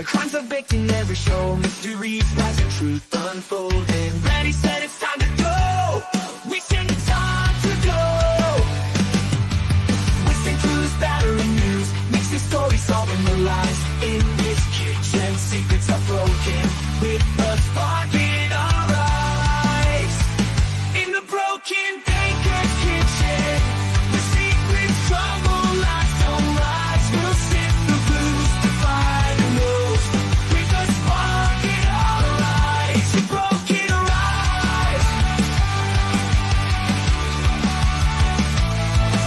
where crimes are baked in every show, mysteries rise and truth unfolding. Ready, set, it's time to go. We sing it's time to go. Whistling clues, battering news, mixing stories, solving the lies. In this kitchen, secrets are broken with a spark in our eyes. In the broken baker's kitchen, the secrets crumble like sunrise. We'll sift the blues, defy the rules, with a spark in our eyes. The broken rise,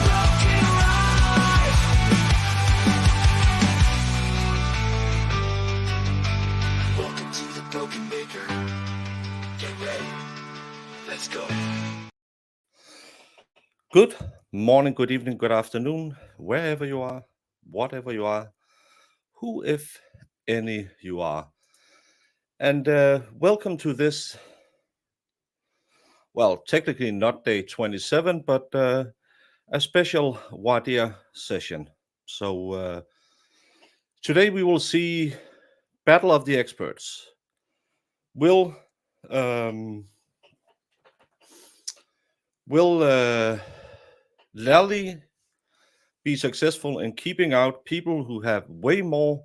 broken rise. Welcome to the broken baker. Get ready. Let's go. Good morning, good evening, good afternoon, wherever you are, whatever you are, who, if any, you are. And welcome to this, well, technically not day 27, but a special VOIR session. So today we will see Battle of the Experts. Will Lally be successful in keeping out people who have way more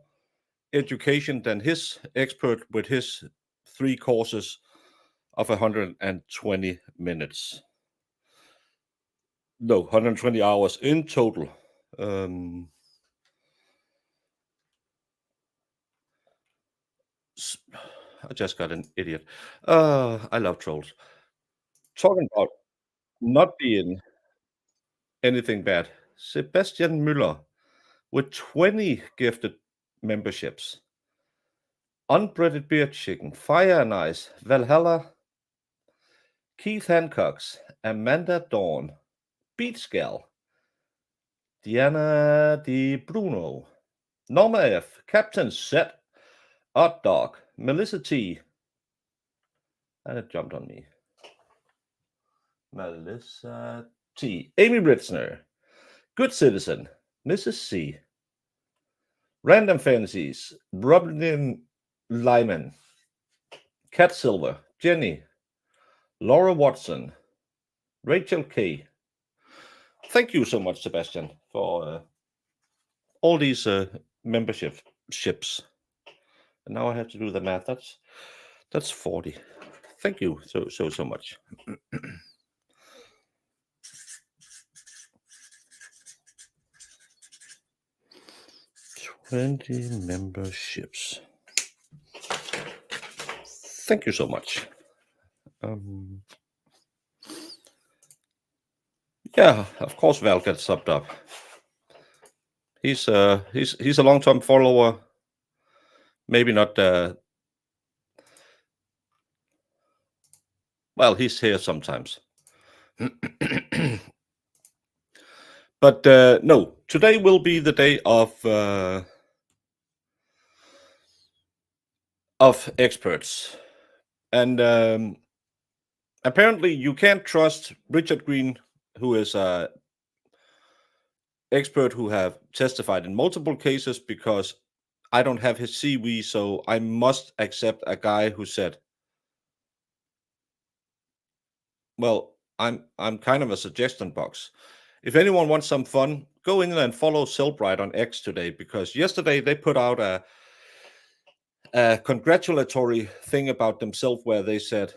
education than his expert with his 3 courses of 120 minutes? No, 120 hours in total. I just got an idiot. I love trolls. Talking about not being anything bad. Sebastian Müller with 20 gifted memberships. Unbreaded Beer Chicken, Fire and Ice, Valhalla, Keith Hancock's, Amanda Dawn, Beach Gal, Diana Di Bruno, Norma F, Captain Set, Odd Dog, Melissa T, and it jumped on me. Melissa T, Amy Ritzner, Good Citizen, Mrs. C, Random Fantasies, Robin Lyman, Cat Silver, Jenny, Laura Watson, Rachel K. Thank you so much, Sebastian, for all these memberships. And now I have to do the math. That's 40. Thank you so much. 20 memberships. Thank you so much. Yeah, of course Val gets subbed up. He's a long-term follower. Maybe not. Well, he's here sometimes. But no, today will be the day of experts, and apparently you can't trust Richard Green, who is an expert who have testified in multiple cases, because I don't have his CV, so I must accept a guy who said, well, I'm kind of a suggestion box. If anyone wants some fun, go in and follow Cellbrite on X today, because yesterday they put out a congratulatory thing about themselves where they said,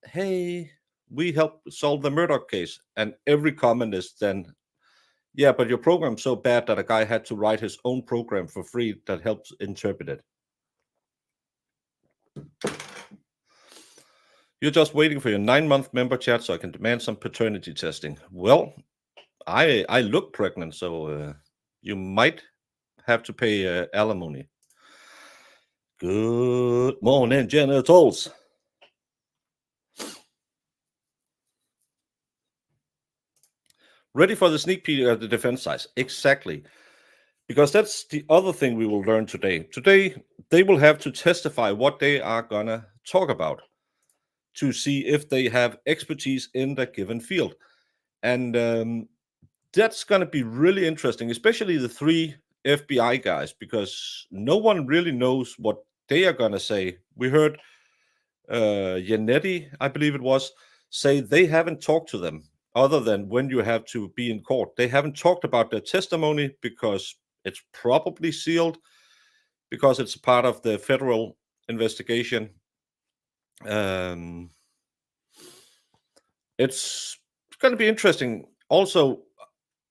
hey, we helped solve the Murdoch case. And every comment is then, yeah, but your program's so bad that a guy had to write his own program for free that helps interpret it. You're just waiting for your 9-month member chat so I can demand some paternity testing. Well, I look pregnant, so you might have to pay alimony. Good morning, genitals. Ready for the sneak peek at the defense size? Exactly. Because that's the other thing we will learn today. Today, they will have to testify what they are going to talk about to see if they have expertise in that given field. And that's going to be really interesting, especially the 3 FBI guys, because no one really knows what they are going to say. We heard Yannetti, I believe it was, say they haven't talked to them other than when you have to be in court. They haven't talked about their testimony because it's probably sealed, because it's part of the federal investigation. It's going to be interesting. Also,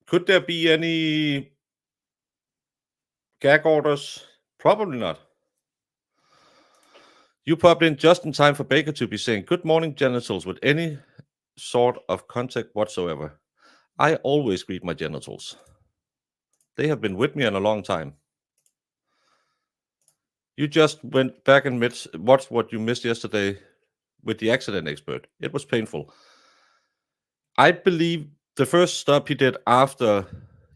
could there be any gag orders? Probably not. You popped in just in time for Baker to be saying, "Good morning, genitals," with any sort of contact whatsoever. I always greet my genitals. They have been with me in a long time. You just went back and watched what you missed yesterday with the accident expert. It was painful. I believe the first stop he did after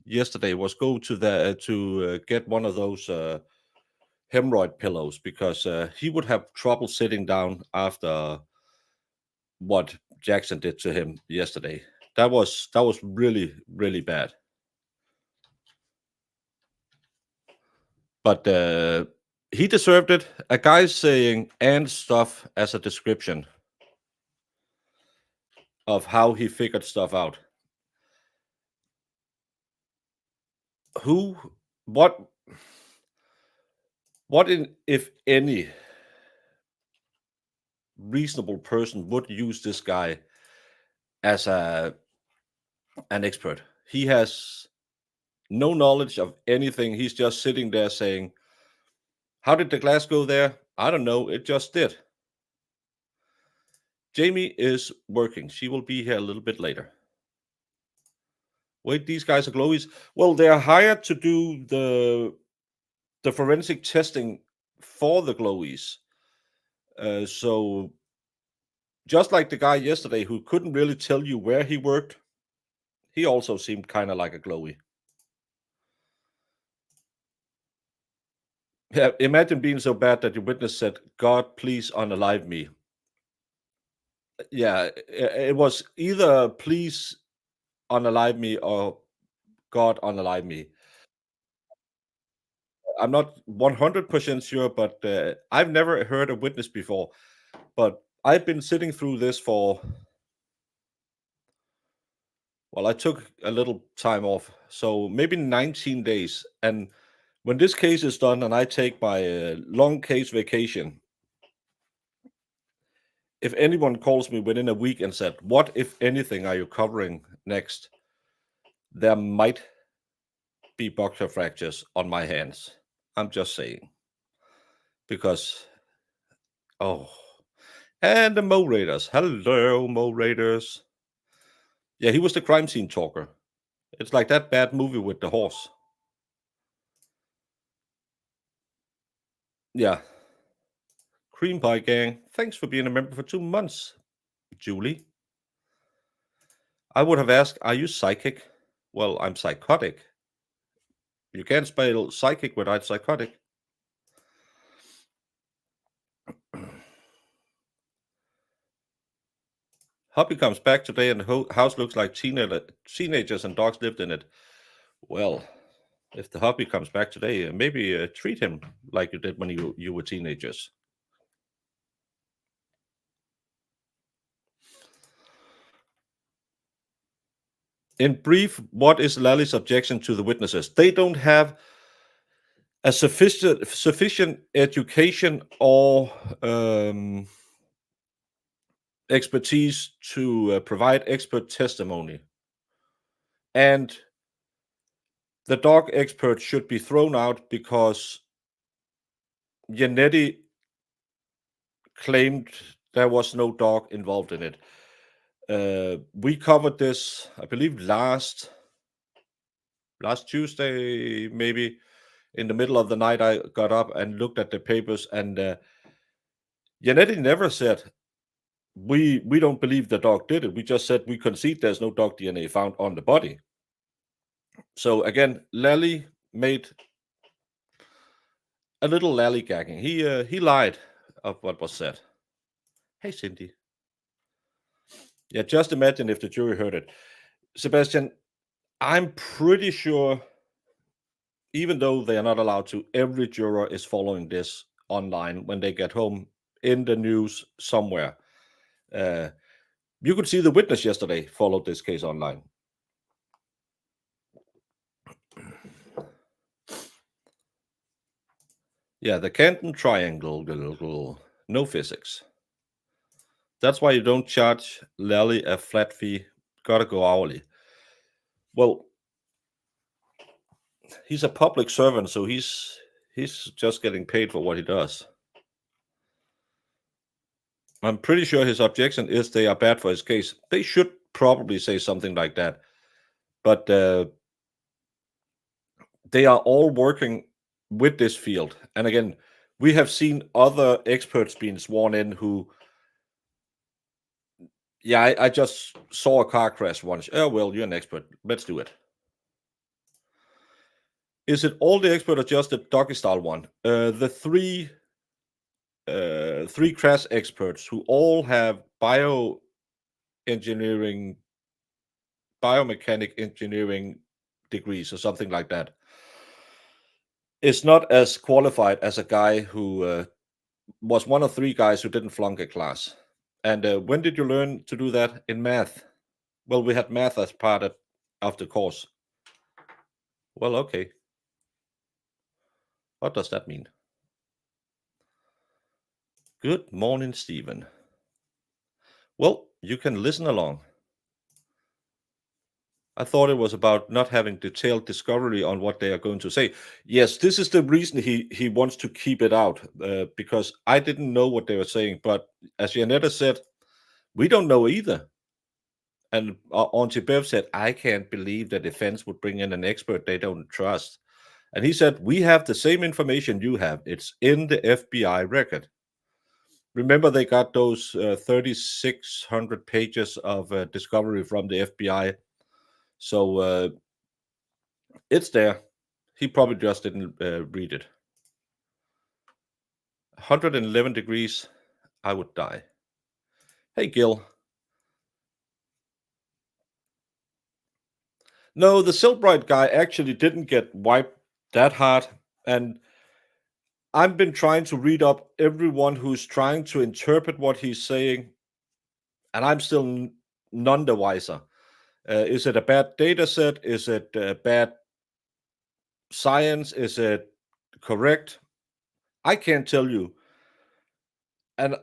yesterday was go to the to get one of those hemorrhoid pillows, because he would have trouble sitting down after what Jackson did to him yesterday. That was really, really bad. But he deserved it. A guy saying "and stuff" as a description of how he figured stuff out. Who, what, if any, reasonable person would use this guy as an expert? He has no knowledge of anything. He's just sitting there saying, "How did the glass go there? I don't know. It just did." Jamie is working. She will be here a little bit later. Wait, these guys are glowies? Well, they are hired to do the forensic testing for the glowies. So just like the guy yesterday who couldn't really tell you where he worked, he also seemed kind of like a glowy. Yeah, imagine being so bad that your witness said, "God, please unalive me." Yeah, it was either "please unalive me" or "God unalive me." I'm not 100% sure, but I've never heard a witness before. But I've been sitting through this for, well, I took a little time off, so maybe 19 days. And when this case is done and I take my long case vacation, if anyone calls me within a week and said, "What, if anything, are you covering next?" there might be boxer fractures on my hands. I'm just saying. Because, oh, and the Mo Raiders. Hello, Mo Raiders. Yeah, he was the crime scene talker. It's like that bad movie with the horse. Yeah. Cream Pie Gang. Thanks for being a member for 2 months, Julie. I would have asked, "Are you psychic?" Well, I'm psychotic. You can't spell psychic without psychotic. Hubby comes back today and the house looks like teenagers and dogs lived in it. Well, if the hubby comes back today, maybe treat him like you did when you were teenagers. In brief, what is Lally's objection to the witnesses? They don't have a sufficient education or expertise to provide expert testimony. And the dog expert should be thrown out because Yannetti claimed there was no dog involved in it. We covered this, I believe, last Tuesday, maybe. In the middle of the night, I got up and looked at the papers, and Yannetti never said, we don't believe the dog did it. We just said we concede there's no dog DNA found on the body. So again, Lally made a little lollygagging. He lied of what was said. Hey, Cindy. Yeah, just imagine if the jury heard it. Sebastian, I'm pretty sure even though they are not allowed to, every juror is following this online when they get home, in the news somewhere. You could see the witness yesterday followed this case online. Yeah, the Canton triangle, no physics. That's why you don't charge Lally a flat fee, gotta go hourly. Well, he's a public servant, so he's just getting paid for what he does. I'm pretty sure his objection is they are bad for his case. They should probably say something like that. But they are all working with this field. And again, we have seen other experts being sworn in who, yeah, I just saw a car crash once. Oh, well, you're an expert. Let's do it. Is it all the expert or just the doggy style one? The three crash experts who all have biomechanic engineering degrees or something like that, is not as qualified as a guy who was one of three guys who didn't flunk a class. And when did you learn to do that? In math. Well, we had math as part of the course. Well, okay. What does that mean? Good morning, Stephen. Well, you can listen along. I thought it was about not having detailed discovery on what they are going to say. Yes, this is the reason he wants to keep it out, because I didn't know what they were saying. But as Janetta said, we don't know either. And Auntie Bev said, I can't believe the defense would bring in an expert they don't trust. And he said, we have the same information you have. It's in the FBI record. Remember, they got those 3,600 pages of discovery from the FBI. So it's there. He probably just didn't read it. 111 degrees, I would die. Hey, Gil. No, the Silbright guy actually didn't get wiped that hard. And I've been trying to read up everyone who's trying to interpret what he's saying, and I'm still none the wiser. Is it a bad data set? Is it bad science? Is it correct? I can't tell you. And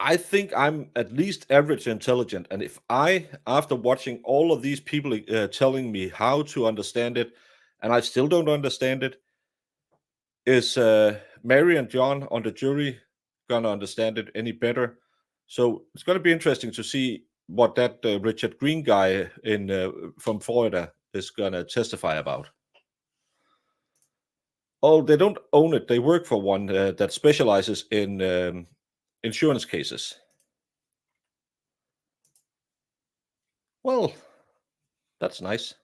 I think I'm at least average intelligent. And if I, after watching all of these people telling me how to understand it, and I still don't understand it, is Mary and John on the jury gonna understand it any better? So it's gonna be interesting to see what that Richard Green guy from Florida is gonna testify about. Oh, they don't own it. They work for one that specializes in insurance cases. Well, that's nice.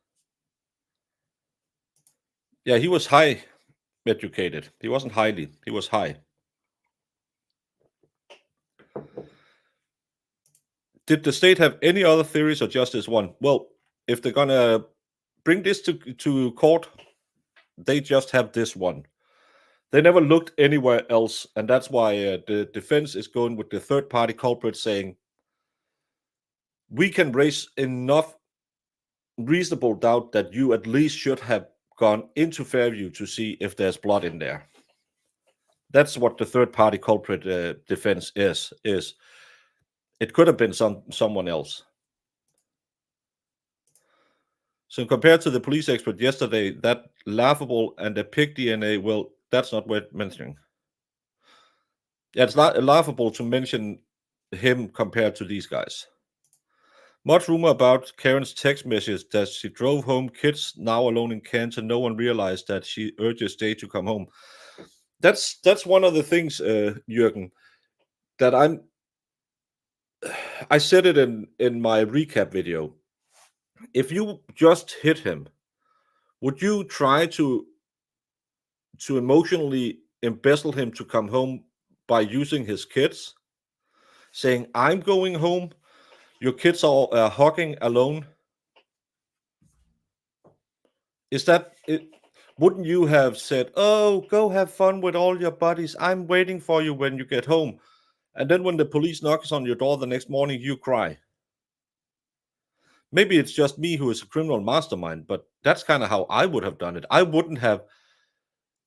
Yeah, he was high educated. He wasn't highly, he was high. Did the state have any other theories or just this one? Well, if they're gonna bring this to court, they just have this one. They never looked anywhere else, and that's why the defense is going with the third-party culprit, saying we can raise enough reasonable doubt that you at least should have gone into Fairview to see if there's blood in there. That's what the third-party culprit defense is. It could have been someone else. So compared to the police expert yesterday, that laughable and the pig DNA, well, that's not worth mentioning. Yeah, it's not laughable to mention him compared to these guys. Much rumor about Karen's text message that she drove home, kids now alone in Canton. No one realized that she urges Day to come home. That's one of the things, Jürgen, that I said it in my recap video. If you just hit him, would you try to emotionally embezzle him to come home by using his kids, saying, I'm going home, your kids are hugging alone? Is that it? Wouldn't you have said, "Oh, go have fun with all your buddies. I'm waiting for you when you get home." And then when the police knocks on your door the next morning, you cry. Maybe it's just me who is a criminal mastermind, but that's kind of how I would have done it. I wouldn't have,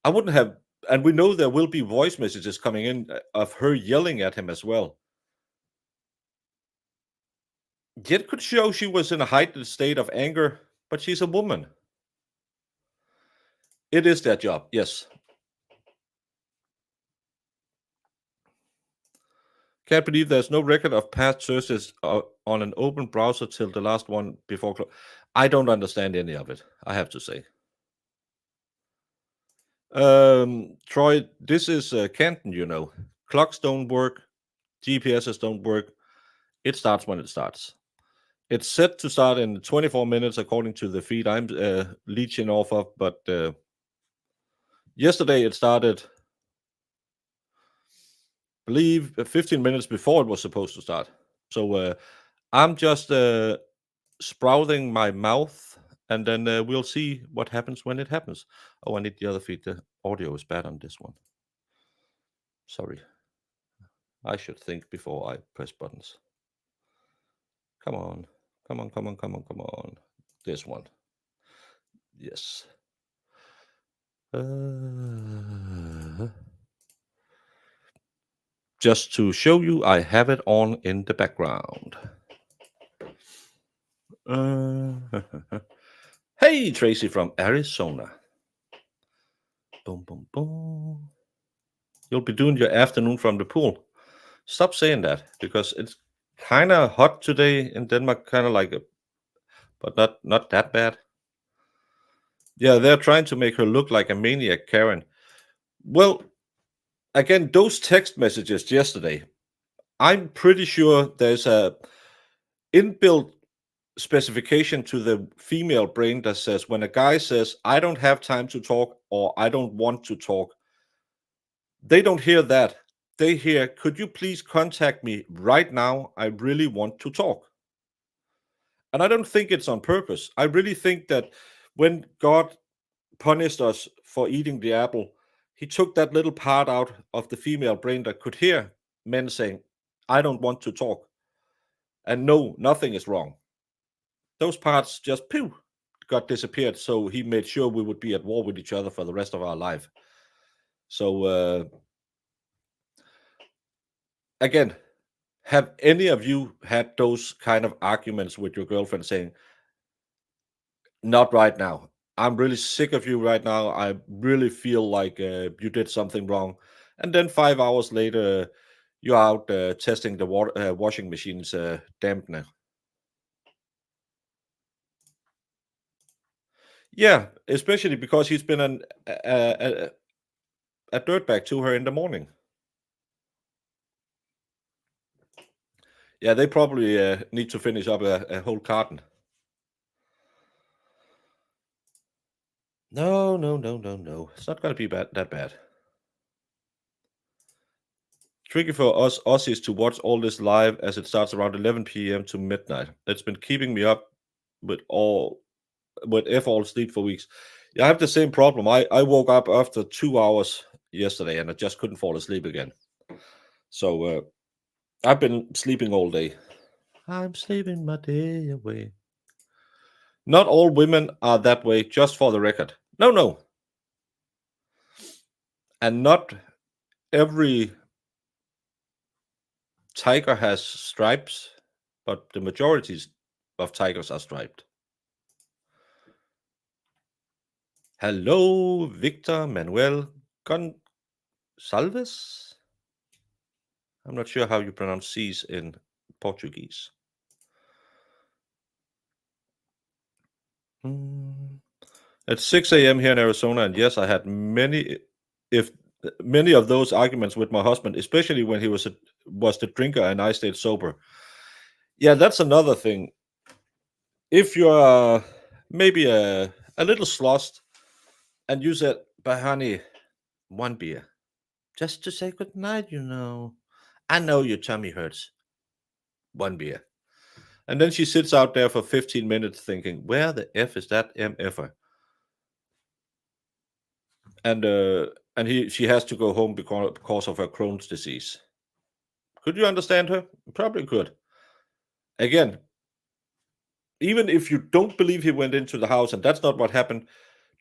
and we know there will be voice messages coming in of her yelling at him as well. It could show she was in a heightened state of anger, but she's a woman. It is their job, yes. Can't believe there's no record of past searches on an open browser till the last one before. I don't understand any of it, I have to say. Troy, this is Canton, you know. Clocks don't work, GPSs don't work. It starts when it starts. It's set to start in 24 minutes according to the feed I'm leeching off of, but yesterday it started, I believe, 15 minutes before it was supposed to start. So I'm just sprouting my mouth, and then we'll see what happens when it happens. Oh, I need the other feed. The audio is bad on this one. Sorry. I should think before I press buttons. Come on. Come on, come on, come on, come on. This one. Yes. Just to show you, I have it on in the background. Hey, Tracy from Arizona. Boom, boom, boom. You'll be doing your afternoon from the pool. Stop saying that, because it's kind of hot today in Denmark, kind of like but not that bad. Yeah, they're trying to make her look like a maniac, Karen. Well, again, those text messages yesterday, I'm pretty sure there's a inbuilt specification to the female brain that says when a guy says, "I don't have time to talk," or "I don't want to talk," they don't hear that. They hear, "Could you please contact me right now? I really want to talk." And I don't think it's on purpose. I really think that when God punished us for eating the apple, he took that little part out of the female brain that could hear men saying, "I don't want to talk." And no, nothing is wrong. Those parts just got disappeared. So he made sure we would be at war with each other for the rest of our life. So again, have any of you had those kind of arguments with your girlfriend saying, "Not right now. I'm really sick of you right now. I really feel like you did something wrong." And then 5 hours later, you're out testing the washing machine's dampener. Yeah, especially because he's been a dirtbag to her in the morning. Yeah, they probably need to finish up a whole carton. No, no, no, no, no. It's not going to be that bad. Tricky for us Aussies to watch all this live as it starts around 11 p.m. to midnight. It's been keeping me up with all sleep for weeks. Yeah, I have the same problem. I woke up after 2 hours yesterday and I just couldn't fall asleep again. So I've been sleeping all day. I'm sleeping my day away. Not all women are that way, just for the record. No, no. And not every tiger has stripes, but the majority of tigers are striped. Hello, Victor Manuel Gonçalves. I'm not sure how you pronounce C's in Portuguese. It's 6 a.m. here in Arizona, and yes, I had many of those arguments with my husband, especially when he was the drinker and I stayed sober. Yeah, that's another thing. If you're maybe a little sloshed and you said, "But honey, one beer, just to say good night, you know. I know your tummy hurts. One beer." And then she sits out there for 15 minutes thinking, "Where the F is that MFer?" and she has to go home because of her Crohn's disease. Could you understand her? Probably could. Again, even if you don't believe he went into the house and that's not what happened,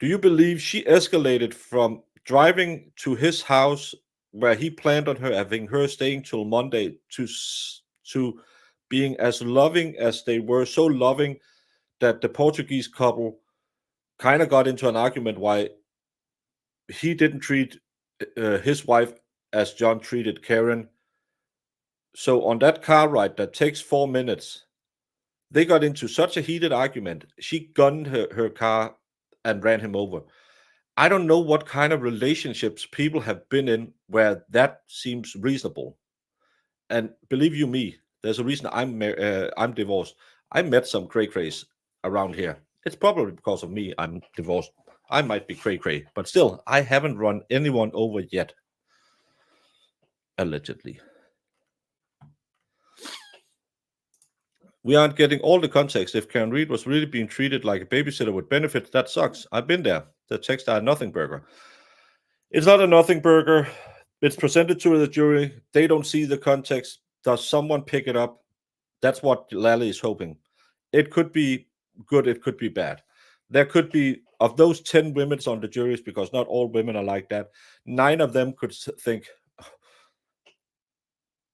do you believe she escalated from driving to his house where he planned on her having her staying till Monday to being as loving as they were, so loving that the Portuguese couple kind of got into an argument why he didn't treat his wife as John treated Karen. So on that car ride that takes 4 minutes, they got into such a heated argument. She gunned her car and ran him over. I don't know what kind of relationships people have been in where that seems reasonable. And believe you me, there's a reason I'm divorced. I met some cray crays around here. It's probably because of me I'm divorced. I might be cray cray, but still, I haven't run anyone over yet. Allegedly. We aren't getting all the context. If Karen Reed was really being treated like a babysitter with benefits, that sucks. I've been there. The text are a nothing burger. It's not a nothing burger. It's presented to the jury. They don't see the context. Does someone pick it up? That's what Lally is hoping. It could be good. It could be bad. There could be, of those 10 women on the juries, because not all women are like that, 9 of them could think,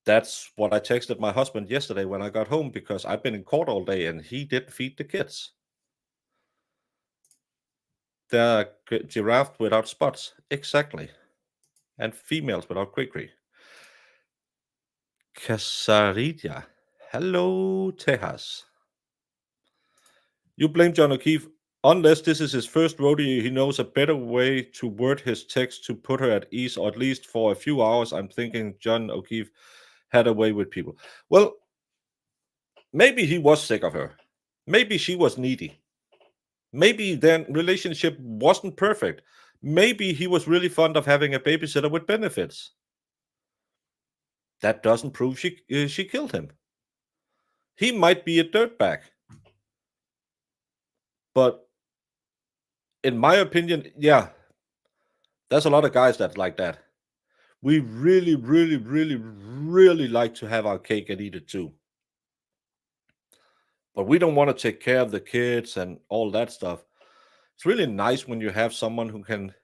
that's what I texted my husband yesterday when I got home because I've been in court all day and he didn't feed the kids. They're giraffe without spots. Exactly. And females without cray-cray. Casarilla. Hello, Tejas. You blame John O'Keefe. Unless this is his first rodeo, he knows a better way to word his text to put her at ease, or at least for a few hours. I'm thinking John O'Keefe had a way with people. Well, maybe he was sick of her. Maybe she was needy. Maybe their relationship wasn't perfect. Maybe he was really fond of having a babysitter with benefits. That doesn't prove she killed him. He might be a dirtbag. But in my opinion, yeah, there's a lot of guys that's like that. We really, really, really, really like to have our cake and eat it too. But we don't want to take care of the kids and all that stuff. It's really nice when you have someone who can,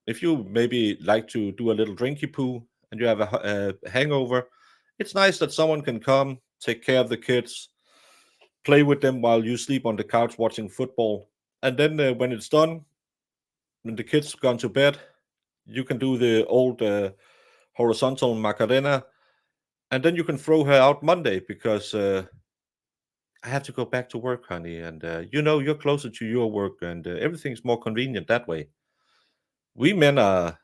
if you maybe like to do a little drinky poo and you have a hangover, it's nice that someone can come, take care of the kids, play with them while you sleep on the couch watching football. And then when it's done, when the kids gone to bed, you can do the old horizontal Macarena, and then you can throw her out Monday because I have to go back to work, honey, and you're closer to your work, and everything's more convenient that way. We men are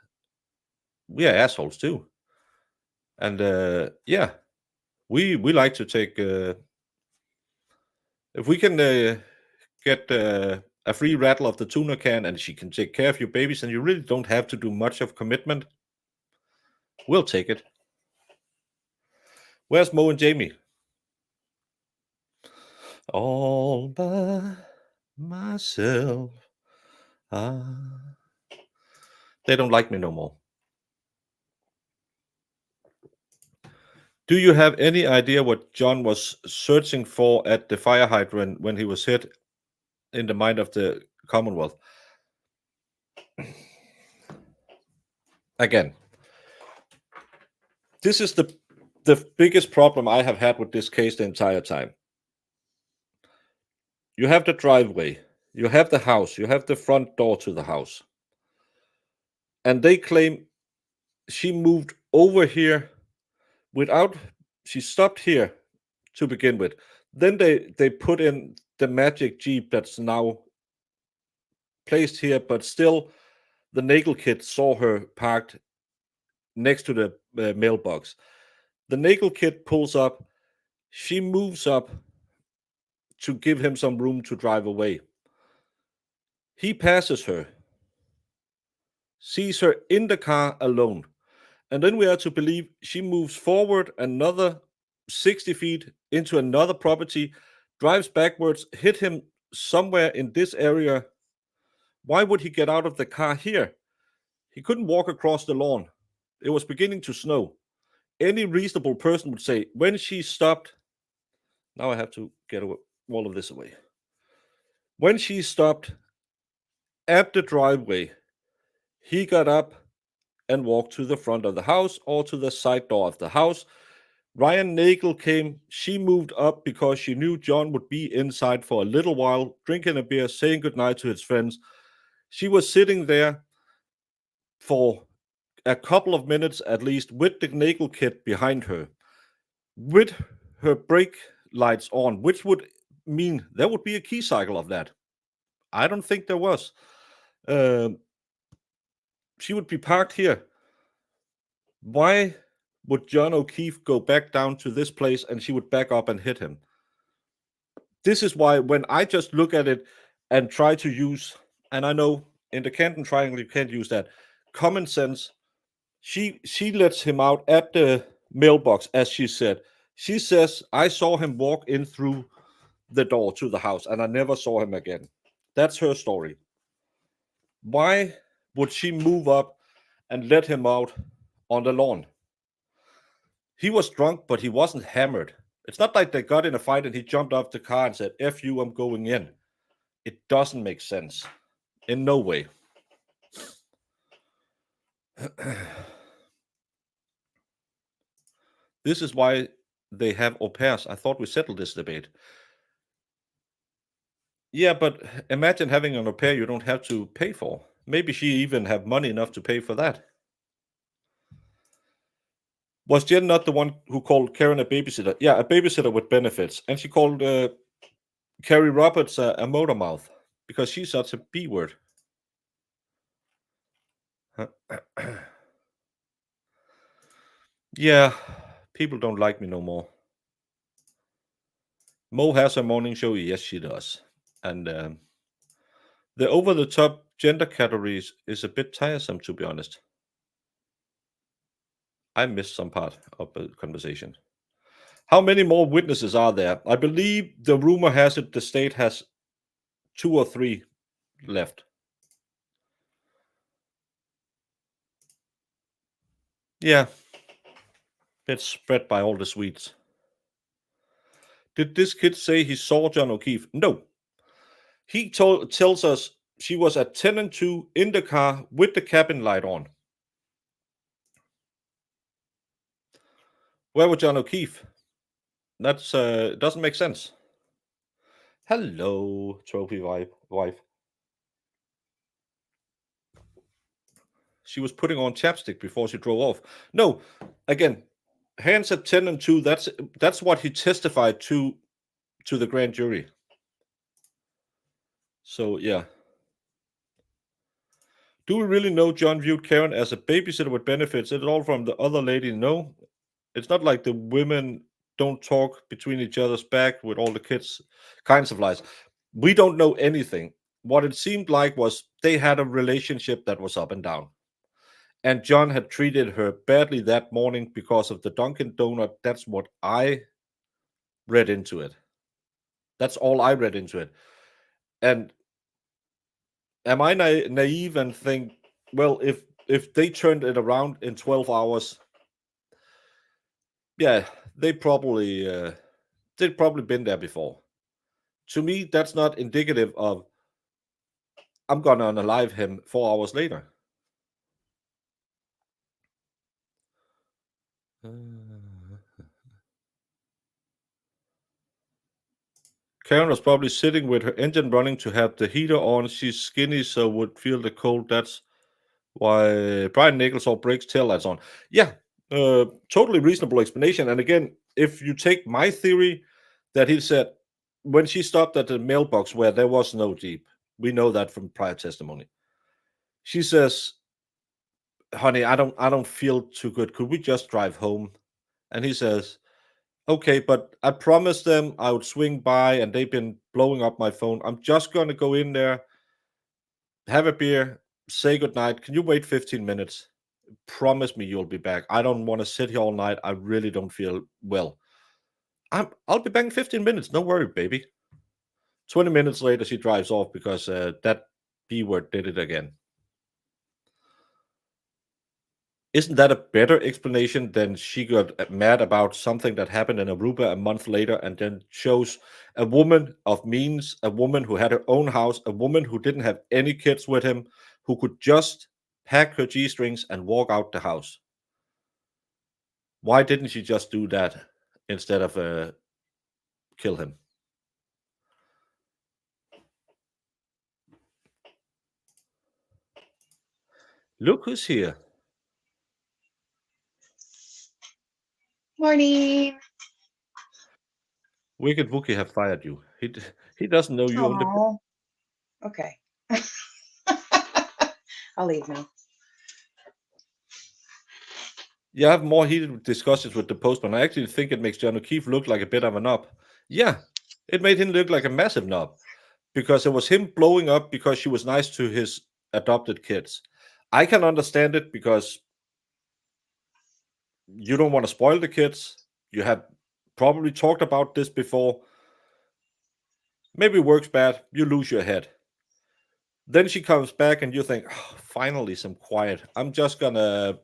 assholes too, and yeah, we like to take if we can get a free rattle of the tuna can, and she can take care of your babies, and you really don't have to do much of commitment. We'll take it. Where's Mo and Jamie? All by myself. They don't like me no more. Do you have any idea what John was searching for at the fire hydrant when he was hit in the mind of the Commonwealth? Again, this is the biggest problem I have had with this case the entire time. You have the driveway, you have the house, you have the front door to the house. And they claim she moved over here she stopped here to begin with. Then they put in the magic Jeep that's now placed here, but still the Nagel kid saw her parked next to the mailbox. The Nagel kid pulls up. She moves up to give him some room to drive away. He passes her, sees her in the car alone. And then we are to believe she moves forward another 60 feet into another property, drives backwards, hit him somewhere in this area. Why would he get out of the car here? He couldn't walk across the lawn. It was beginning to snow. Any reasonable person would say, when she stopped, now I have to get all of this away. When she stopped at the driveway, he got up and walked to the front of the house or to the side door of the house. Ryan Nagel came. She moved up because she knew John would be inside for a little while, drinking a beer, saying goodnight to his friends. She was sitting there for a couple of minutes at least with the Nagel kit behind her, with her brake lights on, which would mean there would be a key cycle of that. I don't think there was. She would be parked here. Why would John O'Keefe go back down to this place and she would back up and hit him? This is why when I just look at it and try to use, and I know in the Canton triangle you can't use that, common sense, she lets him out at the mailbox, as she said. She says, I saw him walk in through the door to the house and I never saw him again. That's her story. Why would she move up and let him out on the lawn? He was drunk, but he wasn't hammered. It's not like they got in a fight and he jumped off the car and said, F you, I'm going in. It doesn't make sense. In no way. This is why they have au pairs. I thought we settled this debate. Yeah, but imagine having an au pair you don't have to pay for. Maybe she even have money enough to pay for that. Was Jen not the one who called Karen a babysitter? Yeah, a babysitter with benefits. And she called Carrie Roberts a motor mouth because she's such a B word. Yeah, people don't like me no more. Mo has a morning show. Yes, she does. And the over-the-top gender categories is a bit tiresome, to be honest. I missed some part of the conversation. How many more witnesses are there? I believe the rumor has it the state has 2 or 3 left. Yeah. It's spread by all the Swedes. Did this kid say he saw John O'Keefe? No. He tells us she was at 10 and 2 in the car with the cabin light on. Where was John O'Keefe? That's doesn't make sense. Hello, trophy wife. She was putting on chapstick before she drove off. No, again, hands at 10 and 2. That's what he testified to the grand jury. So yeah. Do we really know John viewed Karen as a babysitter with benefits? It's all from the other lady. No, it's not like the women don't talk between each other's back with all the kids, kinds of lies. We don't know anything. What it seemed like was they had a relationship that was up and down. And John had treated her badly that morning because of the Dunkin' Donut. That's what I read into it. That's all I read into it. And am I naive and think, well, if they turned it around in 12 hours, yeah, they'd probably been there before. To me, that's not indicative of I'm gonna unalive him 4 hours later. Karen was probably sitting with her engine running to have the heater on. She's skinny, so would feel the cold. That's why Brian Nichols saw brakes, taillights on. Yeah, totally reasonable explanation. And again, if you take my theory that he said when she stopped at the mailbox where there was no Jeep, we know that from prior testimony. She says, "Honey, I don't feel too good. Could we just drive home?" And he says, "Okay, but I promised them I would swing by, and they've been blowing up my phone. I'm just gonna go in there, have a beer, say goodnight. Can you wait 15 minutes? Promise me you'll be back. I don't want to sit here all night. I really don't feel well. I'll be back in 15 minutes. No worry, baby." 20 minutes later, she drives off because that B word did it again. Isn't that a better explanation than she got mad about something that happened in Aruba a month later and then shows a woman of means, a woman who had her own house, a woman who didn't have any kids with him, who could just pack her G strings and walk out the house? Why didn't she just do that instead of kill him? Look who's here. Morning. Wicked Wookie have fired you. He doesn't know you own the. Oh, okay. I'll leave now. You have more heated discussions with the postman. I actually think it makes John O'Keefe look like a bit of a knob. Yeah, it made him look like a massive knob because it was him blowing up because she was nice to his adopted kids. I can understand it because you don't want to spoil the kids. You have probably talked about this before. Maybe it works bad. You lose your head. Then she comes back and you think, oh, finally, some quiet. I'm just going to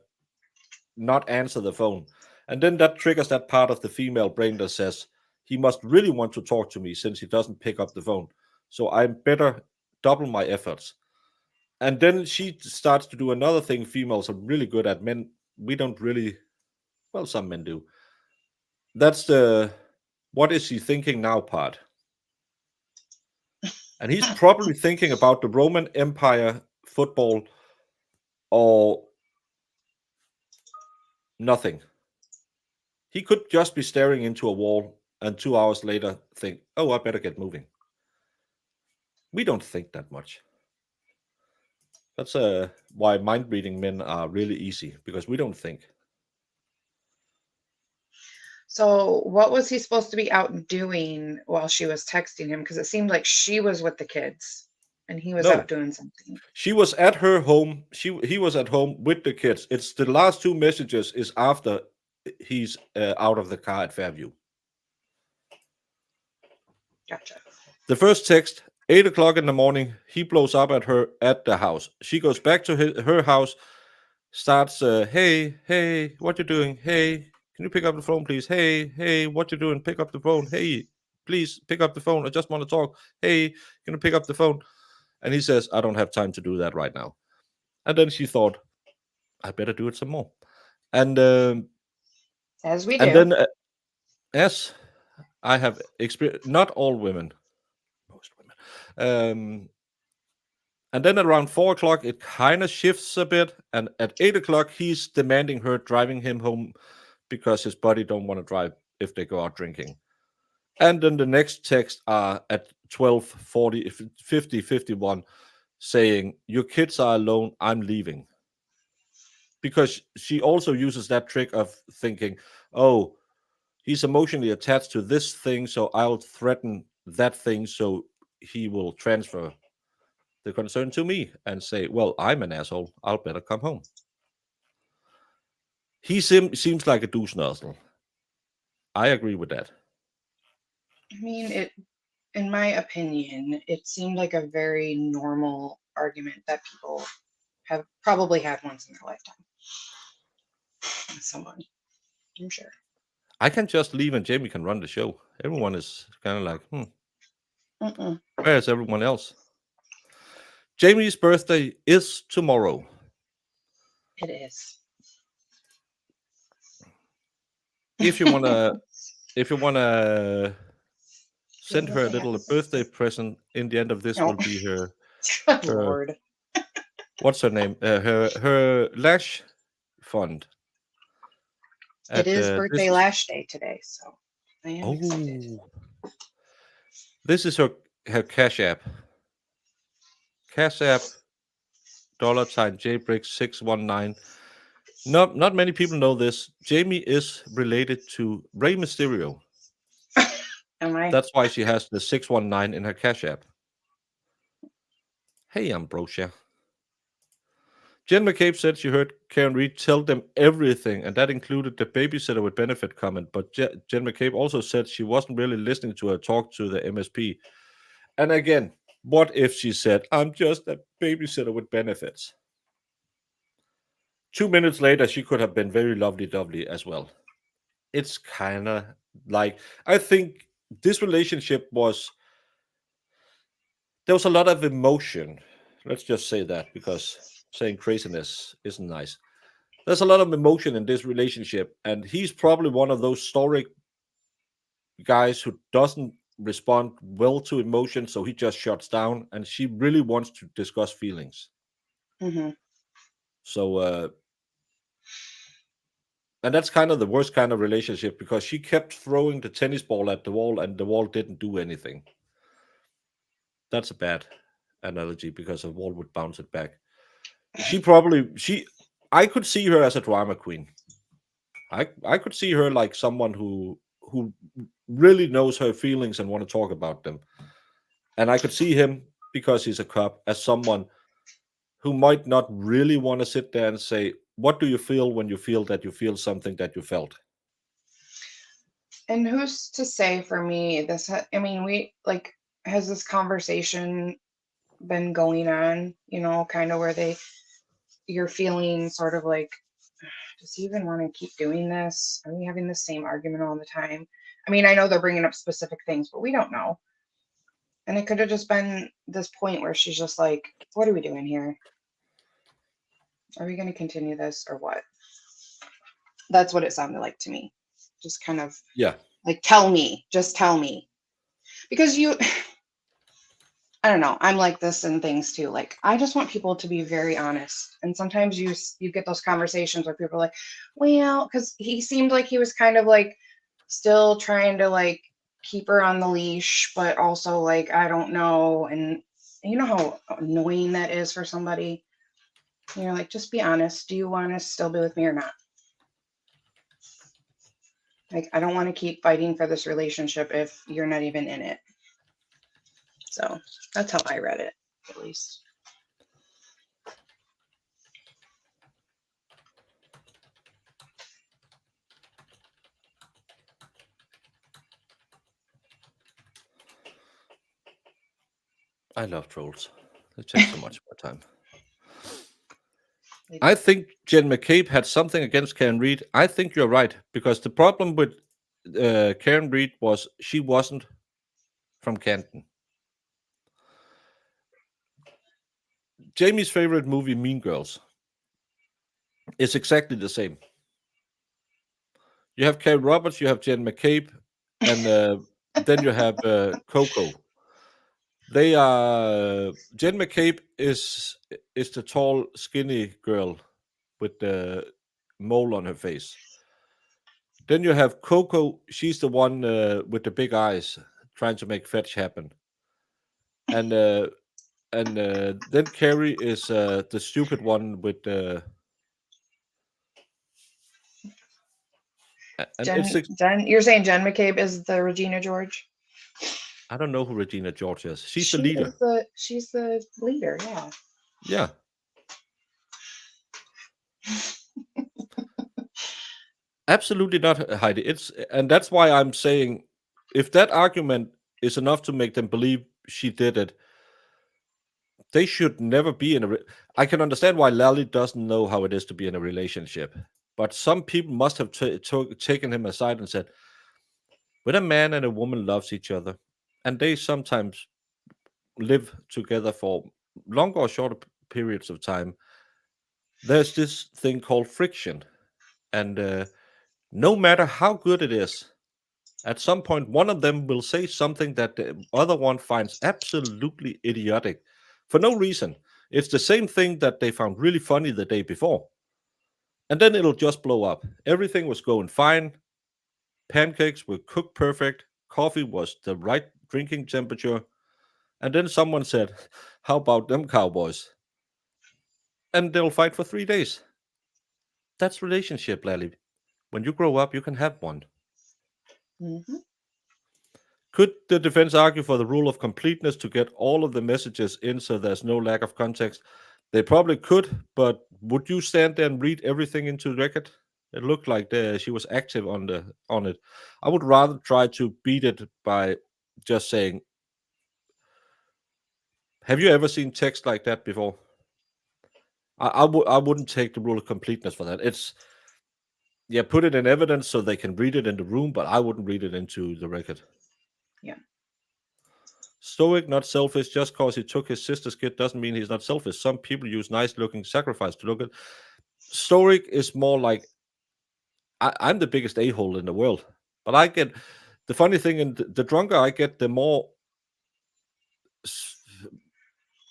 not answer the phone. And then that triggers that part of the female brain that says, he must really want to talk to me since he doesn't pick up the phone. So I'm better double my efforts. And then she starts to do another thing females are really good at. Men, we don't really, well, some men do. That's the what is he thinking now part. And he's probably thinking about the Roman Empire football or nothing. He could just be staring into a wall and 2 hours later think, oh, I better get moving. We don't think that much. That's why mind reading men are really easy, because we don't think. So, what was he supposed to be out doing while she was texting him? Because it seemed like she was with the kids and he was No, out doing something. she was at her home. He was at home with the kids. It's the last two messages is after he's out of the car at Fairview. Gotcha. The first text, 8 o'clock in the morning, he blows up at her at the house. She goes back to her house, starts, hey, what you doing? Hey, can you pick up the phone, please? Hey, what you doing? Pick up the phone. Hey, please pick up the phone. I just want to talk. Hey, can you pick up the phone? And he says, I don't have time to do that right now. And then she thought, I better do it some more. And As we and do. then, as I have experienced, not all women, most women. And then around 4 o'clock, it kind of shifts a bit. And at 8 o'clock, he's demanding her driving him home because his buddy don't want to drive if they go out drinking. And then the next text are at 12, 40, 50, 51 saying, your kids are alone, I'm leaving. Because she also uses that trick of thinking, oh, he's emotionally attached to this thing, so I'll threaten that thing so he will transfer the concern to me and say, well, I'm an asshole, I'll better come home. He seems like a douche nozzle. I agree with that. I mean, in my opinion, it seemed like a very normal argument that people have probably had once in their lifetime with someone, I'm sure. I can just leave and Jamie can run the show. Everyone is kind of like, Mm-mm. where's everyone else? Jamie's birthday is tomorrow. It is. If you wanna send her a little birthday present in the end of this No. will be her Good Lord. what's her name? Her lash fund. It is birthday lash day today, so I am excited. This is her Cash App. Cash App $JBrick619. Not many people know this. Jamie is related to Rey Mysterio. Am I? That's why she has the 619 in her Cash App. Hey, Ambrosia. Jen McCabe said she heard Karen Reed tell them everything, and that included the babysitter with benefit comment. But Jen McCabe also said she wasn't really listening to her talk to the MSP. And again, what if she said, I'm just a babysitter with benefits? 2 minutes later, she could have been very lovely dovely as well. It's kind of like, I think this relationship was, there was a lot of emotion. Let's just say that, because saying craziness isn't nice. There's a lot of emotion in this relationship, and he's probably one of those stoic guys who doesn't respond well to emotion, so he just shuts down, and she really wants to discuss feelings. Hmm. So and that's kind of the worst kind of relationship, because she kept throwing the tennis ball at the wall and the wall didn't do anything. That's a bad analogy, because the wall would bounce it back. She I could see her as a drama queen. I could see her like someone who really knows her feelings and want to talk about them. And I could see him, because he's a cop, as someone who might not really want to sit there and say, what do you feel when you feel that you feel something that you felt? And who's to say for me this? I mean, we like, has this conversation been going on? Kind of where you're feeling sort of like, does he even want to keep doing this? Are we having the same argument all the time? I mean, I know they're bringing up specific things, but we don't know. And it could have just been this point where she's just like, what are we doing here? Are we going to continue this or what? That's what it sounded like to me. Just kind of Yeah. like, just tell me. Because I don't know, I'm like this in things too. Like, I just want people to be very honest. And sometimes you get those conversations where people are like, well, because he seemed like he was kind of like still trying to like keep her on the leash, but also like, I don't know. And you know how annoying that is for somebody. You're like, just be honest. Do you want to still be with me or not? Like, I don't want to keep fighting for this relationship if you're not even in it. So that's how I read it, at least. I love trolls. They take so much more time. I think Jen McCabe had something against Karen Reed. I think you're right, because the problem with Karen Reed was she wasn't from Canton. Jamie's favorite movie, Mean Girls, is exactly the same. You have Karen Roberts, you have Jen McCabe, and then you have Coco. They are Jen McCabe is the tall, skinny girl with the mole on her face. Then you have Coco. She's the one with the big eyes, trying to make fetch happen. And then Carrie is the stupid one with the. And it's You're saying Jen McCabe is the Regina George? I don't know who Regina George is. She's the leader. She's the leader, yeah. Yeah. Absolutely not, Heidi. And that's why I'm saying, if that argument is enough to make them believe she did it, they should never be in a. I can understand why Lally doesn't know how it is to be in a relationship, but some people must have taken him aside and said, when a man and a woman loves each other, and they sometimes live together for longer or shorter periods of time, there's this thing called friction, and no matter how good it is, at some point one of them will say something that the other one finds absolutely idiotic for no reason. It's the same thing that they found really funny the day before. And then it'll just blow up. Everything was going fine. Pancakes were cooked perfect. Coffee was the right drinking temperature. And then someone said, how about them cowboys? And they'll fight for 3 days. That's relationship, Lally. When you grow up, you can have one. Mm-hmm. Could the defense argue for the rule of completeness to get all of the messages in so there's no lack of context? They probably could, but would you stand there and read everything into the record? It looked like she was active on it. I would rather try to beat it by just saying, have you ever seen text like that before? I wouldn't take the rule of completeness for that. It's put it in evidence so they can read it in the room, but I wouldn't read it into the record. Yeah. Stoic, not selfish. Just because he took his sister's kid doesn't mean he's not selfish. Some people use nice-looking sacrifice to look at. Stoic is more like I'm the biggest a-hole in the world, but I get the funny thing, and the drunker I get, the more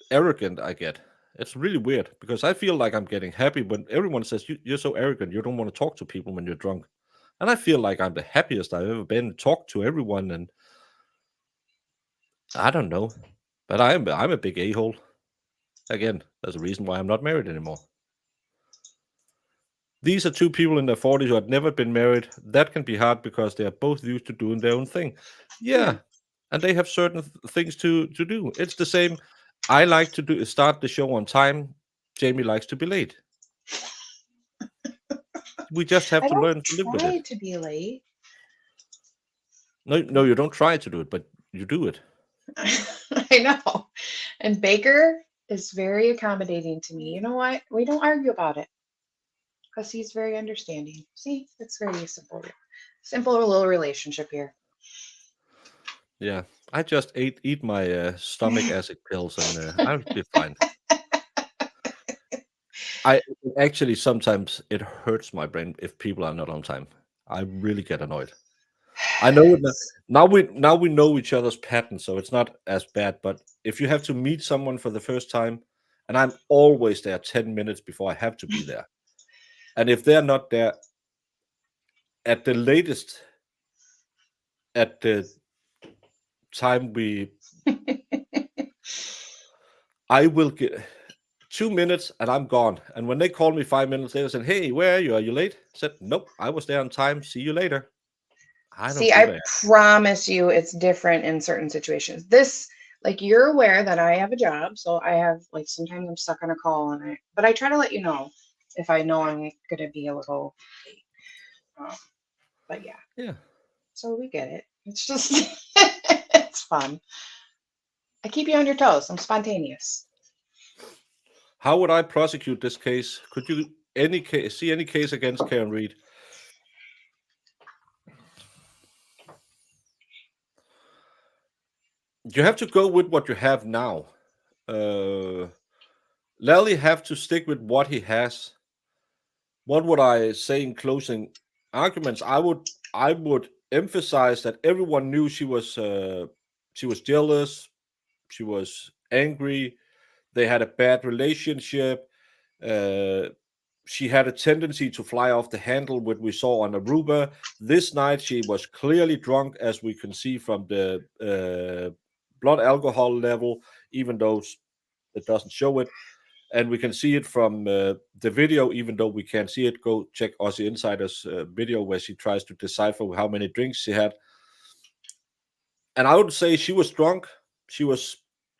arrogant I get. It's really weird because I feel like I'm getting happy when everyone says you're so arrogant, you don't want to talk to people when you're drunk, and I feel like I'm the happiest I've ever been. Talk to everyone, and I don't know, but I'm a big a-hole. Again, there's a reason why I'm not married anymore. These are two people in their 40s who had never been married. That can be hard because they are both used to doing their own thing. Yeah. And they have certain things to do. It's the same. I like to start the show on time. Jamie likes to be late. We just have to learn to live with it. To be late. No, you don't try to do it, but you do it. I know. And Baker is very accommodating to me. You know what? We don't argue about it because he's very understanding. See, it's very simple. Simple little relationship here. Yeah, I just eat my stomach acid pills and I'll be fine. I actually sometimes it hurts my brain if people are not on time. I really get annoyed. I know now we know each other's patterns, so it's not as bad. But if you have to meet someone for the first time, and I'm always there 10 minutes before I have to be there, and if they're not there at the latest, at the time I will get 2 minutes and I'm gone. And when they call me 5 minutes later, said, "Hey, where are you? Are you late?" I said, "Nope, I was there on time. See you later." I promise you it's different in certain situations. This, like, you're aware that I have a job, so I have, like, sometimes I'm stuck on a call, but I try to let you know if I know I'm gonna be a little late. But yeah. So we get it. It's just it's fun. I keep you on your toes. I'm spontaneous. How would I prosecute this case? Could you see any case against Karen Reed? You have to go with what you have now. Lally have to stick with what he has. What would I say in closing arguments? I would emphasize that everyone knew she was jealous, she was angry, they had a bad relationship. She had a tendency to fly off the handle, what we saw on Aruba. This night, she was clearly drunk, as we can see from the blood alcohol level, even though it doesn't show it. And we can see it from the video, even though we can't see it. Go check Aussie Insider's video where she tries to decipher how many drinks she had. And I would say she was drunk. She was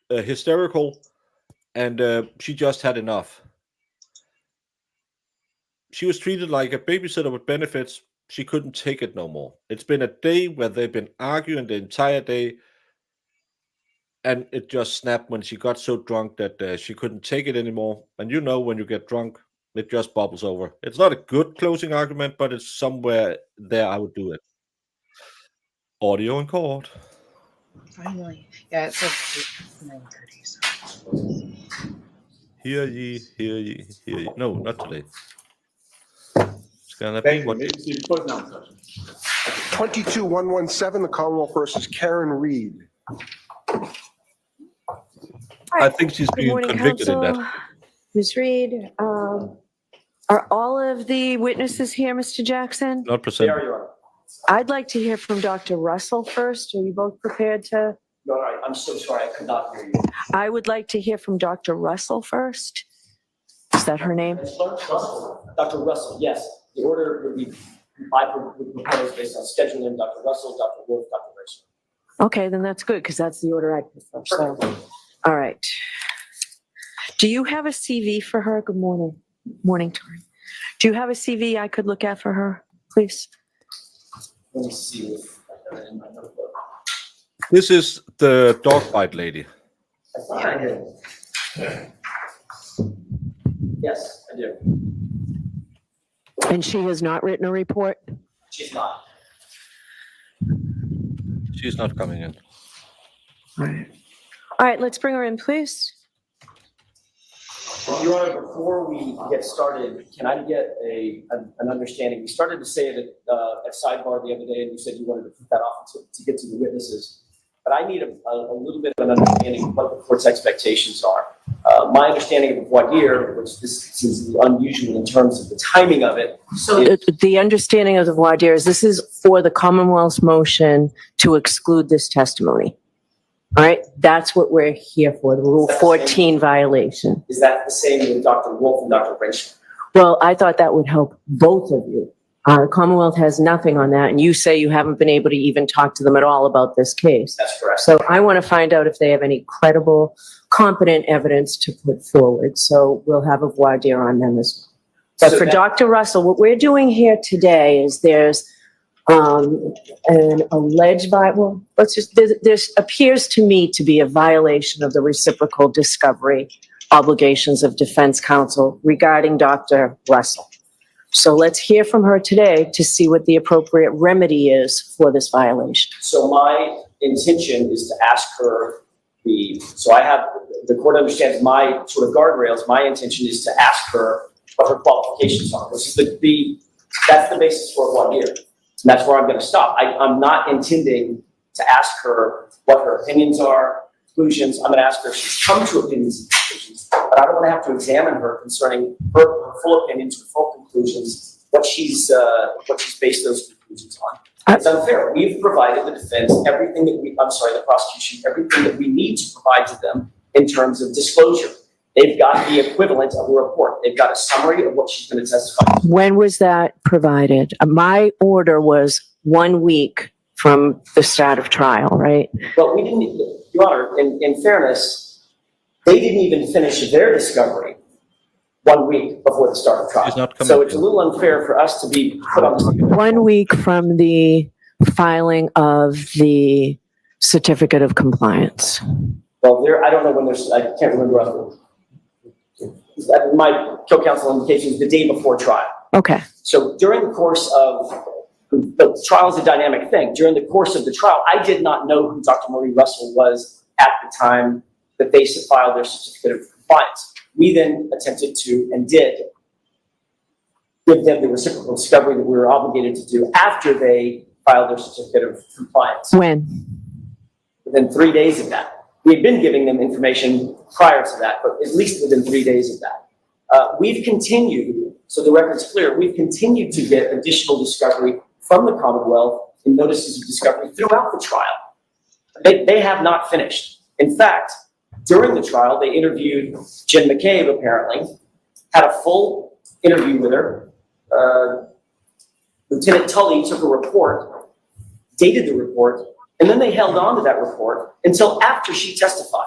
hysterical, and she just had enough. She was treated like a babysitter with benefits. She couldn't take it no more. It's been a day where they've been arguing the entire day, and it just snapped when she got so drunk that she couldn't take it anymore. And you know, when you get drunk, it just bubbles over. It's not a good closing argument, but it's somewhere there I would do it. Audio in court. Finally. Yeah, it's like 9:30. So. Hear ye, hear ye, hear ye. No, not today. It's gonna Thank be what. you. It's the close now session. 22-117, the Commonwealth versus Karen Reed. I think she's being convicted in that. Ms. Reed, are all of the witnesses here, Mr. Jackson? Not present. There you are. I'd like to hear from Dr. Russell first. Are you both prepared to? No, I'm so sorry. I could not hear you. I would like to hear from Dr. Russell first. Is that her name? Dr. Russell, yes. The order would be, I would propose based on scheduling Dr. Russell, Dr. Wolf, Dr. Racer. Okay, then that's good because that's the order I prefer. So, all right. Do you have a CV for her? Good morning. Morning time. Do you have a CV I could look at for her, please? Let me see if I have it in my notebook. This is the dog bite lady. I thought I did. Yes, I do. And she has not written a report? She's not. She's not coming in. All right. All right, let's bring her in, please. Your Honor, before we get started, can I get an understanding? We started to say it at sidebar the other day, and you said you wanted to put that off to get to the witnesses. But I need a little bit of an understanding of what the court's expectations are. My understanding of voir dire, which this seems unusual in terms of the timing of it. So the understanding of the voir dire is this is for the Commonwealth's motion to exclude this testimony. All right, that's what we're here for, the Rule 14 violation. Is that the same with Dr. Wolf and Dr. Rachel? Well, I thought that would help both of you. The Commonwealth has nothing on that, and you say you haven't been able to even talk to them at all about this case. That's correct. So I want to find out if they have any credible, competent evidence to put forward. So we'll have a voir dire on them as well. But So for that- Dr. Russell, what we're doing here today is there's an alleged well, there appears to me to be a violation of the reciprocal discovery obligations of defense counsel regarding Dr. Russell. So let's hear from her today to see what the appropriate remedy is for this violation. So my intention is to ask her so I have, the court understands my sort of guardrails. My intention is to ask her what her qualifications are. This is that's the basis for voir dire. And that's where I'm going to stop. I'm not intending to ask her what her opinions are, conclusions. I'm going to ask her if she's come to opinions and conclusions, but I don't want to have to examine her concerning her full opinions, her full conclusions, what she's based those conclusions on. It's unfair. We've provided the defense everything that the prosecution, everything that we need to provide to them in terms of disclosure. They've got the equivalent of a report. They've got a summary of what she's going to testify to. When was that provided? My order was 1 week from the start of trial, right? But we didn't, Your Honor, in fairness, they didn't even finish their discovery 1 week before the start of trial. She's not coming So it's a in. little unfair for us to be put on the. 1 week from the filing of the certificate of compliance. Well, I don't know when there's, I can't remember. My co-counsel indication is the day before trial. Okay. So during the course of, the trial is a dynamic thing. During the course of the trial, I did not know who Dr. Marie Russell was at the time that they filed their certificate of compliance. We then attempted to, and did, give them the reciprocal discovery that we were obligated to do after they filed their certificate of compliance. When? Within 3 days of that. We had been giving them information prior to that, but at least within 3 days of that. We've continued, so the record's clear, we've continued to get additional discovery from the Commonwealth in notices of discovery throughout the trial. They have not finished. In fact, during the trial, they interviewed Jen McCabe, apparently, had a full interview with her. Lieutenant Tully took a report, dated the report, and then they held on to that report until after she testified.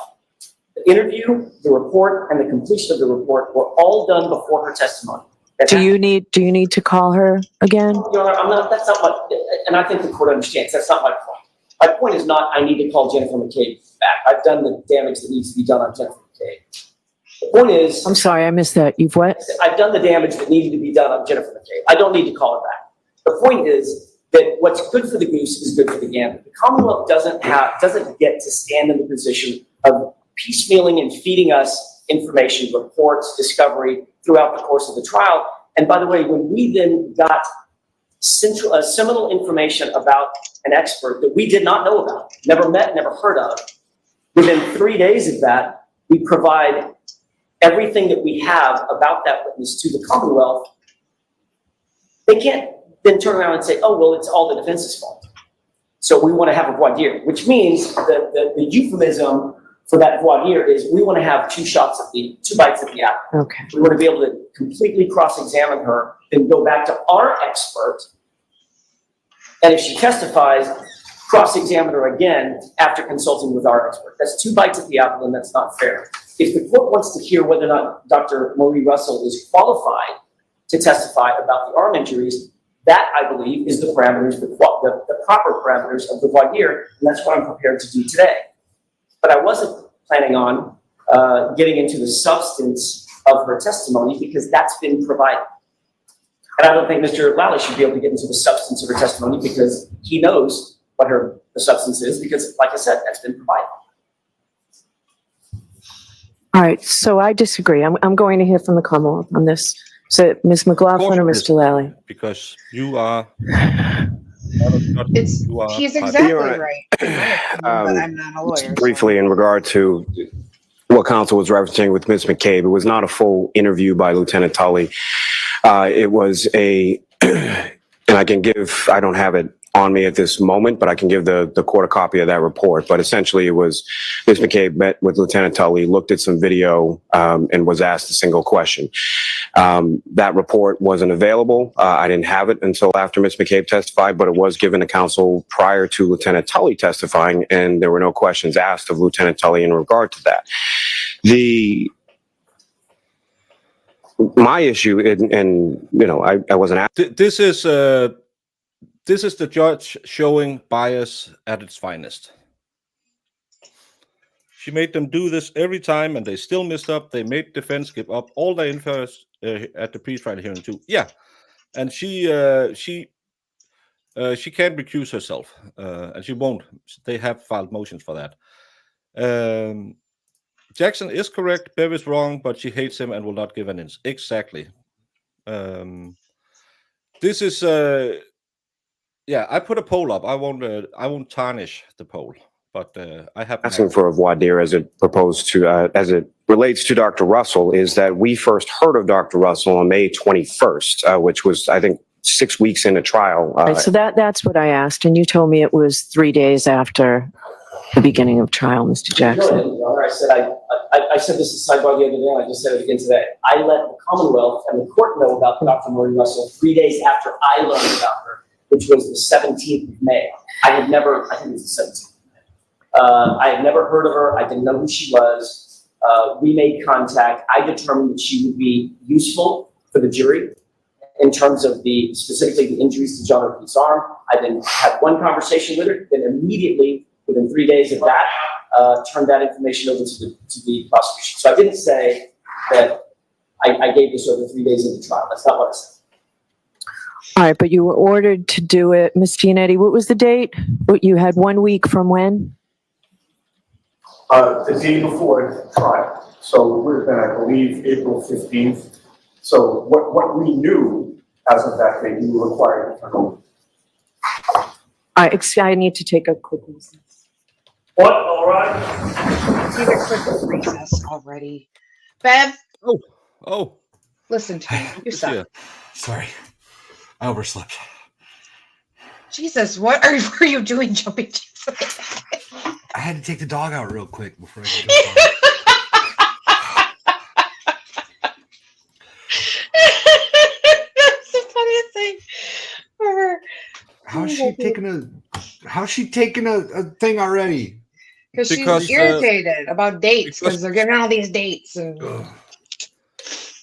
The interview, the report, and the completion of the report were all done before her testimony. Do you need to call her again? Your Honor, that's not what, and I think the court understands, that's not my point. My point is not, I need to call Jennifer McCabe back. I've done the damage that needs to be done on Jennifer McCabe. The point is, I'm sorry, I missed that. You've what? I've done the damage that needed to be done on Jennifer McCabe. I don't need to call her back. The point is that what's good for the goose is good for the gander. The Commonwealth doesn't get to stand in the position of piecemealing and feeding us information, reports, discovery throughout the course of the trial. And by the way, when we then got seminal information about an expert that we did not know about, never met, never heard of, within 3 days of that, we provide everything that we have about that witness to the Commonwealth. They can't then turn around and say, oh, well, it's all the defense's fault. So we want to have a voir dire, which means that the euphemism for that voir dire is we want to have two bites at the apple. Okay. We want to be able to completely cross-examine her, then go back to our expert. And if she testifies, cross-examine her again after consulting with our expert. That's 2 bites at the apple, and that's not fair. If the court wants to hear whether or not Dr. Marie Russell is qualified to testify about the arm injuries, that, I believe, is the parameters, the proper parameters of the voir dire, and that's what I'm prepared to do today. But I wasn't planning on getting into the substance of her testimony because that's been provided. And I don't think Mr. Lally should be able to get into the substance of her testimony because he knows what the substance is because, like I said, that's been provided. All right, so I disagree. I'm going to hear from the Commonwealth on this. So Ms. McLaughlin or Of course Mr. Lally? Because you are. It's, You are he's part- exactly Your Honor, right, in my opinion, but I'm not a lawyer. Briefly, in regard to what counsel was referencing with Ms. McCabe, it was not a full interview by Lieutenant Tully. It was a, and I don't have it on me at this moment, but I can give the court a copy of that report. But essentially, it was Ms. McCabe met with Lieutenant Tully, looked at some video, and was asked a single question. That report wasn't available. I didn't have it until after Ms. McCabe testified, but it was given to counsel prior to Lieutenant Tully testifying, and there were no questions asked of Lieutenant Tully in regard to that. My issue, and you know, I wasn't asked. This is the judge showing bias at its finest. She made them do this every time, and they still messed up. They made defense give up all their info at the pre-trial hearing too. Yeah, and she can't recuse herself, and she won't. They have filed motions for that. Jackson is correct. Bev is wrong, but she hates him and will not give an inch. Exactly. This is yeah. I put a poll up. I won't tarnish the poll, but I have Asking for a voir dire as it proposed to, as it relates to Dr. Russell, is that we first heard of Dr. Russell on May 21st, which was, I think, 6 weeks into trial. Right, so that's what I asked, and you told me it was 3 days after the beginning of trial, Mr. Jackson. No, Your Honor, I said this to sidebar the other day, and I just said it again today. I let the Commonwealth and the court know about Dr. Maureen Russell 3 days after I learned about her, which was the 17th of May. I think it was the 17th of May. I had never heard of her. I didn't know who she was. We made contact. I determined that she would be useful for the jury in terms of specifically the injuries to John O'Keefe's arm. I then had one conversation with her, then immediately, within 3 days of that, turned that information over to the prosecution. So I didn't say that I gave this over 3 days into trial. That's not what I said. All right, but you were ordered to do it. Ms. Gianetti, what was the date? You had 1 week from when? The day before trial. So it would have been, I believe, April 15th. So what we knew as of that date, we were required to turn over. I need to take a quick recess. What? All right. Take a quick recess already. Bev, Oh, listen to me. You suck. yeah. Sorry, I overslept. Jesus, what were you doing jumping jacks? I had to take the dog out real quick before I could go. That's the funniest thing ever. How's she taking a thing already? Because Because, she's irritated about dates, because because- they're giving all these dates. And Ugh.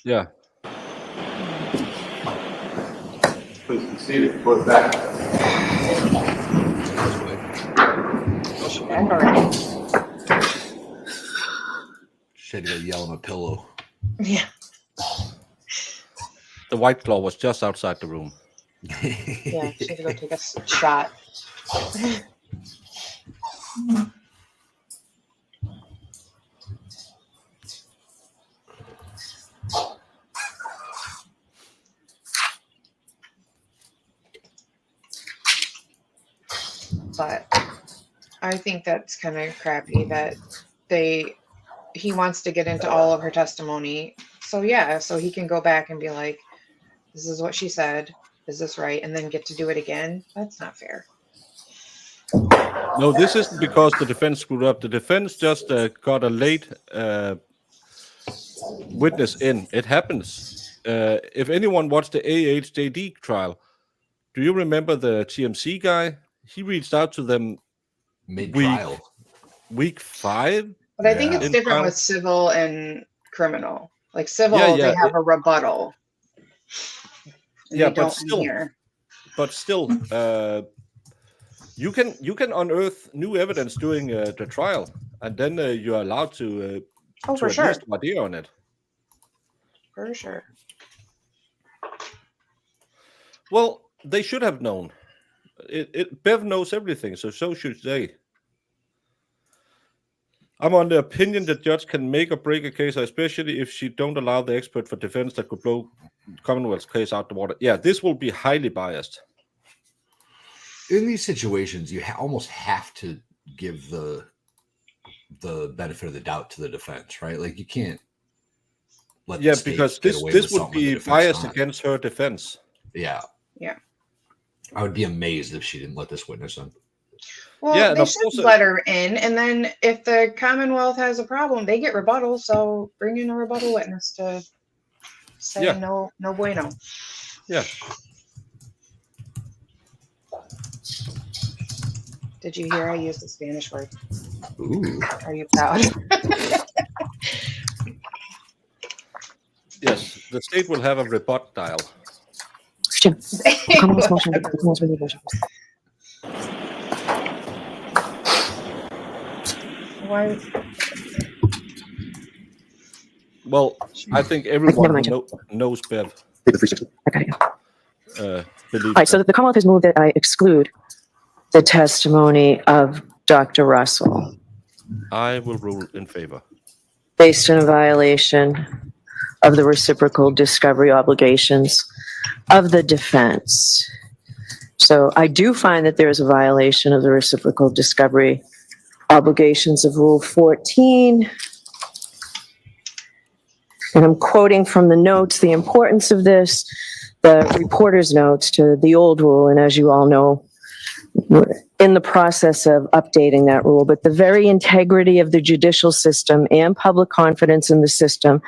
Yeah. Please be seated. Put it back. She had to go yell on a pillow. yeah. The White Claw was just outside the room. Yeah, she had to go take a shot. But I think that's kind of crappy that he wants to get into all of her testimony. So yeah, so he can go back and be like, this is what she said. Is this right? And then get to do it again. That's not fair. No, this isn't because the defense screwed up. The defense just got a late witness in. It happens. If anyone watched the AHJD trial, do you remember the TMC guy? He reached out to them Mid-trial. week 5. But I think Yeah. it's In different trial. with civil and criminal. Like civil, Yeah, they have a rebuttal. And Yeah, they but don't in still. here. But still, you can unearth new evidence during the trial, and then you're allowed to Oh, for at sure. least idea on it. For sure. Well, they should have known. Bev knows everything, so should they. I'm on the opinion that judge can make or break a case, especially if she don't allow the expert for defense that could blow Commonwealth's case out the water. Yeah, this will be highly biased. In these situations, you almost have to give the benefit of the doubt to the defense, right? Like you can't let the Yeah, state because get this away this with would something the be defense biased not. against her defense. Yeah. Yeah. I would be amazed if she didn't let this witness in. Well, Yeah, and they of should course, let her in, and then if the Commonwealth has a problem, they get rebuttal. So bring in a rebuttal witness to say Yeah. no bueno. Yeah. Did you hear I used the Spanish word? Ooh. Are you proud? Yes, the state will have a rebut dial. Jim, Commonwealth's motion, Commonwealth's renewed motion. Why? Well, I think Never everyone mind, who knows Bev Okay. believes All right, so that. the Commonwealth has moved that I exclude the testimony of Dr. Russell I will rule in favor. based on a violation of the reciprocal discovery obligations of the defense. So I do find that there is a violation of the reciprocal discovery obligations of Rule 14. And I'm quoting from the notes, the importance of this, the reporter's notes to the old rule, and as you all know, we're in the process of updating that rule, but the very integrity of the judicial system and public confidence in the system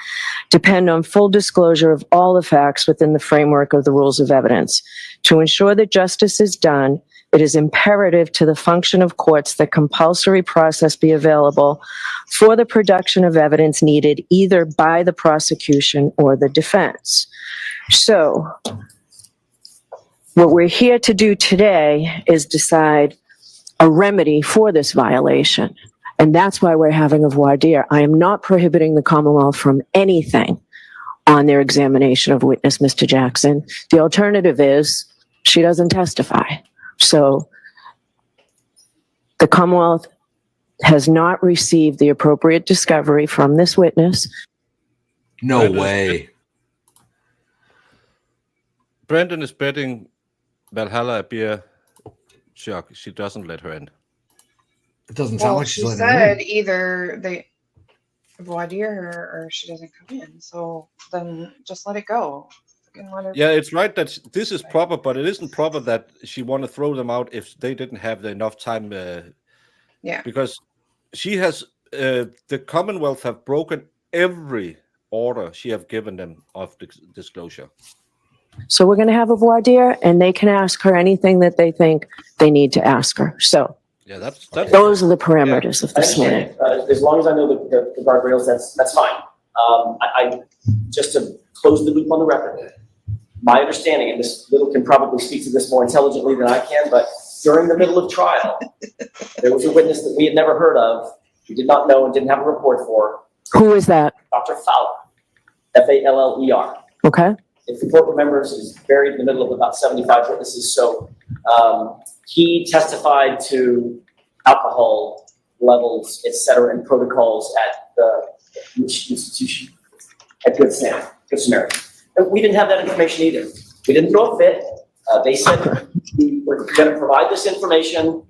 depend on full disclosure of all the facts within the framework of the rules of evidence. To ensure that justice is done, it is imperative to the function of courts that compulsory process be available for the production of evidence needed either by the prosecution or the defense. So, what we're here to do today is decide a remedy for this violation. And that's why we're having a voir dire. I am not prohibiting the Commonwealth from anything on their examination of witness Mr. Jackson. The alternative is she doesn't testify. So the Commonwealth has not received the appropriate discovery from this witness. No way. Brandon is betting Valhalla a beer shock. She doesn't let her in. It doesn't sound Well, like she's she letting her said in. either they voir dire her or she doesn't come in. So then just let it go. Fucking let her- Yeah, it's right that this is proper, but it isn't proper that she want to throw them out if they didn't have enough time. Yeah. Because she has, the Commonwealth have broken every order she have given them of disclosure. So we're going to have a voir dire and they can ask her anything that they think they need to ask her. So Yeah, that's those are the parameters of I this morning. understand. As long as I know the guardrails, that's fine. I just to close the loop on the record, my understanding, and this Little can probably speak to this more intelligently than I can, but during the middle of trial, there was a witness that we had never heard of, we did not know and didn't have a report for, Who is that? Dr. Fowler, F-A-L-L-E-R. Okay. If the court remembers, is buried in the middle of about 75 witnesses. So he testified to alcohol levels, et cetera, and protocols at the institution at Good Samaritan. And we didn't have that information either. We didn't throw a fit. They said we were going to provide this information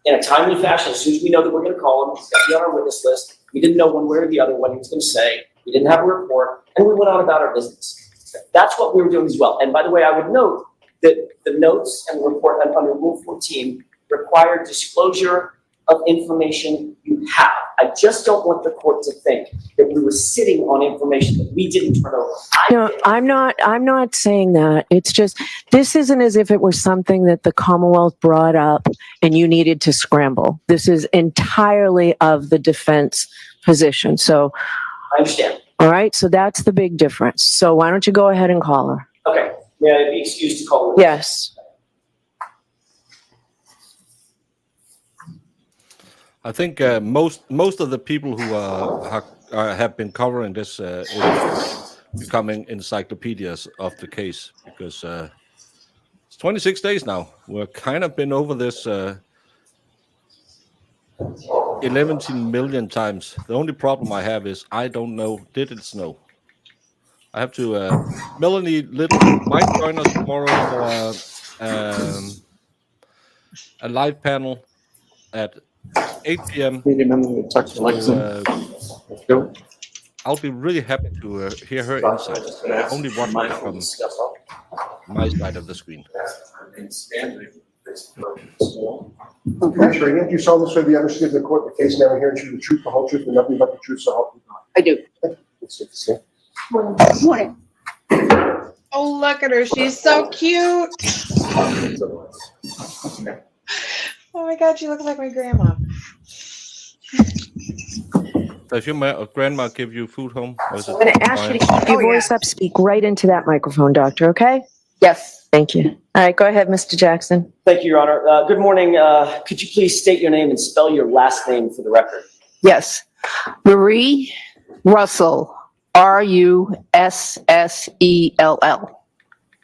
in a timely fashion as soon as we know that we're going to call him. He's going to be on our witness list. We didn't know one way or the other what he was going to say. We didn't have a report, and we went on about our business. That's what we were doing as well. And by the way, I would note that the notes and the report under Rule 14 require disclosure of information you have. I just don't want the court to think that we were sitting on information that we didn't turn over. No, I'm not saying that. It's just, this isn't as if it was something that the Commonwealth brought up and you needed to scramble. This is entirely of the defense position. So, I understand. all right, so that's the big difference. So why don't you go ahead and call her? Okay. May I be excused to call her? Yes. I think most of the people who have been covering this becoming encyclopedias of the case because it's 26 days now. We're kind of been over this 11 million times. The only problem I have is I don't know, did it snow? I have to, Melanie Little might join us tomorrow for a live panel at 8 p.m. So, I'll be really happy to hear her insights. Only watch it from my side of the screen. Commissioner, you solemnly swear the understood in the court, the case never hearing the truth, the whole truth, and nothing but the truth, so help you God. I do. Morning. Oh, look at her. She's so cute. Oh my God, she looks like my grandma. Does your grandma give you food home? Or is it I'm going to ask you to keep your voice up, speak right into that microphone, doctor, okay? Yes. Thank you. All right, go ahead, Mr. Jackson. Thank you, Your Honor. Good morning. Could you please state your name and spell your last name for the record? Yes. Marie Russell, Russell.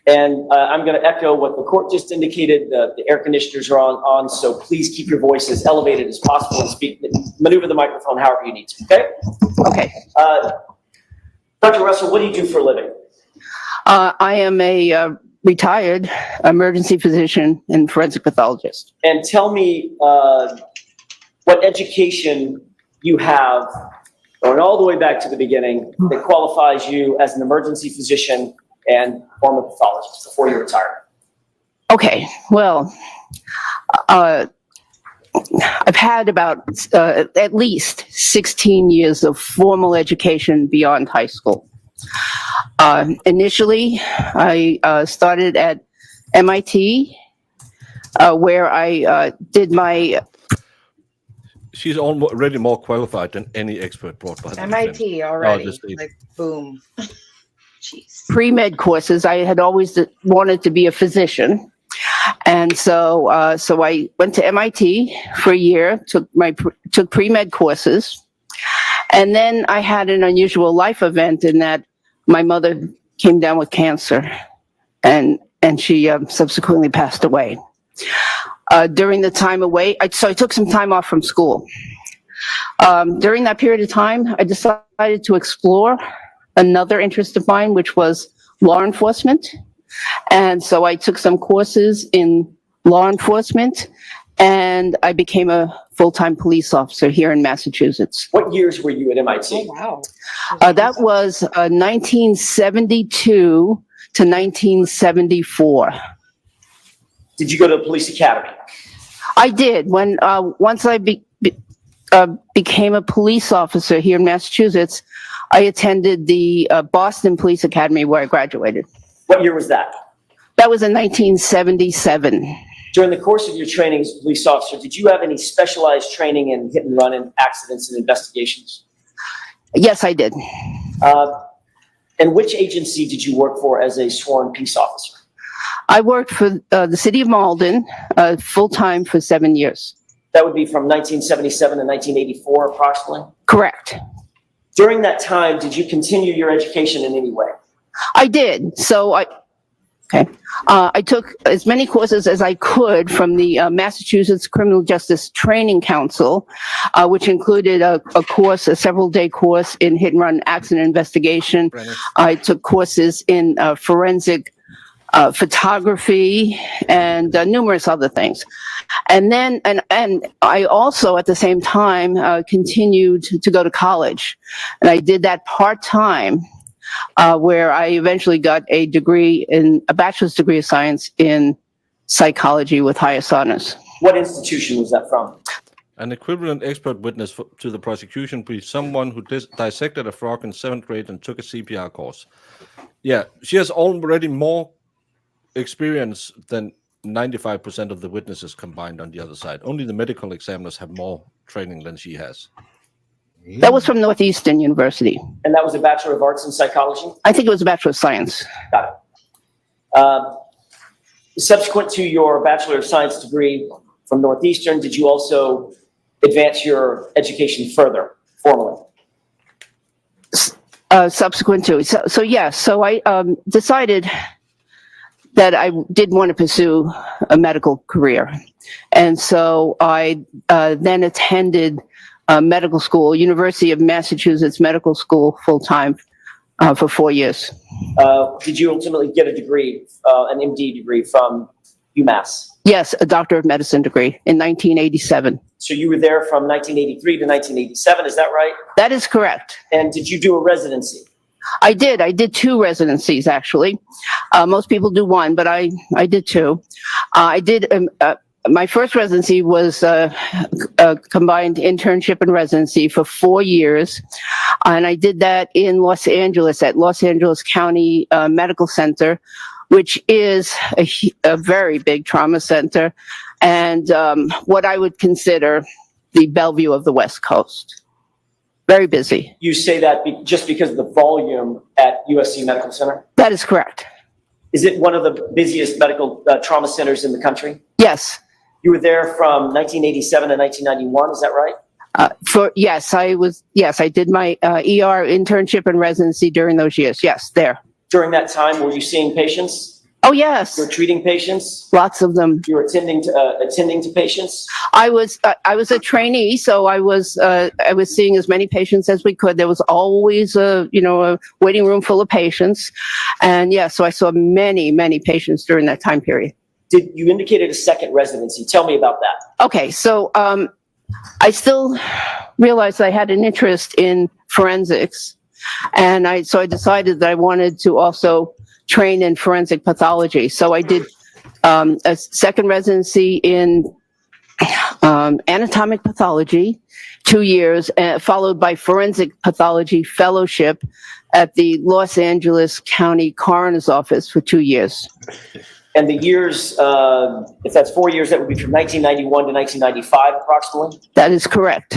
And I'm going to echo what the court just indicated. The air conditioners are on, so please keep your voice as elevated as possible and maneuver the microphone however you need to, okay? Okay. Dr. Russell, what do you do for a living? I am a retired emergency physician and forensic pathologist. And tell me what education you have, going all the way back to the beginning, that qualifies you as an emergency physician and former pathologist before you retired. Okay, well, I've had about at least 16 years of formal education beyond high school. Initially, I started at MIT, where I did my... She's already more qualified than any expert brought by the MIT already. Like, boom. Jeez. Pre-med courses. I had always wanted to be a physician. And so I went to MIT for a year, took pre-med courses. And then I had an unusual life event in that my mother came down with cancer and she subsequently passed away. During the time away, so I took some time off from school. During that period of time, I decided to explore another interest of mine, which was law enforcement. And so I took some courses in law enforcement and I became a full-time police officer here in Massachusetts. What years were you at MIT? Oh, wow. That was 1972 to 1974. Did you go to the police academy? I did. Once I became a police officer here in Massachusetts, I attended the Boston Police Academy where I graduated. What year was that? That was in 1977. During the course of your training as a police officer, did you have any specialized training in hit and run and accidents and investigations? Yes, I did. And which agency did you work for as a sworn peace officer? I worked for the city of Malden full-time for 7 years. That would be from 1977 to 1984, approximately? Correct. During that time, did you continue your education in any way? I did. So I took as many courses as I could from the Massachusetts Criminal Justice Training Council, which included a several-day course in hit-and-run accident investigation. I took courses in forensic photography and numerous other things. And then, and I also at the same time continued to go to college. And I did that part-time, where I eventually got a bachelor's degree of science in psychology with highest honors. What institution was that from? An equivalent expert witness to the prosecution be someone who dissected a frog in 7th grade and took a CPR course. Yeah, she has already more experience than 95% of the witnesses combined on the other side. Only the medical examiners have more training than she has. That was from Northeastern University. And that was a Bachelor of Arts in Psychology? I think it was a Bachelor of Science. Got it. Subsequent to your Bachelor of Science degree from Northeastern, did you also advance your education further, formally? subsequent to. So yes, so I decided that I did want to pursue a medical career. And so I then attended medical school, University of Massachusetts Medical School, full-time for 4 years. Did you ultimately get a degree, an MD degree from UMass? Yes, a Doctor of Medicine degree in 1987. So you were there from 1983 to 1987, is that right? That is correct. And did you do a residency? I did 2 residencies, actually. Most people do 1, but I did 2. I did, my first residency was a combined internship and residency for 4 years. And I did that in Los Angeles at Los Angeles County Medical Center, which is a very big trauma center and what I would consider the Bellevue of the West Coast. Very busy. You say that just because of the volume at USC Medical Center? That is correct. Is it one of the busiest medical trauma centers in the country? Yes. You were there from 1987 to 1991, is that right? Yes, I did my ER internship and residency during those years. Yes, there. During that time, were you seeing patients? Oh, yes. You were treating patients? Lots of them. You were attending to patients? I was a trainee, so I was seeing as many patients as we could. There was always a waiting room full of patients. And yeah, so I saw many patients during that time period. You indicated a second residency. Tell me about that. Okay, so I still realized I had an interest in forensics. And so I decided that I wanted to also train in forensic pathology. So I did a second residency in anatomic pathology, 2 years, followed by forensic pathology fellowship at the Los Angeles County Coroner's Office for 2 years. And the years, if that's 4 years, that would be from 1991 to 1995 approximately? That is correct.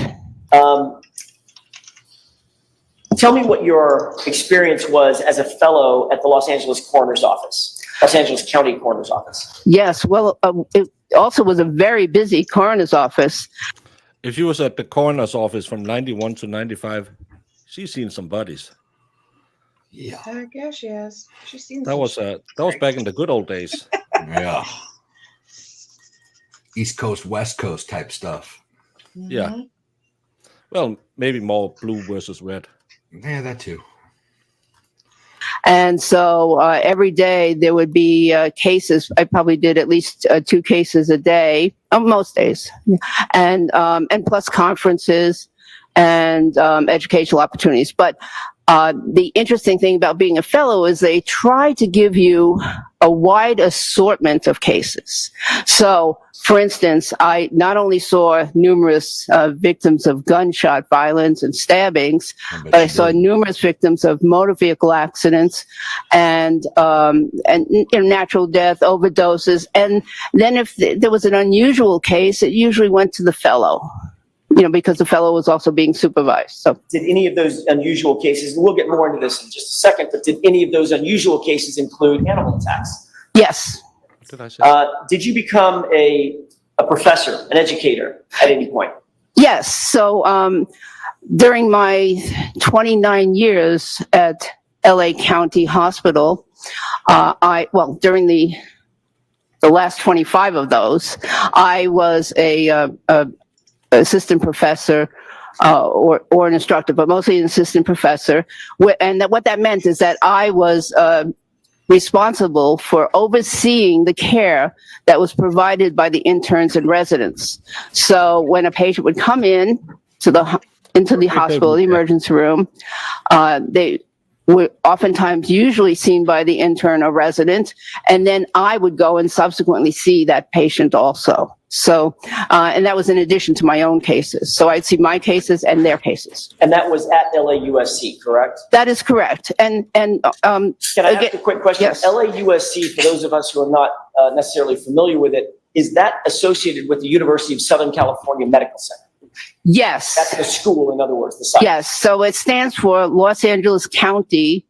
Tell me what your experience was as a fellow at the Los Angeles Coroner's Office, Los Angeles County Coroner's Office. Yes, well, it also was a very busy coroner's office. If you was at the coroner's office from 91 to 95, she's seen some bodies. Yeah. I guess she has. She's seen That was back in the good old days. Yeah. East Coast, West Coast type stuff. Yeah. Well, maybe more blue versus red. Yeah, that too. And so every day there would be cases. I probably did at least 2 cases a day, most days, and plus conferences and educational opportunities. But the interesting thing about being a fellow is they try to give you a wide assortment of cases. So, for instance, I not only saw numerous victims of gunshot violence and stabbings, but I saw numerous victims of motor vehicle accidents and natural death, overdoses. And then if there was an unusual case, it usually went to the fellow. Because the fellow was also being supervised. So, did any of those unusual cases, and we'll get more into this in just a second, but did any of those unusual cases include animal attacks? Yes. What did I say? Did you become a professor, an educator at any point? Yes. So during my 29 years at LA County Hospital, during the last 25 of those, I was a assistant professor or an instructor, but mostly an assistant professor. And what that meant is that I was responsible for overseeing the care that was provided by the interns and residents. So when a patient would come in into the hospital, the emergency room, they were oftentimes usually seen by the intern or resident, and then I would go and subsequently see that patient also. So, and that was in addition to my own cases. So I'd see my cases and their cases. And that was at LAUSC, correct? That is correct. And can I ask a quick question? Yes. LAUSC, for those of us who are not necessarily familiar with it, is that associated with the University of Southern California Medical Center? Yes. That's the school, in other words, the site. Yes. So it stands for Los Angeles County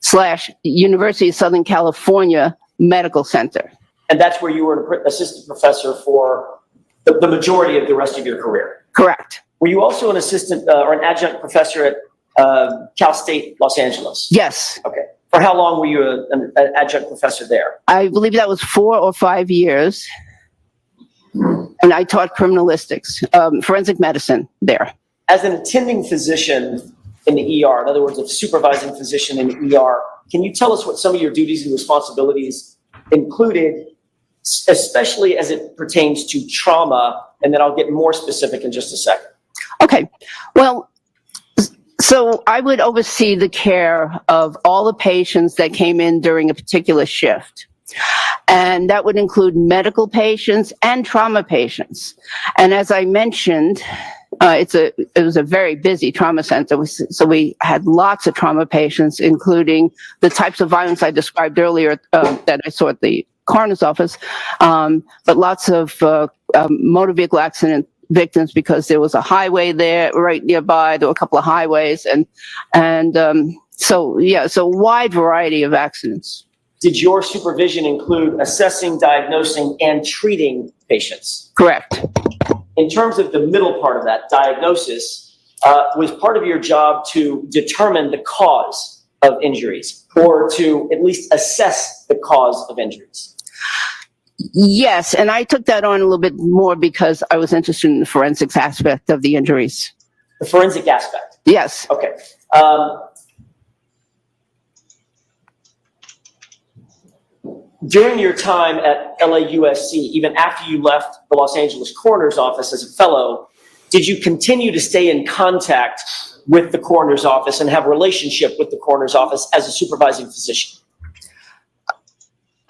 / University of Southern California Medical Center. And that's where you were an assistant professor for the majority of the rest of your career. Correct. Were you also an assistant or an adjunct professor at Cal State, Los Angeles? Yes, Okay. For how long were you an adjunct professor there? I believe that was 4 or 5 years. And I taught criminalistics, forensic medicine there. As an attending physician in the ER, in other words, a supervising physician in the ER, can you tell us what some of your duties and responsibilities included, especially as it pertains to trauma? And then I'll get more specific in just a second. Okay, well, so I would oversee the care of all the patients that came in during a particular shift. And that would include medical patients and trauma patients. And as I mentioned, it was a very busy trauma center. So we had lots of trauma patients, including the types of violence I described earlier that I saw at the coroner's office, but lots of motor vehicle accident victims, because there was a highway there right nearby. There were a couple of highways, so a wide variety of accidents. Did your supervision include assessing, diagnosing, and treating patients? Correct. In terms of the middle part of that, diagnosis, was part of your job to determine the cause of injuries, or to at least assess the cause of injuries? Yes, and I took that on a little bit more because I was interested in the forensics aspect of the injuries. The forensic aspect? Yes. Okay. During your time at LAUSC, even after you left the Los Angeles coroner's office as a fellow, did you continue to stay in contact with the coroner's office and have a relationship with the coroner's office as a supervising physician?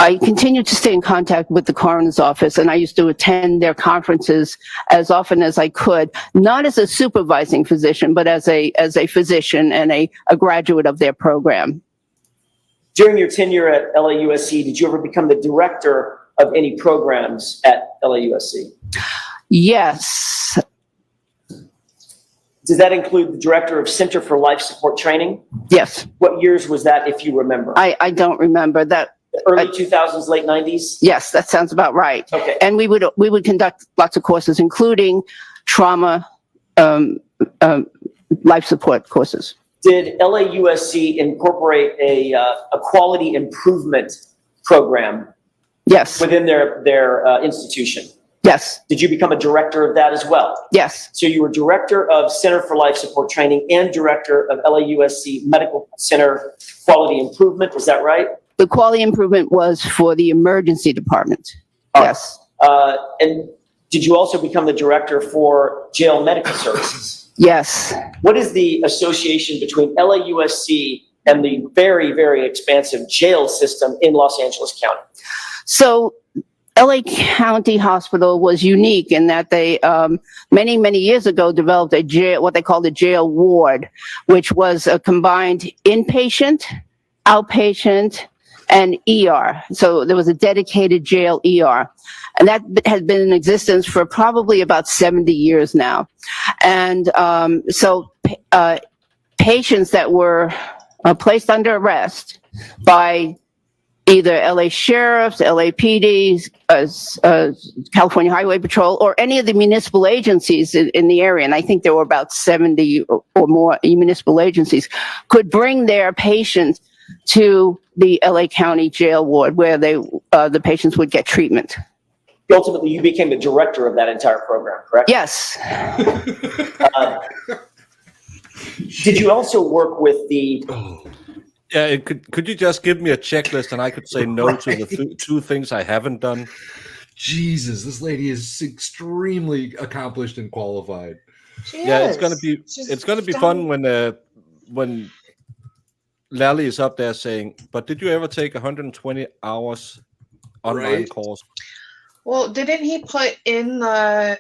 I continued to stay in contact with the coroner's office, and I used to attend their conferences as often as I could, not as a supervising physician, but as a physician and a graduate of their program. During your tenure at LAUSC, did you ever become the director of any programs at LAUSC? Yes. Does that include the director of Center for Life Support Training? Yes. What years was that, if you remember? I don't remember that. The early 2000s, late 90s? Yes, that sounds about right. Okay. And we would conduct lots of courses, including trauma, life support courses. Did LAUSC incorporate a quality improvement program Yes. within their institution? Yes. Did you become a director of that as well? Yes. So you were director of Center for Life Support Training and director of LAUSC Medical Center Quality Improvement, is that right? The quality improvement was for the emergency department. Yes. And did you also become the director for jail medical services? Yes. What is the association between LAUSC and the very, very expansive jail system in Los Angeles County? So LA County Hospital was unique in that they, many, many years ago, developed a jail, what they called a jail ward, which was a combined inpatient, outpatient, and ER. So there was a dedicated jail ER. And that has been in existence for probably about 70 years now. And patients that were placed under arrest by either LA sheriffs, LAPD, California Highway Patrol, or any of the municipal agencies in the area, and I think there were about 70 or more municipal agencies, could bring their patients to the LA County jail ward where the patients would get treatment. Ultimately, you became the director of that entire program, correct? Yes. Did you also work with the... Yeah, could you just give me a checklist and I could say no to the two things I haven't done? Jesus, this lady is extremely accomplished and qualified. It's gonna be fun when Lally is up there saying, "But did you ever take 120 hours online course?" Well, didn't he put in the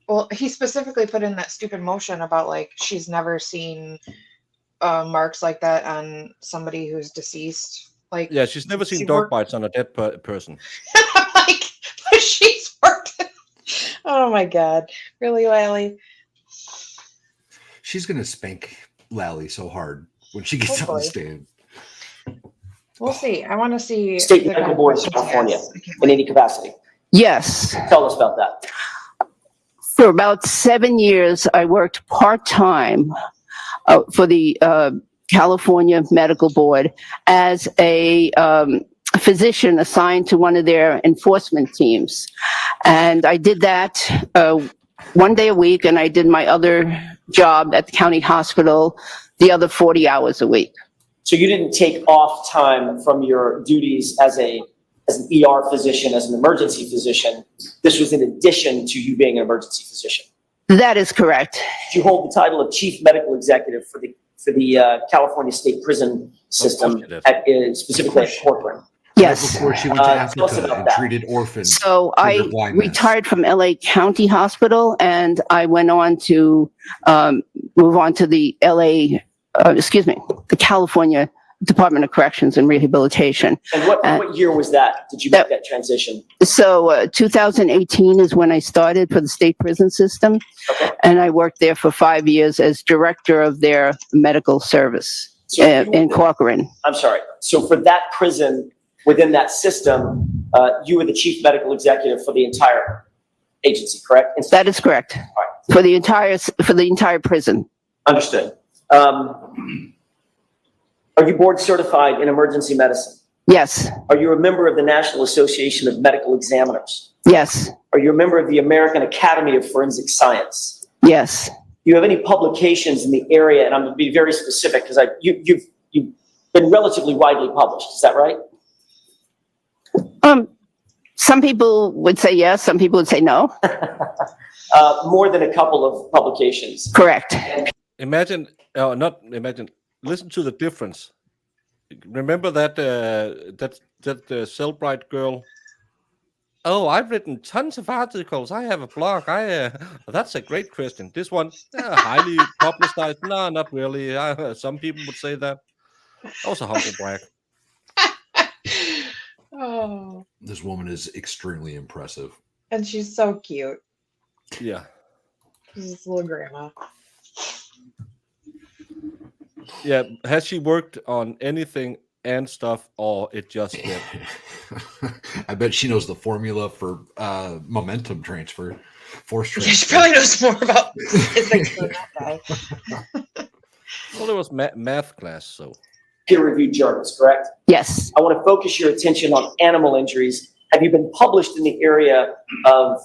well, he specifically put in that stupid motion about like she's never seen marks like that on somebody who's deceased. Like, yeah, she's never seen dog bites on a dead person. Like, she's worked. Oh my God, really, Lally? She's gonna spank Lally so hard when she gets on the stand. We'll see. I want to see State Medical Board of California in any capacity? Yes. Tell us about that. For about 7 years, I worked part-time California Medical Board as a physician assigned to one of their enforcement teams. And I did that 1 day a week, and I did my other job at the county hospital the other 40 hours a week. So you didn't take off time from your duties as an ER physician, as an emergency physician. This was in addition to you being an emergency physician. That is correct. You hold the title of Chief Medical Executive for the California State Prison System, specifically at courtroom. Yes. Before she went to Tell us Africa about and that. treated orphans. So for I their blindness. retired from LA County Hospital, and I went on to move on to the the California Department of Corrections and Rehabilitation. And what year was that? Did you make that transition? So 2018 is when I started for the state prison system, Okay. and I worked there for 5 years as director of their medical service So in Corcoran. I'm sorry. So for that prison, within that system, you were the chief medical executive for the entire agency, correct? That is correct. All right. For the entire prison. Understood. Are you board certified in emergency medicine? Yes, Are you a member of the National Association of Medical Examiners? yes, Are you a member of the American Academy of Forensic Science? yes. Do you have any publications in the area? And I'm going to be very specific because you've been relatively widely published. Is that right? Some people would say yes, some people would say no. More than a couple of publications. Correct. Listen to the difference. Remember that Cellbrite girl? Oh, I've written tons of articles. I have a blog. That's a great question. This one, highly publicized. No, not really. Some people would say that. That was a humble brag. Oh, This woman is extremely impressive. and she's so cute. Yeah. She's this little grandma. Yeah. Has she worked on anything and stuff, or it just did? I bet she knows the formula for momentum transfer, force Yeah, transfer. she probably knows more about physics than that guy. Well, it was math class, so. Peer-reviewed journals, correct? Yes, I want to focus your attention on animal injuries. Have you been published in the area of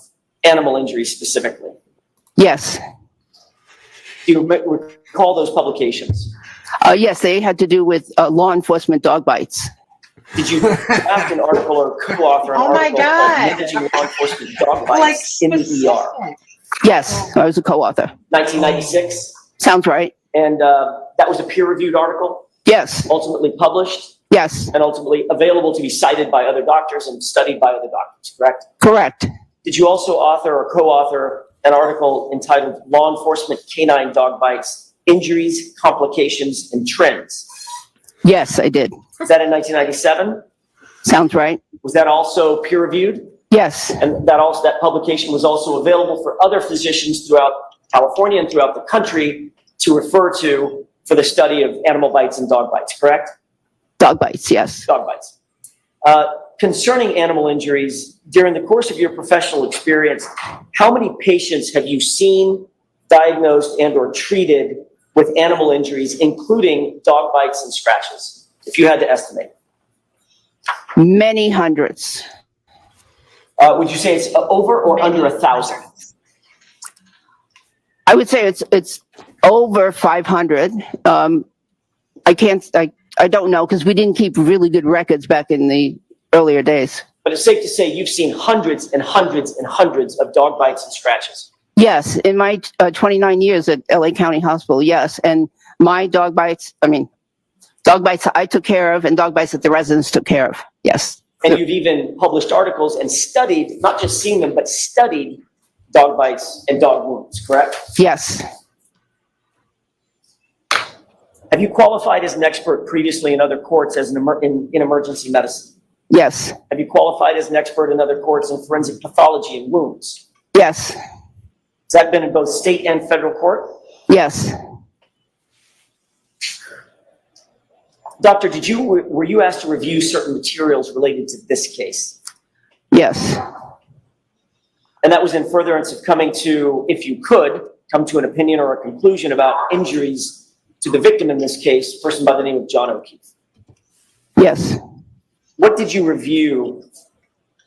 animal injuries specifically? yes. Do you recall those publications? Yes, they had to do with law enforcement dog bites. Did you draft an article or co-author an Oh my article God. on managing law enforcement dog bites Like in the ER? specific. Yes, I was a co-author. 1996, Sounds right. and that was a peer-reviewed article, Yes, ultimately published, yes, and ultimately available to be cited by other doctors and studied by other doctors, correct? correct. Did you also author or co-author an article entitled Law Enforcement Canine Dog Bites, Injuries, Complications, and Trends? Yes, I did. Was that in 1997? Sounds right. Was that also peer-reviewed? Yes, And that publication was also available for other physicians throughout California and throughout the country to refer to for the study of animal bites and dog bites, correct? dog bites, yes. Dog bites. Concerning animal injuries, during the course of your professional experience, how many patients have you seen, diagnosed, and/or treated with animal injuries, including dog bites and scratches, if you had to estimate? Many hundreds. Would you say it's over or under 1,000? I would say it's over 500. I don't know because we didn't keep really good records back in the earlier days. But it's safe to say you've seen hundreds and hundreds and hundreds of dog bites and scratches. Yes, in my 29 years at LA County Hospital, yes. And my dog bites I took care of and dog bites that the residents took care of. Yes. And you've even published articles and studied, not just seen them, but studied dog bites and dog wounds, correct? Yes. Have you qualified as an expert previously in other courts as in emergency medicine? Yes. Have you qualified as an expert in other courts in forensic pathology and wounds? Yes. Has that been in both state and federal court? Yes. Doctor, were you asked to review certain materials related to this case? Yes. And that was in furtherance of coming to, if you could, come to an opinion or a conclusion about injuries to the victim in this case, a person by the name of John O'Keefe. Yes. What did you review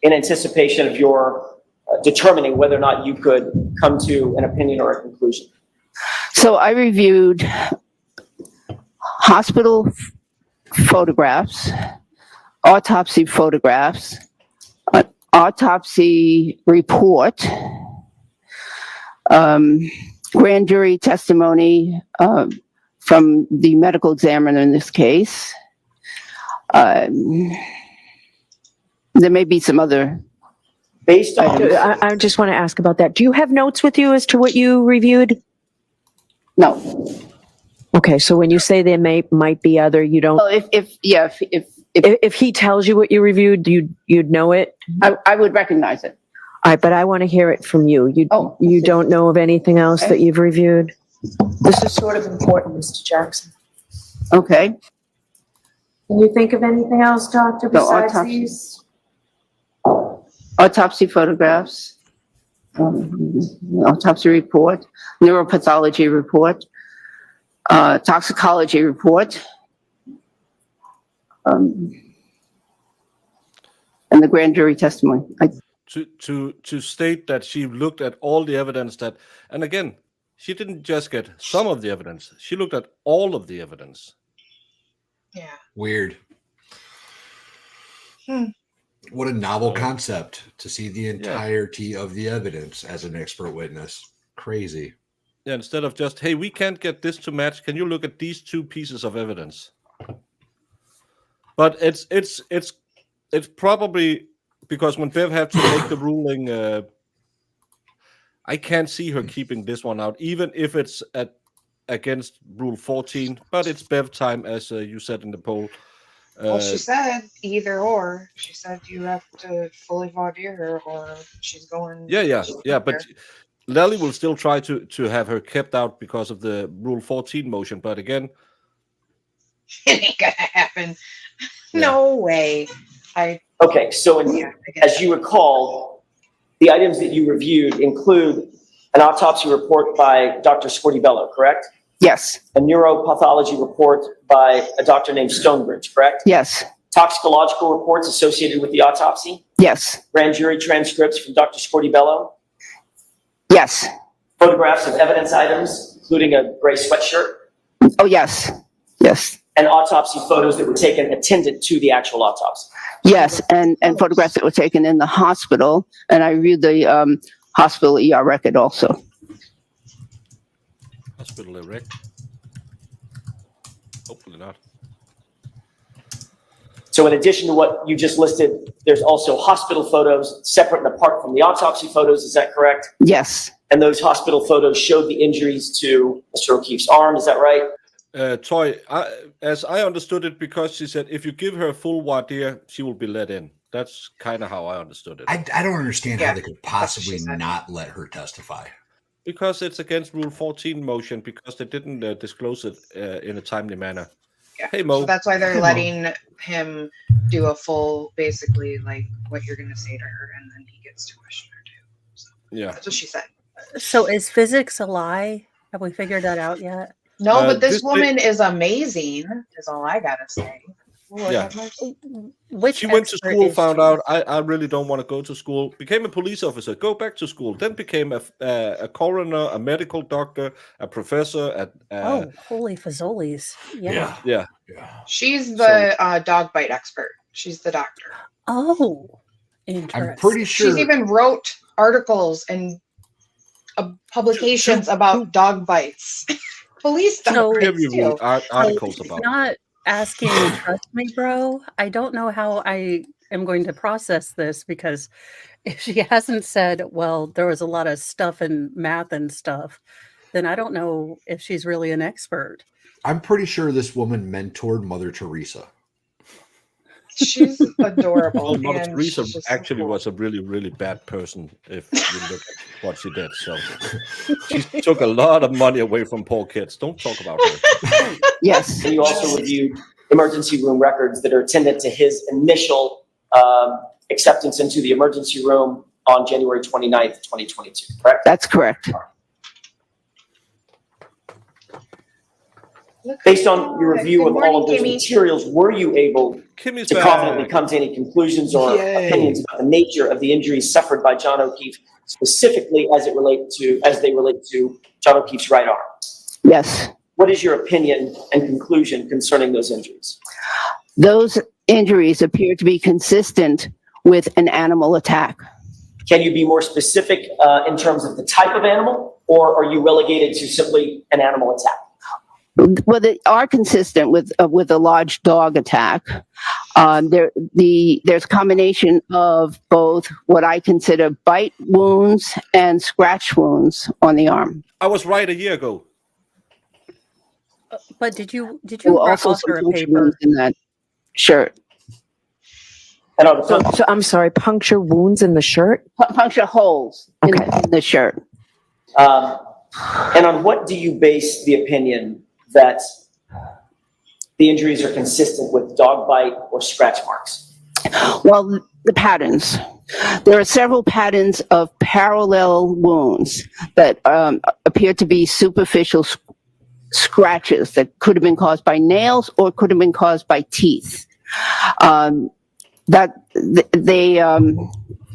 in anticipation of your determining whether or not you could come to an opinion or a conclusion? So I reviewed hospital photographs, autopsy photographs, an autopsy report, grand jury testimony from the medical examiner in this case. There may be some other. Based on I just want to ask about that. Do you have notes with you as to what you reviewed? No. Okay, so when you say there might be other, you don't, Well, if he tells you what you reviewed, you'd know it? I would recognize it. All right, but I want to hear it from you. You Okay. don't know of anything else that you've reviewed? This is sort of important, Mr. Jackson. Okay. Can you think of anything else, Doctor, No, besides autopsy. these? Autopsy photographs, autopsy report, neuropathology report, toxicology report, and the grand jury testimony. To state that she looked at all the evidence that, and again, she didn't just get some of the evidence, she looked at all of the evidence. Yeah. Weird. What a novel concept to see the entirety of the evidence as an expert witness. Crazy. Yeah, instead of just, hey, we can't get this to match, can you look at these two pieces of evidence? But it's probably because when Bev had to make the ruling, I can't see her keeping this one out, even if it's against Rule 14. But it's Bev time, as you said in the poll. Well, she said either or. She said you have to fully voir dire or she's going. Yeah. But Lally will still try to have her kept out because of the Rule 14 motion. But again, It ain't gonna happen. Yeah. No way. Okay, so Yeah, I get as you recall, the items that you reviewed include an autopsy report by Dr. Squirty-Bello, correct? Yes, A neuropathology report by a doctor named Stonebridge, correct? yes, Toxicological reports associated with the autopsy, yes, grand jury transcripts from Dr. Squirty-Bello, yes. photographs of evidence items, including a gray sweatshirt, Oh, yes, yes, and autopsy photos that were taken attendant to the actual autopsy. yes. And photographs that were taken in the hospital. And I reviewed the hospital ER record also. hospital erect. Hopefully not. So in addition to what you just listed, there's also hospital photos separate and apart from the autopsy photos, is that correct? Yes, And those hospital photos showed the injuries to Mr. O'Keefe's arm, is that right? Toy, as I understood it, because she said if you give her a full voir dire, she will be let in. That's kind of how I understood it. I don't understand Yeah, how they could possibly she said. not let her testify. Because it's against Rule 14 motion, because they didn't disclose it in a timely manner. Yeah. Hey, Mo. So that's why they're Hey, Mo. letting him do a full, basically, like what you're gonna say to her, and then he gets to question her too. So Yeah. that's what she said. So is physics a lie? Have we figured that out yet? No, but this this woman is amazing. Is all I gotta say. Lord Yeah. have mercy. Which She went to expert school, is found she? out, I really don't want to go to school, became a police officer, go back to school, then became a coroner, a medical doctor, a professor at... Oh, holy fazolies. Yeah. Yeah. She's the dog bite expert. She's the doctor. Oh, interesting. I'm pretty sure. She's even wrote articles and publications about dog bites. Police dog So- bites Peer-reviewed too. articles about it. Not asking you to trust me, bro. I don't know how I am going to process this because if she hasn't said, well, there was a lot of stuff in math and stuff, then I don't know if she's really an expert. I'm pretty sure this woman mentored Mother Teresa. She's adorable. Well, Mother and Teresa she's just so actually cool. was a really, really bad person, if you look at what she did. So she took a lot of money away from poor kids. Don't talk about her. yes. And you also reviewed emergency room records that are attendant to his initial acceptance into the emergency room on January 29th, 2022, correct? That's correct. Look Based who's on your back. review Good of all morning, of those Kimmy. materials, were you able Kimmy's to confidently back. come to any conclusions or Yay. opinions about the nature of the injuries suffered by John O'Keefe, specifically as they relate to John O'Keefe's right arm? Yes. What is your opinion and conclusion concerning those injuries? Those injuries appear to be consistent with an animal attack. Can you be more specific in terms of the type of animal, or are you relegated to simply an animal attack? Well, they are consistent with a large dog attack. There's a combination of both what I consider bite wounds and scratch wounds on the arm. I was right a year ago. But did you There were also some author a puncture paper? wounds in that shirt. And are the So I'm sorry, puncture wounds in the shirt? Puncture holes in Okay. in the shirt. And on what do you base the opinion that the injuries are consistent with dog bite or scratch marks? Well, the patterns. There are several patterns of parallel wounds that appear to be superficial scratches that could have been caused by nails or could have been caused by teeth.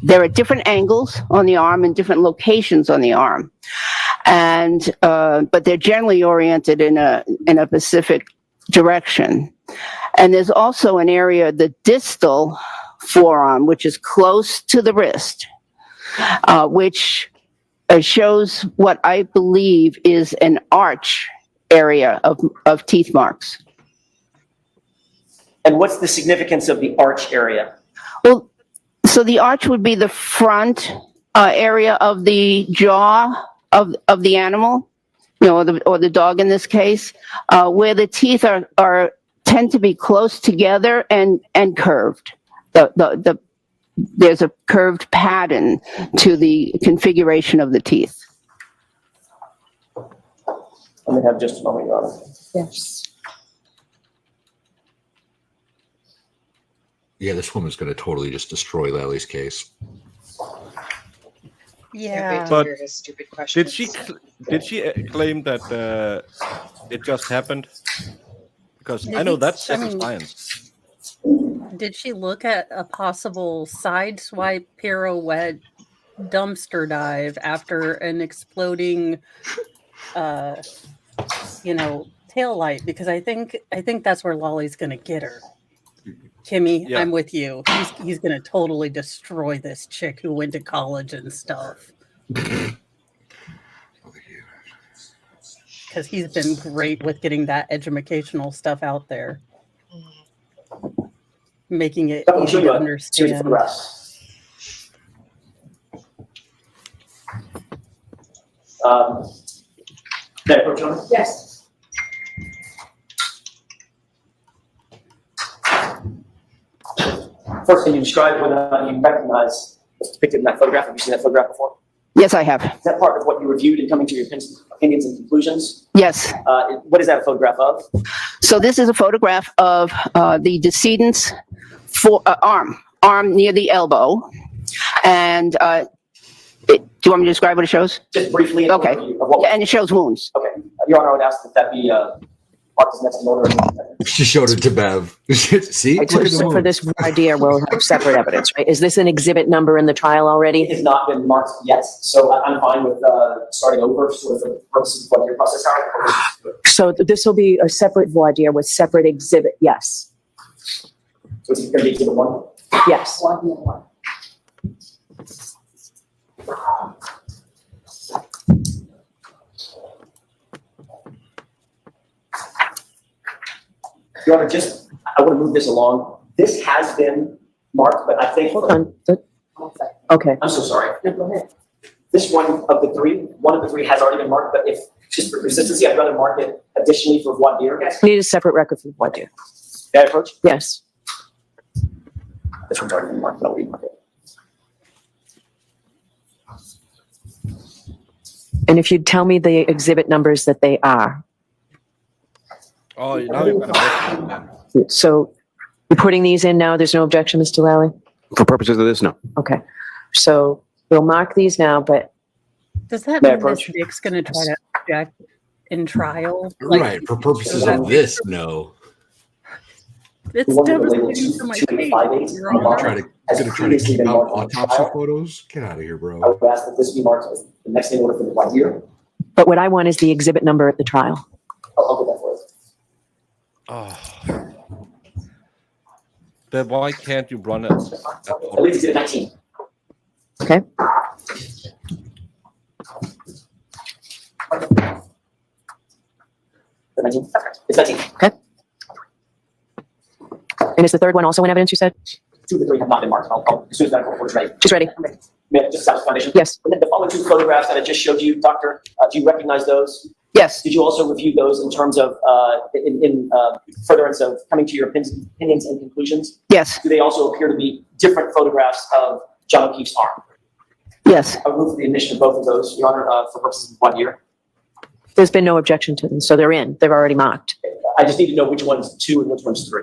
There are different angles on the arm and different locations on the arm, and but they're generally oriented in a specific direction. And there's also an area, the distal forearm, which is close to the wrist, which shows what I believe is an arch area of teeth marks. And what's the significance of the arch area? Well, so the arch would be the front area of the jaw of the animal, you know, or the dog in this case, where the teeth tend to be close together and curved. There's a curved pattern to the configuration of the teeth. I'm gonna have just a moment, Your Honor. Yes. Yeah, this woman's going to totally just destroy Lally's case. Can't wait Yeah. to But hear his stupid questions. Did she claim that it just happened? Because Did I know he- that's I second mean- science. Did she look at a possible side swipe pirouette dumpster dive after an exploding, tail light? Because I think that's where Lolly's going to get her. Kimmy, Yeah. I'm with you. He's going to totally destroy this chick who went to college and stuff. Because he's been great with getting that educational stuff out there, making it I'll easy show you to a series of understand. photographs. May I approach, Your Honor? Yes. First, can you describe whether or not you recognize what's depicted in that photograph? Have you seen that photograph before? Yes, I have. Is that part of what you reviewed in coming to your opinions and conclusions? Yes. What is that a photograph of? So this is a photograph of the decedent's arm near the elbow. And do you want me to describe what it shows? Just briefly. an Okay. overview of what- Yeah, and it shows wounds. Okay. Your Honor, I would ask that that be marked as next in order. She showed it to Bev. See? Right, so Look at the for woman. this idea, we'll have separate evidence, right? Is this an exhibit number in the trial It already? has not been marked yet, so I'm fine with starting over sort of for the purposes of what your process are. So this will be a separate voir dire with separate exhibit, yes, So it's going to be exhibit 1. yes. Your Honor, I want to move this along. This has been marked, but I think. Hold on. Okay, I'm so sorry. This one of the three has already been marked, but if, just for consistency, I'd rather mark it additionally for voir dire. we need a separate record for the voir dire. May I approach? Yes. This one's already been marked, but I'll remark it. And if you'd tell me the exhibit numbers that they are. Oh, now you're gonna make it. So you're putting these in now, there's no objection, Mr. Lally? For purposes of this, no. Okay, so we'll mark these now, but Does that May I mean this approach? Dick's going to try to object in trial. Right. For purposes of this, no. It's The one with the label devastating to my 2258 face, Your on the Honor. bottom has Gonna try to previously keep been out marked on autopsy trial. photos? Get out of here, I bro. would ask that this be marked as the next name order for the 1 year. But what I want is the exhibit number at the trial. I'll get that for you. Oh. Then why can't you run it? I believe it's exhibit 19. Okay. The 19? It's 19. And is the third one also in evidence, you said? 2 of the 3 have not been marked. As soon as medical report is ready. She's ready. May I just establish foundation? Yes. And then the following 2 photographs that I just showed you, Doctor, do you recognize those? Yes, Did you also review those in terms of, in furtherance of coming to your opinions and conclusions? yes, Do they also appear to be different photographs of John O'Keefe's arm? yes. I will move for the admission of both of those, Your Honor, for purposes of 1 year. There's been no objection to them, so they're in. They're already marked. I just need to know which one's 2 and which one's 3.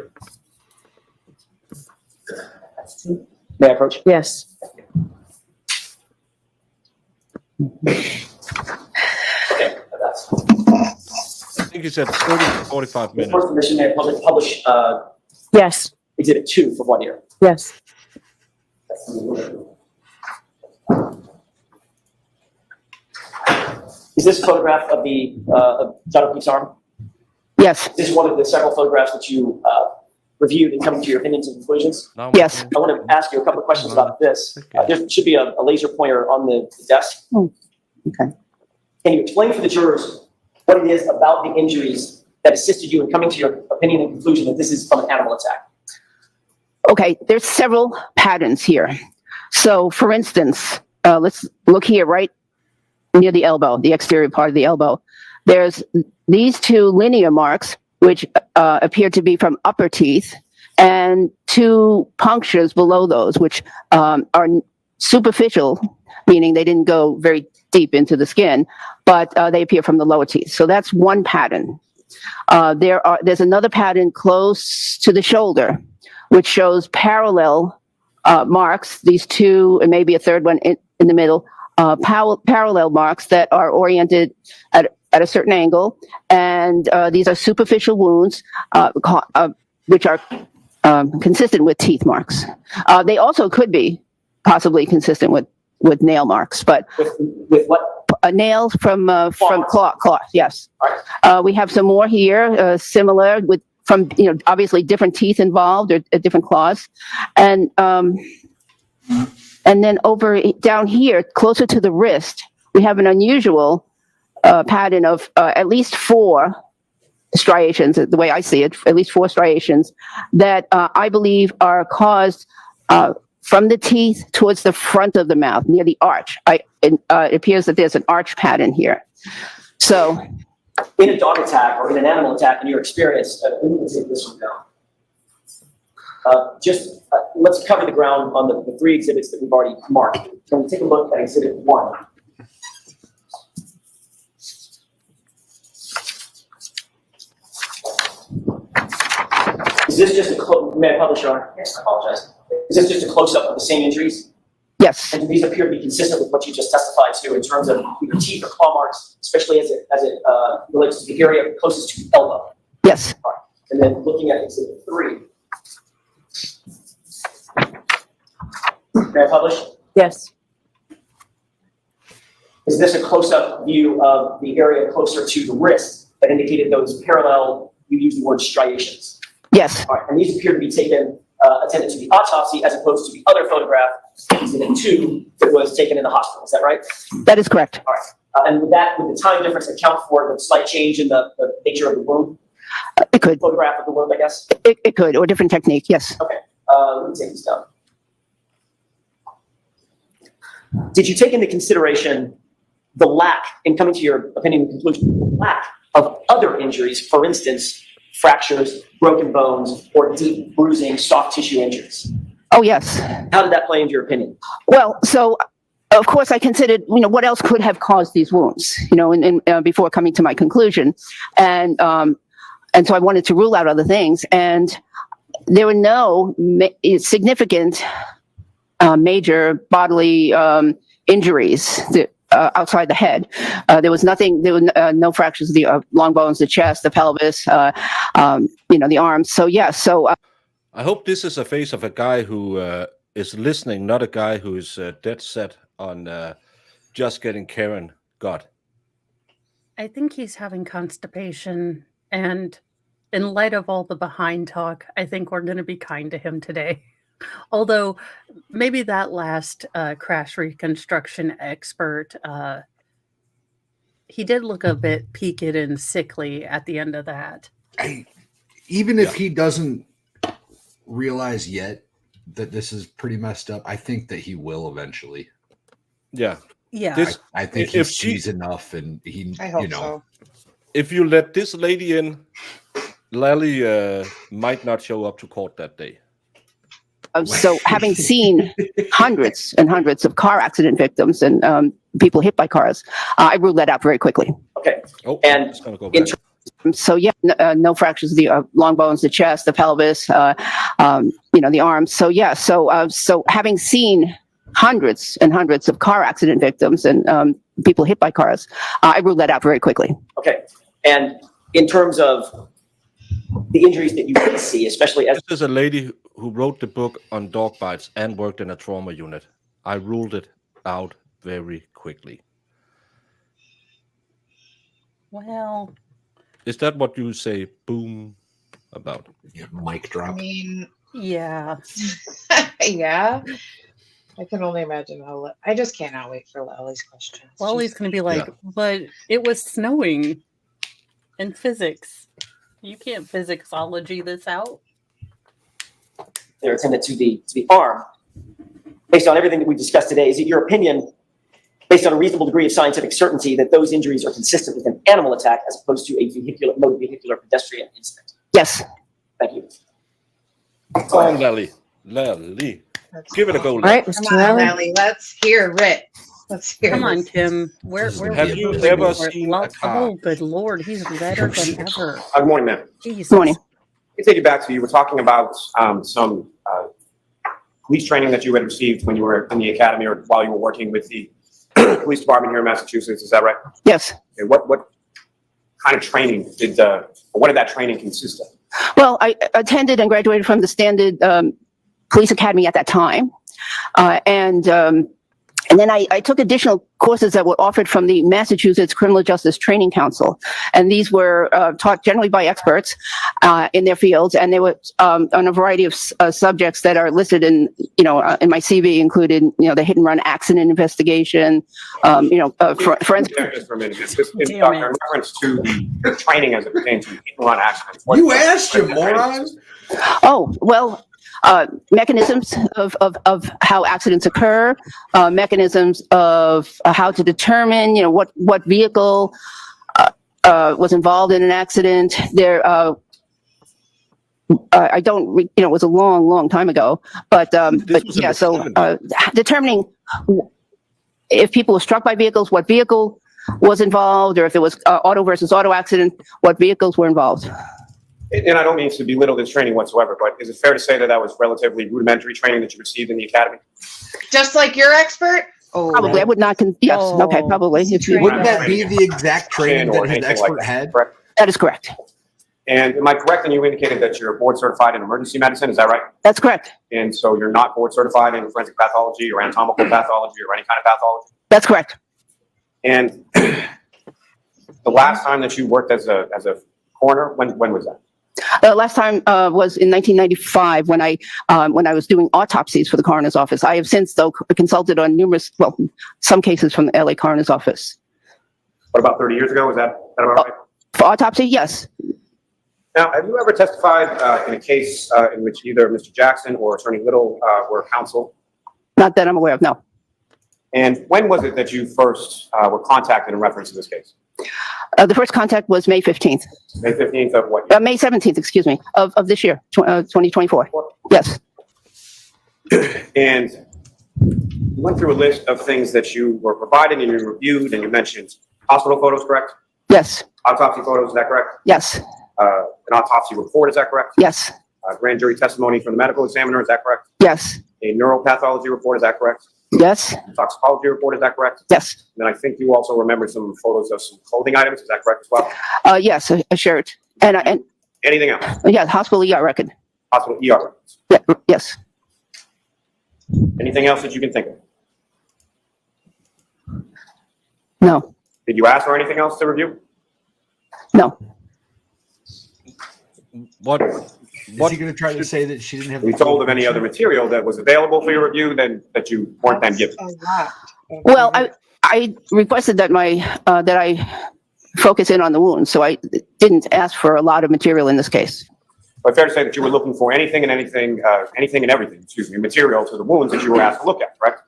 May I approach? Yes. Okay, that's. I think you said 30 to 45 With minutes. first permission, may I publish Yes. exhibit 2 for 1 year? Yes. Is this a photograph of the of John O'Keefe's arm? Yes, This is one of the several photographs that you reviewed and coming to your opinions and conclusions. Now Yes. I want to ask you a couple of questions about this. There should be a laser pointer on the desk. okay. Can you explain for the jurors what it is about the injuries that assisted you in coming to your opinion and conclusion that this is from an animal attack? Okay, there's several patterns here. So for instance, let's look here, right near the elbow, the exterior part of the elbow. There's these 2 linear marks, which appear to be from upper teeth, and 2 punctures below those, which are superficial, meaning they didn't go very deep into the skin, but they appear from the lower teeth. So that's one pattern. There's another pattern close to the shoulder, which shows parallel marks, these 2, and maybe a third one in the middle, parallel marks that are oriented at a certain angle, and these are superficial wounds, which are consistent with teeth marks. They also could be possibly consistent with nail marks, but With what? nails from claw, yes. All We have some more here, similar with from obviously different teeth involved or different claws, and then down here closer to the wrist, we have an unusual pattern of at least 4 striations, the way I see it, at least 4 striations that I believe are caused from the teeth towards the front of the mouth, near the arch. It appears that there's an arch pattern here. So, In a dog attack or in an animal attack, in your experience, let me take this one down. Let's cover the ground on the 3 exhibits that we've already marked. Can we take a look at exhibit 1? Is this just may I publish, Your Honor? Yes, I apologize. Is this just a close-up of the same injuries? yes, And do these appear to be consistent with what you just testified to in terms of either teeth or claw marks, especially as it relates to the area closest to the elbow? yes, And then looking at exhibit 3. May I publish? Yes. Is this a close-up view of the area closer to the wrist that indicated those parallel, you used the word striations? yes, All right, and these appear to be taken, attended to the autopsy as opposed to the other photograph, exhibit 2, that was taken in the hospital. Is that right? that is correct. All right. And would the time difference account for the slight change in the nature of the wound? It could, Photograph of the wound, I guess? it could, or different technique, yes. Okay, let me take this down. Did you take into consideration the lack, in coming to your opinion and conclusion, the lack of other injuries, for instance, fractures, broken bones, or deep bruising, soft tissue injuries? Oh, yes. How did that play into your opinion? Well, so of course I considered, what else could have caused these wounds, before coming to my conclusion. And so I wanted to rule out other things. And there were no significant major bodily injuries outside the head. There was nothing, there were no fractures of the long bones, the chest, the pelvis, the arms. So yeah, I hope this is a face of a guy who is listening, not a guy who is dead set on just getting Karen got. I think he's having constipation, and in light of all the behind talk, I think we're going to be kind to him today. Although maybe that last crash reconstruction expert, he did look a bit peaked and sickly at the end of that. Even if he doesn't realize yet that this is pretty messed up, I think that he will eventually. Yeah. Yeah. I think he sees enough, and he, I hope so. If you let this lady in, Lally might not show up to court that day. so having seen hundreds and hundreds of car accident victims and people hit by cars, I ruled that out very quickly. Okay. Oh, And it's gonna go in back. So yeah, no fractures of the long bones, the chest, the pelvis, the arms. So yeah, so having seen hundreds and hundreds of car accident victims and people hit by cars, I ruled that out very quickly. Okay. And in terms of the injuries that you did see, especially as This is a lady who wrote the book on dog bites and worked in a trauma unit. I ruled it out very quickly. Well, Is that what you say boom about? Yeah, mic I drop. mean, yeah. yeah. I can only imagine how. I just cannot wait for Lally's questions. Wally's going to be like, but it was snowing in physics. You can't physicsology this out. they're attendant to the arm, based on everything that we discussed today, is it your opinion, based on a reasonable degree of scientific certainty, that those injuries are consistent with an animal attack as opposed to a motor vehicular pedestrian incident? Yes. Thank you. Come on, Lally. Lally. Give it a go. All right, Come Mr. on, Lally. Lally. Let's hear it. Let's hear Come on, this. Kim. Where Have you ever seen a car? Oh, good Lord. He's redder than ever. Good morning, ma'am. Jesus. Good morning. Let me take you back to, you were talking about some police training that you had received when you were in the academy or while you were working with the police department here in Massachusetts. Is that right? Yes. Okay, what kind of training what did that training consist of? Well, I attended and graduated from the Standard Police Academy at that time. And then I took additional courses that were offered from the Massachusetts Criminal Justice Training Council. And these were taught generally by experts in their fields. And they were on a variety of subjects that are listed in my CV, included, the hit and run accident investigation, forensic. Just for a minute. In reference to the training as it pertains to hit and run accidents. You asked him, moron. Oh, well, mechanisms of how accidents occur, mechanisms of how to determine, what vehicle was involved in an accident. I don't, it was a long time ago, but yeah, so determining if people were struck by vehicles, what vehicle was involved, or if it was auto versus auto accident, what vehicles were involved. And I don't mean to belittle this training whatsoever, but is it fair to say that was relatively rudimentary training that you received in the academy? Just like your expert? Oh, Probably, I would not, yes, okay, probably. If you Wouldn't that be the exact training Or that his anything expert like had? correct? That is correct. And am I correct in you indicated that you're board certified in emergency medicine? Is that right? That's correct. And so you're not board certified in forensic pathology or anatomical pathology or any kind of pathology? That's correct. And the last time that you worked as a coroner, when was that? Last time was in 1995 when I was doing autopsies for the coroner's office. I have since, though, consulted on some cases from the LA coroner's office. What, about 30 years ago? Is that about right? For autopsy, yes. Now, have you ever testified in a case in which either Mr. Jackson or Attorney Little were counsel? Not that I'm aware of, no. And when was it that you first were contacted in reference to this case? The first contact was May 15th. May 15th of what year? May 17th, excuse me, of this year, 2024. Yes. And you went through a list of things that you were provided and you reviewed, and you mentioned hospital photos, correct? Yes. Autopsy photos, is that correct? Yes. An autopsy report, is that correct? Yes. Grand jury testimony from the medical examiner, is that correct? Yes. A neuropathology report, is that correct? Yes, toxicology report, is that correct? yes, And then I think you also remember some photos of some clothing items, is that correct as well? yes, a shirt. And Anything else? yeah, hospital ER record. Hospital ER records? Yeah, yes. Anything else that you can think of? No, Did you ask for anything else to review? no. What? Is he going to try to say that she didn't have? We told of any other material that was available for your review then that you weren't then given? A lot. of Well, material. I requested that that I focus in on the wound, so I didn't ask for a lot of material in this case. But fair to say that you were looking for anything and everything, excuse me, material to the wounds that you were asked to look at, correct?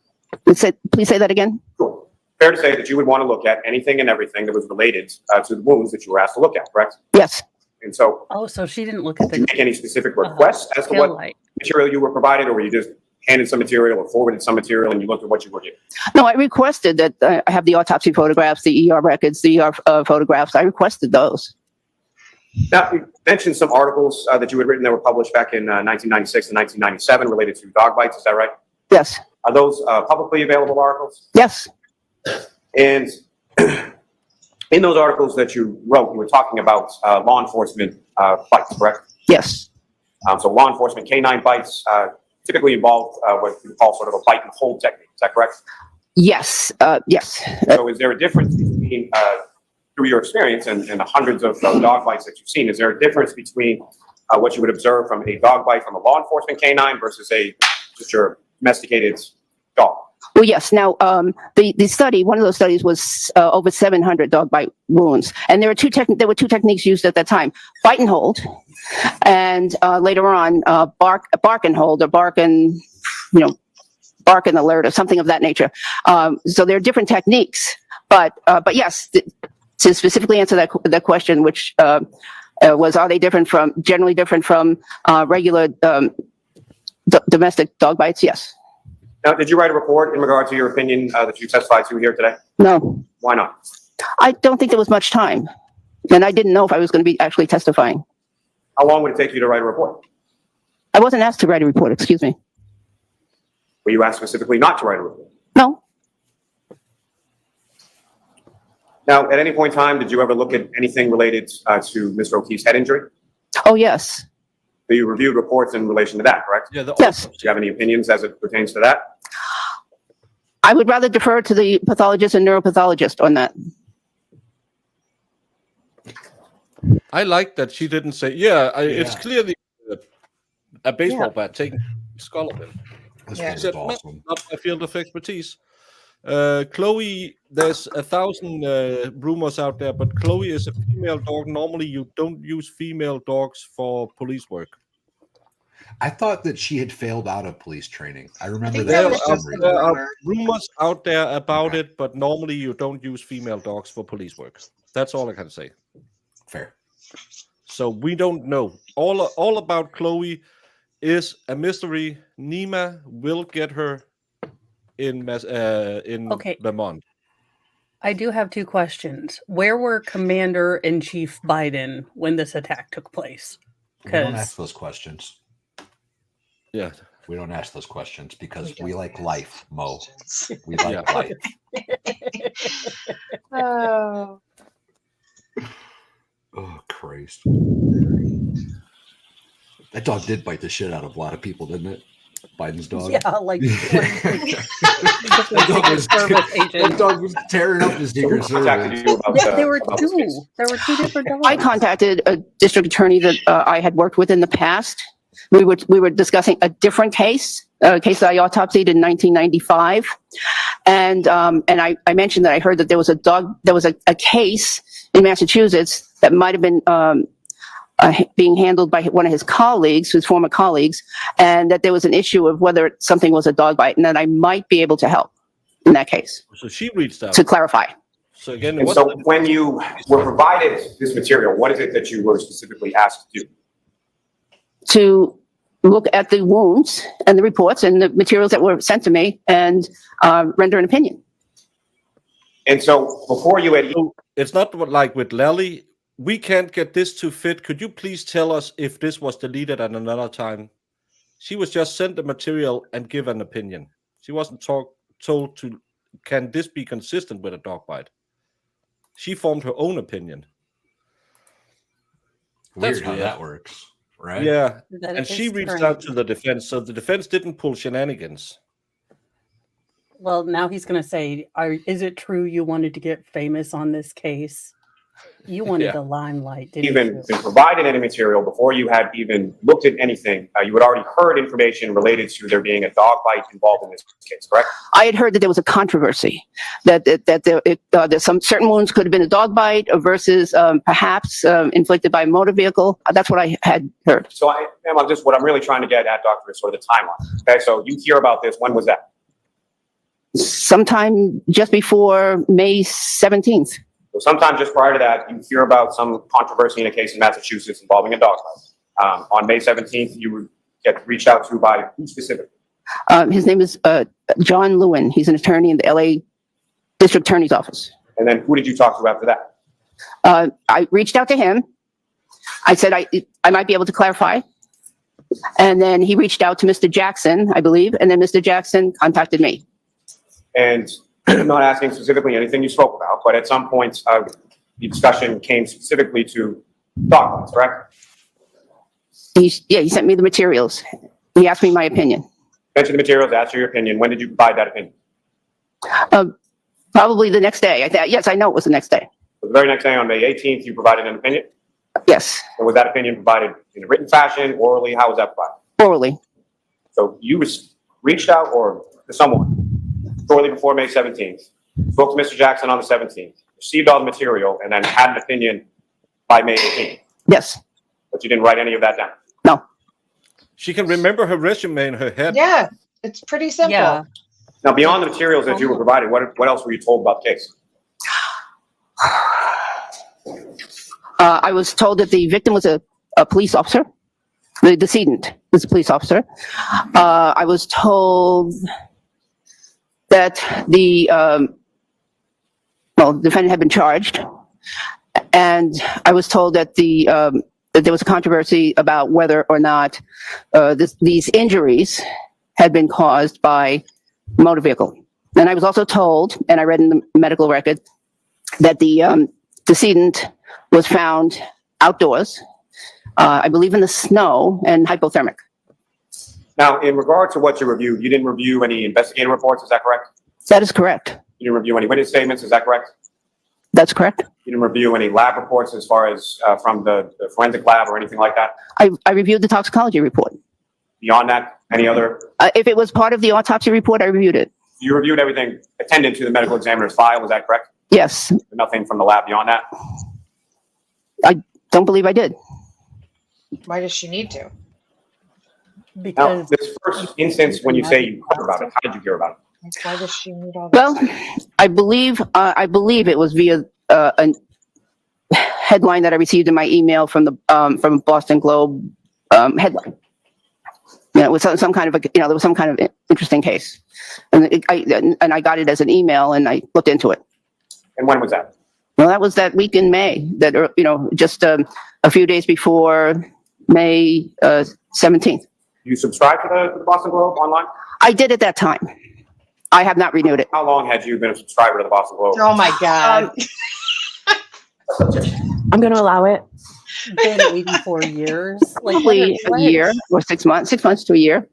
Please say that again? Sure. Fair to say that you would want to look at anything and everything that was related to the wounds that you were asked to look at, correct? Yes. And so, Oh, so she didn't look at did you the make any specific requests as to tail what light. material you were provided, or were you just handed some material or forwarded some material and you looked at what you were given? No, I requested that I have the autopsy photographs, the ER records, the ER photographs. I requested those. Now, you mentioned some articles that you had written that were published back in 1996 and 1997 related to dog bites, is that right? Yes. Are those publicly available articles? Yes. And in those articles that you wrote, you were talking about law enforcement bites, correct? Yes. So law enforcement canine bites typically involve what we call sort of a bite and hold technique, is that correct? Yes. Yes. So is there a difference between, through your experience and the hundreds of dog bites that you've seen, is there a difference between what you would observe from a dog bite from a law enforcement canine versus just your domesticated dog? Well, yes. Now, the study, one of those studies was over 700 dog bite wounds, and there were two techniques used at that time: bite and hold, and later on, bark and hold, or bark and alert, or something of that nature. So there are different techniques, but yes, to specifically answer that question, which was, are they generally different from regular domestic dog bites? Yes. Now, did you write a report in regard to your opinion that you testified to here today? No. Why not? I don't think there was much time, and I didn't know if I was going to be actually testifying. How long would it take you to write a report? I wasn't asked to write a report, excuse me. Were you asked specifically not to write a report? No. Now, at any point in time, did you ever look at anything related to Mr. O'Keefe's head injury? Oh, yes. So you reviewed reports in relation to that, correct? Yeah. Yes. Do you have any opinions as it pertains to that? I would rather defer to the pathologist and neuropathologist on that. I like that she didn't say, it's clearly a baseball bat taking the skull of him. This Yeah. was Said, awesome. not my field of expertise. Chloe, there's 1,000 rumors out there, but Chloe is a female dog. Normally, you don't use female dogs for police work. I thought that she had failed out of police training. I remember think that. that for was some just reason. the There are rumor. rumors out there about Okay. it, but normally you don't use female dogs for police work. That's all I can say. Fair. So we don't know. All about Chloe is a mystery. Nima will get her in Okay. Vermont. I do have two questions. Where were Commander-in-Chief Biden when this attack took place? We don't 'Cause- ask those questions. Yeah. We don't ask those questions because We we don't like ask life, Mo. questions. We like Yeah. life. Oh. Oh, Christ. That dog did bite the shit out of a lot of people, didn't it? Biden's dog. Yeah, like that, dog was, Service agent. that dog was tearing up the Secret Contacted Service. you about, Yeah, there were about this two. case. There were two different dogs. I contacted a district attorney that I had worked with in the past. We were discussing a different case, a case that I autopsied in 1995, and I mentioned that I heard that there was a case in Massachusetts that might have been being handled by one of his colleagues, his former colleagues, and that there was an issue of whether something was a dog bite, and that I might be able to help in that case So she reached out. to clarify. So again, And what's so the- when you were provided this material, what is it that you were specifically asked to do? To look at the wounds and the reports and the materials that were sent to me and render an opinion. And so before you had, So it's not like with Lally. We can't get this to fit. Could you please tell us if this was deleted at another time? She was just sent the material and give an opinion. She wasn't told to, can this be consistent with a dog bite? She formed her own opinion. Weird That's how weird. that works, right? Yeah, That and she is reached strange. out to the defense, so the defense didn't pull shenanigans. Well, now he's going to say, is it true you wanted to get famous on this case? You wanted Yeah. the limelight, didn't Even you? been provided any material before you had even looked at anything. You had already heard information related to there being a dog bite involved in this case, correct? I had heard that there was a controversy, that that some certain wounds could have been a dog bite versus perhaps inflicted by a motor vehicle. That's what I had heard. So ma'am, what I'm really trying to get at, doctor, is sort of the timeline. Okay, so you hear about this, when was that? Sometime just before May 17th. So sometime just prior to that, you hear about some controversy in a case in Massachusetts involving a dog bite. On May 17th, you get reached out to by who specifically? His name is John Lewin. He's an attorney in the LA District Attorney's Office. And then who did you talk to after that? I reached out to him. I said I might be able to clarify. And then he reached out to Mr. Jackson, I believe, and then Mr. Jackson contacted me. And I'm not asking specifically anything you spoke about, but at some point, the discussion came specifically to dog bites, correct? He sent me the materials. He asked me my opinion. Mentioned the materials, asked your opinion. When did you provide that opinion? Probably the next day. Yes, I know it was the next day. So the very next day, on May 18th, you provided an opinion? Yes, And was that opinion provided in a written fashion, orally? How was that provided? orally. So you reached out or to someone shortly before May 17th, spoke to Mr. Jackson on the 17th, received all the material, and then had an opinion by May 18th. Yes. But you didn't write any of that down. No. She can remember her resume in her head. Yeah, it's pretty simple. Yeah. Now, beyond the materials that you were provided, what else were you told about the case? I was told that the victim was a police officer. The decedent was a police officer. I was told that the defendant had been charged, and I was told that that there was a controversy about whether or not these injuries had been caused by motor vehicle. And I was also told, and I read in the medical record, that the decedent was found outdoors, I believe in the snow, and hypothermic. Now, in regard to what you reviewed, you didn't review any investigative reports, is that correct? That is correct. You didn't review any witness statements, is that correct? That's correct. You didn't review any lab reports as far as from the forensic lab or anything like that? I reviewed the toxicology report. Beyond that, any other? If it was part of the autopsy report, I reviewed it. You reviewed everything attendant to the medical examiner's file, is that correct? Yes. Nothing from the lab beyond that? Don't believe I did. Why does she need to? Now, Because this first instance, when you say you heard about it, how did you hear about it? Like, why does she need all this? Well, I believe it was via a headline that I received in my email from the Boston Globe headline. You know, it was some kind of there was some kind of interesting case, and I got it as an email, and I looked into it. And when was that? Well, that was that week in May. That just a few days before May 17th. You subscribed to the Boston Globe online? I did at that time. I have not renewed it. How long had you been a subscriber to the Boston Globe? Oh my God. I'm going to allow it. been 84 years. Like, Probably a year or 6 months, 6 months to a year.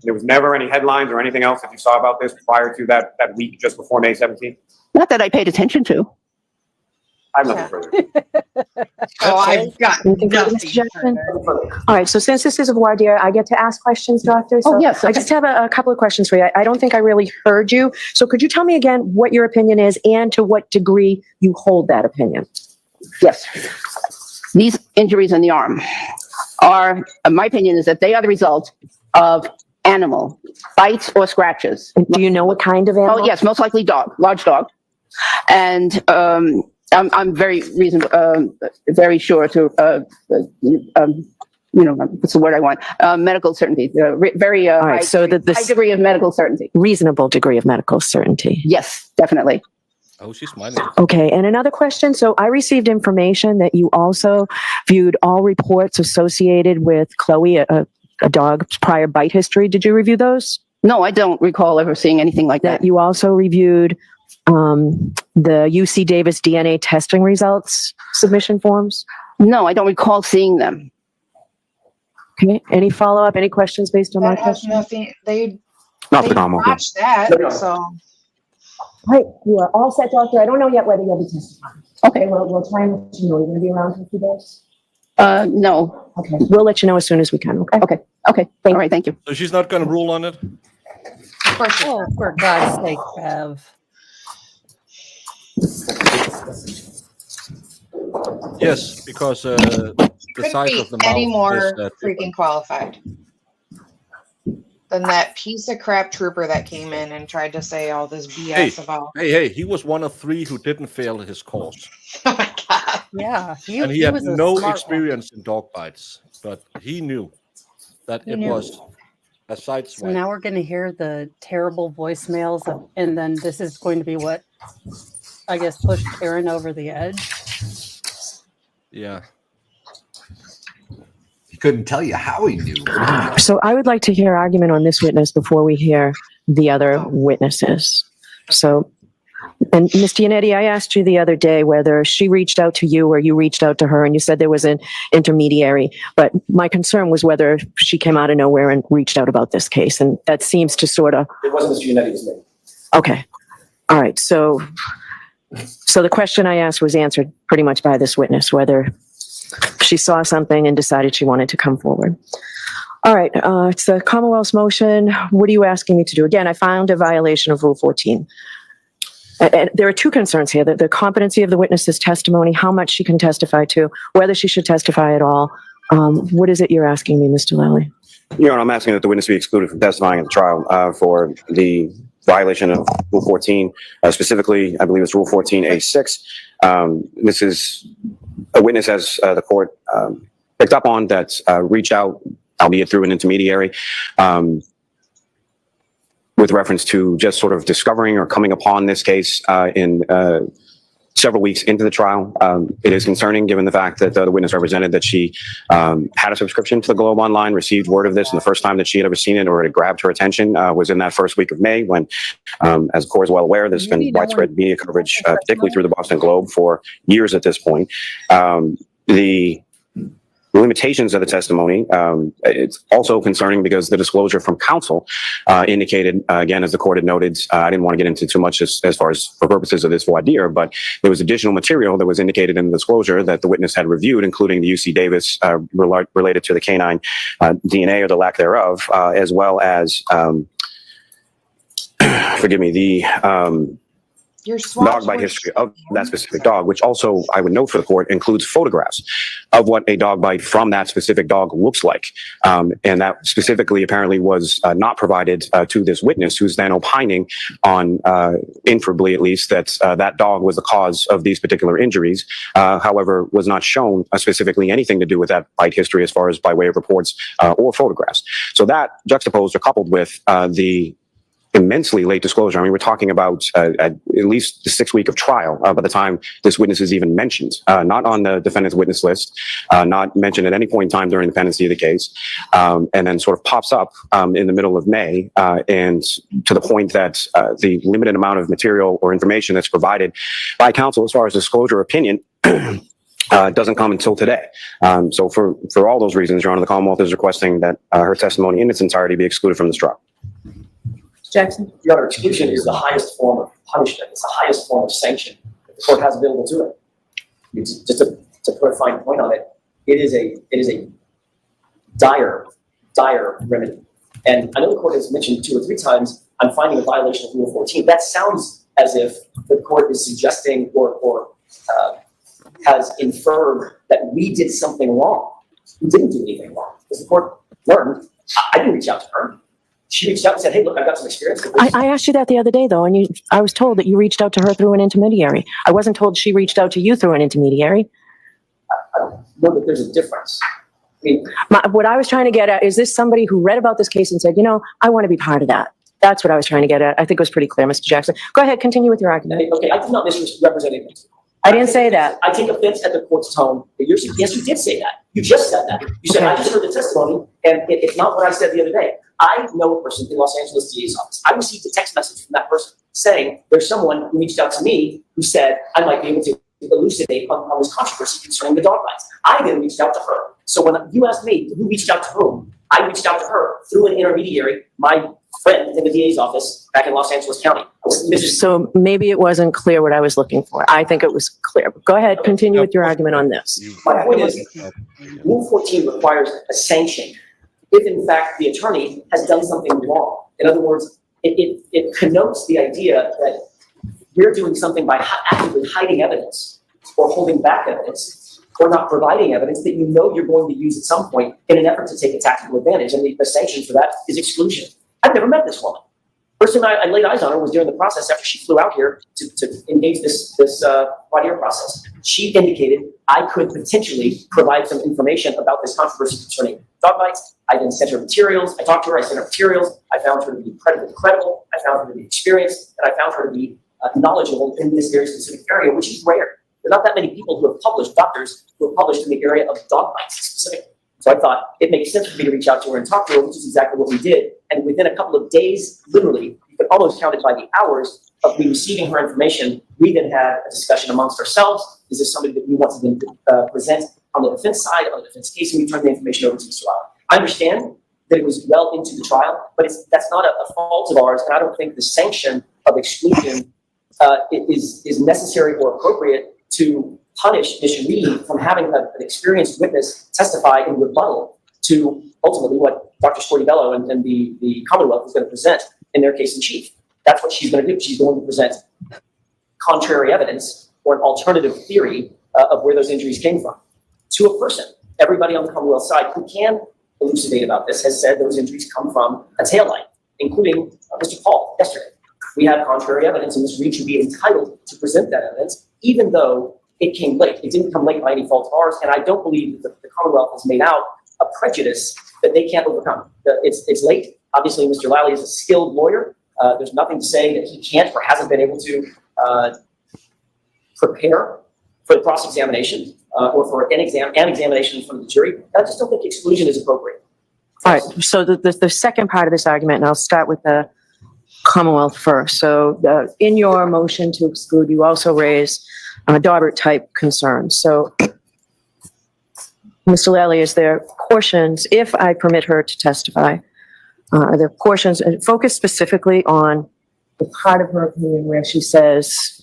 There was never any headlines or anything else that you saw about this prior to that week just before May 17th? Not that I paid attention to. I have nothing further. Oh, I've got Anything further, nothing Mr. Jackson? further. All right, so since this is a voir dire, I get to ask questions, doctor? Oh, So yes, I okay. just have a couple of questions for you. I don't think I really heard you. So could you tell me again what your opinion is and to what degree you hold that opinion? Yes. These injuries in the arm are, my opinion is that they are the result of animal bites or scratches. And do you know what kind of animal? Oh, yes, most likely dog, large dog. And I'm very very sure to, what's the word I want? Medical certainty, very All right, so that high this degree of medical certainty. reasonable degree of medical certainty. Yes, definitely. Oh, she's smiling. Okay, and another question. So I received information that you also viewed all reports associated with Chloe, a dog's prior bite history. Did you review those? No, I don't recall ever seeing anything like that. That you also reviewed the UC Davis DNA testing results submission forms? No, I don't recall seeing them. Okay, any follow-up, any questions based on my That has question? nothing, they Not for the Commonwealth. watched that, No, no. so. Right, you are all set, doctor. I don't know yet whether you'll be testifying. Okay, we'll try and let you know. You're gonna be around for a few days? No. Okay, we'll let you know as soon as we can, okay? Okay. Okay. All right. Thank you. So she's not going to rule on it? Of course. Oh, for God's sake, Bev. Yes, because the Couldn't size be of the any mouth more is freaking qualified than that piece of crap trooper that came in and tried to say all this BS about. Hey, he was one of 3 who didn't fail his course. Oh my God. Yeah, And he had was a no smart one. experience in dog bites, but he knew that He it knew. was a side So swipe. now we're going to hear the terrible voicemails, and then this is going to be what I guess pushed Karen over the edge. Yeah. He couldn't tell you how he knew. But he knew. So I would like to hear argument on this witness before we hear the other witnesses. So, and Ms. Giannetti, I asked you the other day whether she reached out to you or you reached out to her, and you said there was an intermediary. But my concern was whether she came out of nowhere and reached out about this case, and that seems to sort of. It wasn't Mr. Giannetti, it was me. Okay, all right. So the question I asked was answered pretty much by this witness, whether she saw something and decided she wanted to come forward. All right, it's the Commonwealth's motion. What are you asking me to do? Again, I found a violation of Rule 14. And there are 2 concerns here: the competency of the witness's testimony, how much she can testify to, whether she should testify at all. What is it you're asking me, Mr. Lally? Your Honor, I'm asking that the witness be excluded from testifying at the trial for the violation of Rule 14, specifically, I believe it's Rule 14A6. This is a witness, as the court picked up on, that reached out, albeit through an intermediary, with reference to just sort of discovering or coming upon this case in several weeks into the trial. It is concerning given the fact that the witness represented that she had a subscription to the Globe Online, received word of this, and the first time that she had ever seen it or it grabbed her attention was in that first week of May when, as the court is well aware, there's been widespread media coverage, particularly through the Boston Globe for years at this point. The limitations of the testimony, it's also concerning because the disclosure from counsel indicated, again, as the court had noted, I didn't want to get into too much as far as for purposes of this voir dire, but there was additional material that was indicated in the disclosure that the witness had reviewed, including the UC Davis related to the canine DNA or the lack thereof, as well as, forgive me, the Your swabs dog bite were history of that specific dog, which also I would note for the court includes photographs of what a dog bite from that specific dog looks like. And that specifically apparently was not provided to this witness, who's then opining on, inferably at least, that that dog was the cause of these particular injuries. However, was not shown specifically anything to do with that bite history as far as by way of reports or photographs. So that juxtaposed or coupled with the immensely late disclosure. I mean, we're talking about at least the 6th week of trial by the time this witness is even mentioned, not on the defendant's witness list, not mentioned at any point in time during the pendency of the case, and then sort of pops up in the middle of May, and to the point that the limited amount of material or information that's provided by counsel as far as disclosure opinion doesn't come until today. So for all those reasons, Your Honor, the Commonwealth is requesting that her testimony in its entirety be excluded from this trial. Jackson? Your Honor, exclusion is the highest form of punishment. It's the highest form of sanction that the court has available to it. It's just to put a fine point on it, it is a dire remedy. And I know the court has mentioned 2 or 3 times, I'm finding a violation of Rule 14. That sounds as if the court is suggesting or has inferred that we did something wrong. We didn't do anything wrong. Because the court learned, I didn't reach out to her. She reached out and said, hey, look, I've got some experience with this. I asked you that the other day, though, and I was told that you reached out to her through an intermediary. I wasn't told she reached out to you through an intermediary. I don't know that there's a difference. I mean, What I was trying to get at, is this somebody who read about this case and said, you know, I want to be part of that? That's what I was trying to get at. I think it was pretty clear, Mr. Jackson. Go ahead, continue with your argument. okay, I did not misrepresent anything. I didn't say that. I take offense at the court's tone. Yes, you did say that. You just said that. You said, Okay. I just heard the testimony, and it's not what I said the other day. I know a person in Los Angeles DA's office. I received a text message from that person saying there's someone who reached out to me who said I might be able to elucidate on this controversy concerning the dog bites. I then reached out to her. So when you asked me who reached out to whom, I reached out to her through an intermediary, my friend in the DA's office back in Los Angeles County. So maybe it wasn't clear what I was looking for. I think it was clear. Go ahead, continue with your argument on this. My point is, Rule 14 requires a sanction if, in fact, the attorney has done something wrong. In other words, it connotes the idea that we're doing something by actively hiding evidence or holding back evidence or not providing evidence that you know you're going to use at some point in an effort to take a tactical advantage. And the sanction for that is exclusion. I've never met this woman. First time I laid eyes on her was during the process after she flew out here to engage this VOIR process. She indicated I could potentially provide some information about this controversy concerning dog bites. I then sent her materials. I talked to her. I sent her materials. I found her to be incredibly credible. I found her to be experienced, and I found her to be knowledgeable in this very specific area, which is rare. There are not that many people who have published, doctors who have published in the area of dog bites specifically. So I thought it makes sense for me to reach out to her and talk to her, which is exactly what we did. And within a couple of days, literally, you could almost count it by the hours of me receiving her information, we then had a discussion amongst ourselves. Is this somebody that we want to then present on the defense side, on the defense case, and we turned the information over to Mr. Lally. I understand that it was well into the trial, but that's not a fault of ours, and I don't think the sanction of exclusion is necessary or appropriate to punish Ms. Reed from having an experienced witness testify in rebuttal to ultimately what Dr. Sportibello and the Commonwealth is going to present in their case in chief. That's what she's going to do. She's going to present contrary evidence or an alternative theory of where those injuries came from to a person. Everybody on the Commonwealth side who can elucidate about this has said those injuries come from a taillight, including Mr. Paul yesterday. We have contrary evidence, and Ms. Reed should be entitled to present that evidence, even though it came late. It didn't come late by any fault of ours, and I don't believe that the Commonwealth has made out a prejudice that they can't overcome. It's late. Obviously, Mr. Lally is a skilled lawyer. There's nothing to say that he can't or hasn't been able to prepare for the cross-examination or for an examination in front of the jury. I just don't think exclusion is appropriate. All right, so the second part of this argument, and I'll start with the Commonwealth first. So in your motion to exclude, you also raise Daubert-type concerns. So, Mr. Lally, is there portions, if I permit her to testify, are there portions, and focus specifically on the part of her opinion where she says,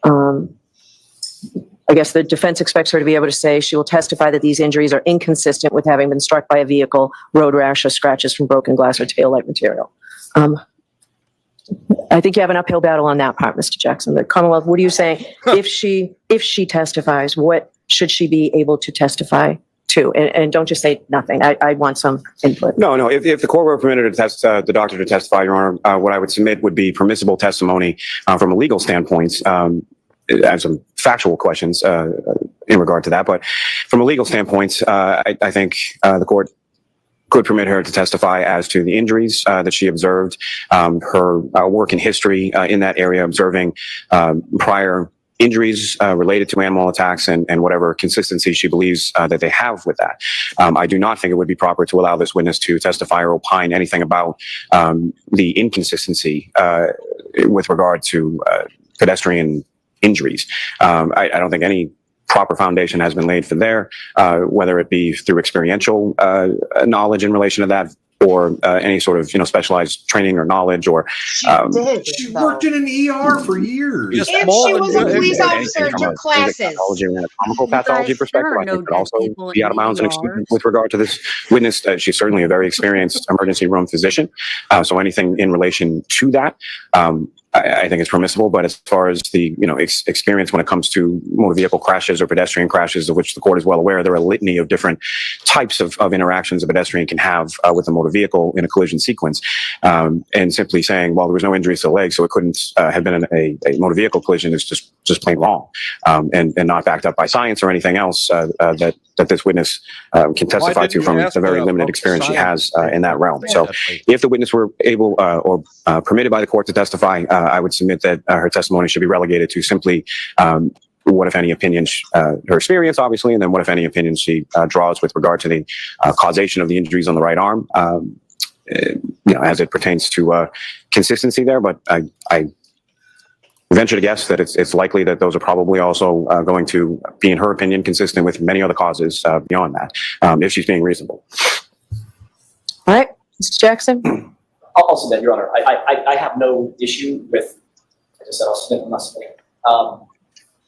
I guess the defense expects her to be able to say she will testify that these injuries are inconsistent with having been struck by a vehicle, road rash, or scratches from broken glass or taillight material. I think you have an uphill battle on that part, Mr. Jackson. The Commonwealth, what are you saying? If she testifies, what should she be able to testify to? And don't just say nothing. I want some input. No. If the court were permitted to the doctor to testify, Your Honor, what I would submit would be permissible testimony from a legal standpoint. I have some factual questions in regard to that, but from a legal standpoint, I think the court could permit her to testify as to the injuries that she observed, her work in history in that area, observing prior injuries related to animal attacks and whatever consistency she believes that they have with that. I do not think it would be proper to allow this witness to testify or opine anything about the inconsistency with regard to pedestrian injuries. I don't think any proper foundation has been laid for there, whether it be through experiential knowledge in relation to that, or any sort of specialized training or knowledge, or She worked in an ER for years. If she was a police officer, took classes. Pathology and anatomical pathology perspective, there are I think no could also dead people be in out of bounds and ERs. excluded with regard to this witness. She's certainly a very experienced emergency room physician, so anything in relation to that, I think it's permissible. But as far as the experience when it comes to motor vehicle crashes or pedestrian crashes, of which the court is well aware, there are a litany of different types of interactions a pedestrian can have with a motor vehicle in a collision sequence, and simply saying, well, there was no injuries to the leg, so it couldn't have been a motor vehicle collision is just plain wrong, and not backed up by science or anything else that this witness can testify to from the very limited experience she has in that realm. So if the witness were able or permitted by the court to testify, I would submit that her testimony should be relegated to simply what, if any, opinions, her experience, obviously, and then what, if any, opinions she draws with regard to the causation of the injuries on the right arm, as it pertains to consistency there. But I venture to guess that it's likely that those are probably also going to be, in her opinion, consistent with many other causes beyond that, if she's being reasonable. All right, Mr. Jackson? I'll submit, Your Honor. I have no issue with, I just said I'll submit, I'm not submitting.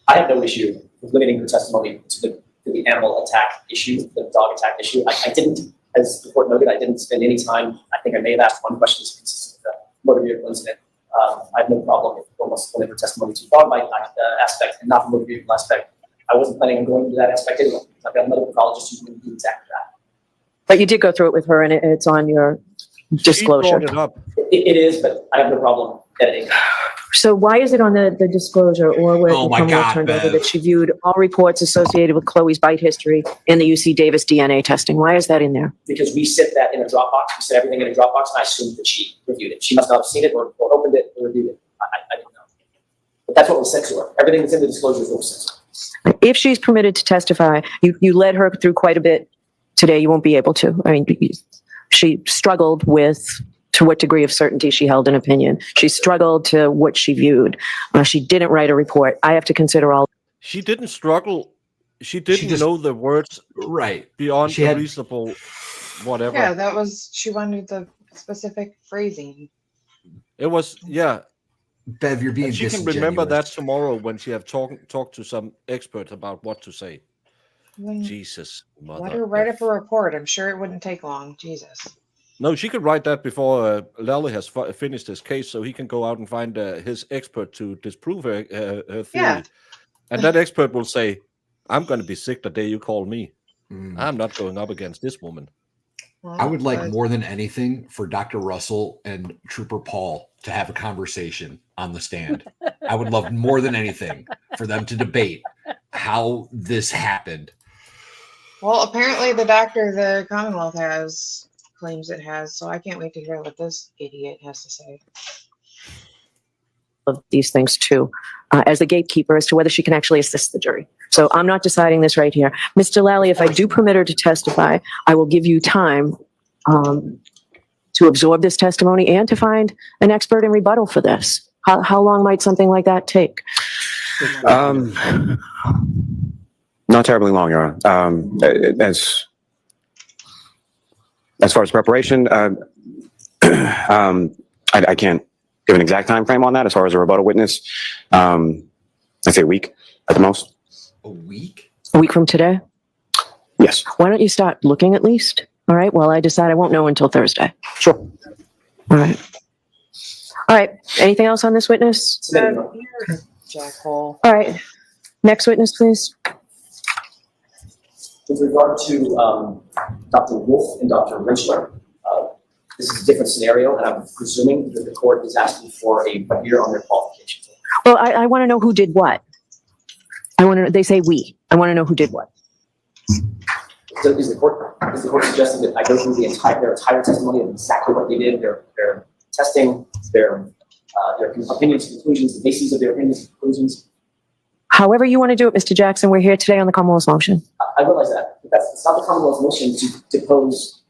I have no issue with limiting her testimony to the animal attack issue, the dog attack issue. I didn't, as the court noted, I didn't spend any time, I think I may have asked one question that's consistent with the motor vehicle incident. I have no problem with almost limiting her testimony to the dog bite aspect and not the motor vehicle aspect. I wasn't planning on going into that aspect anyway. I've got another pathologist who's going to do exactly that. But you did go through it with her, and it's on your disclosure. She brought it up. It is, but I have no problem editing. So why is it on the disclosure or where Oh the my Commonwealth God, turned over Bev. that she viewed all reports associated with Chloe's bite history and the UC Davis DNA testing? Why is that in there? Because we set that in a Dropbox, we set everything in a Dropbox, and I assumed that she reviewed it. She must not have seen it or opened it or reviewed it. I didn't know. But that's what was sent to her. Everything that's in the disclosure is what was sent to her. If she's permitted to testify, you led her through quite a bit today. You won't be able to. I mean, she struggled with to what degree of certainty she held an opinion. She struggled to what she viewed. She didn't write a report. I have to consider all. She didn't struggle. She didn't just- know the words Right. beyond She the had- reasonable whatever. Yeah, she wanted the specific phrasing. It was, yeah. Bev, you're being And she can remember that disingenuous. tomorrow when she have talked to some expert about what to say. Then Jesus, mother. let her write F. up a report. I'm sure it wouldn't take long. Jesus. No, she could write that before Lally has finished his case, so he can go out and find his expert to disprove her theory. Yeah. And that expert will say, "I'm going to be sick the day you call me. Mm. I'm not going up against this woman." Well, I would like but- more than anything for Dr. Russell and Trooper Paul to have a conversation on the stand. I would love more than anything for them to debate how this happened. Well, apparently the doctor the Commonwealth has claims it has, so I can't wait to hear what this idiot has to say. Of these things too, as the gatekeeper as to whether she can actually assist the jury. So I'm not deciding this right here. Mr. Lally, if I do permit her to testify, I will give you time to absorb this testimony and to find an expert in rebuttal for this. How long might something like that take? Not terribly long, Your Honor. As far as preparation, I can't give an exact time frame on that. As far as a rebuttal witness, I'd say a week at the most. A week? A week from today? Yes. Why don't you start looking at least? All right. Well, I decide I won't know until Thursday. Sure. All right. All right. Anything else on this witness? Submitting, Your Honor. You're a jackhole. All right. Next witness, please. With regard to Dr. Wolf and Dr. Rentschler, this is a different scenario, and I'm presuming that the court is asking for a VOIR on their qualifications. Well, I want to know who did what. They say we. I want to know who did what. So is the court suggesting that I go through their entire testimony of exactly what they did, their testing, their opinions, conclusions, the bases of their opinions and conclusions? However you want to do it, Mr. Jackson, we're here today on the Commonwealth's motion. I realize that, but it's not the Commonwealth's motion to depose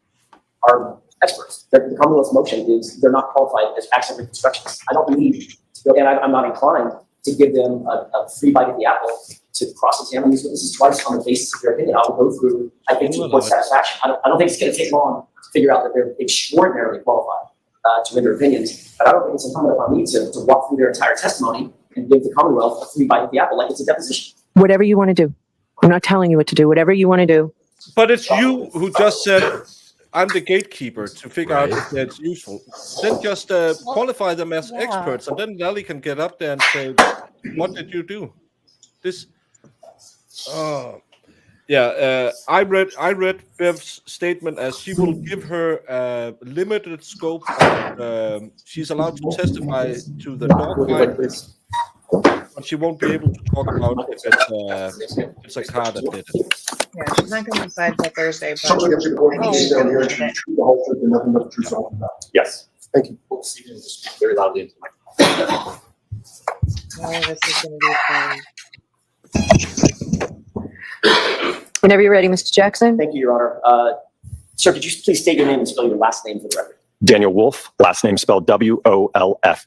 our experts. The Commonwealth's motion is they're not qualified as acts of reconstructionists. I don't need to go, and I'm not inclined to give them a free bite of the apple to cross-examine these witnesses twice on the basis of their opinion. I will go through, I think, to the court's satisfaction. I don't think it's going to take long to figure out that they're extraordinarily qualified to render opinions, but I don't think it's incumbent upon me to walk through their entire testimony and give the Commonwealth a free bite of the apple like it's a deposition. Whatever you want to do. I'm not telling you what to do. Whatever you want to do. But it's you who just said, "I'm the gatekeeper to figure out if that's useful." Then just qualify them as experts, and then Lally can get up there and say, "What did you do?" This. I read Bev's statement as she will give her limited scope. She's allowed to testify to the dog fight, but she won't be able to talk about if it's a car that did it. Yeah, she's not going to decide until Thursday. But Somebody up to the board, I think please she's down gonna here, look to at it. the whole truth and nothing but the truth. So, Yes. thank you. Very loudly into my. Oh, this is going to be fun. Whenever you're ready, Mr. Jackson. Thank you, Your Honor. Sir, could you please state your name and spell your last name for the record? Daniel Wolfe, last name spelled Wolfe.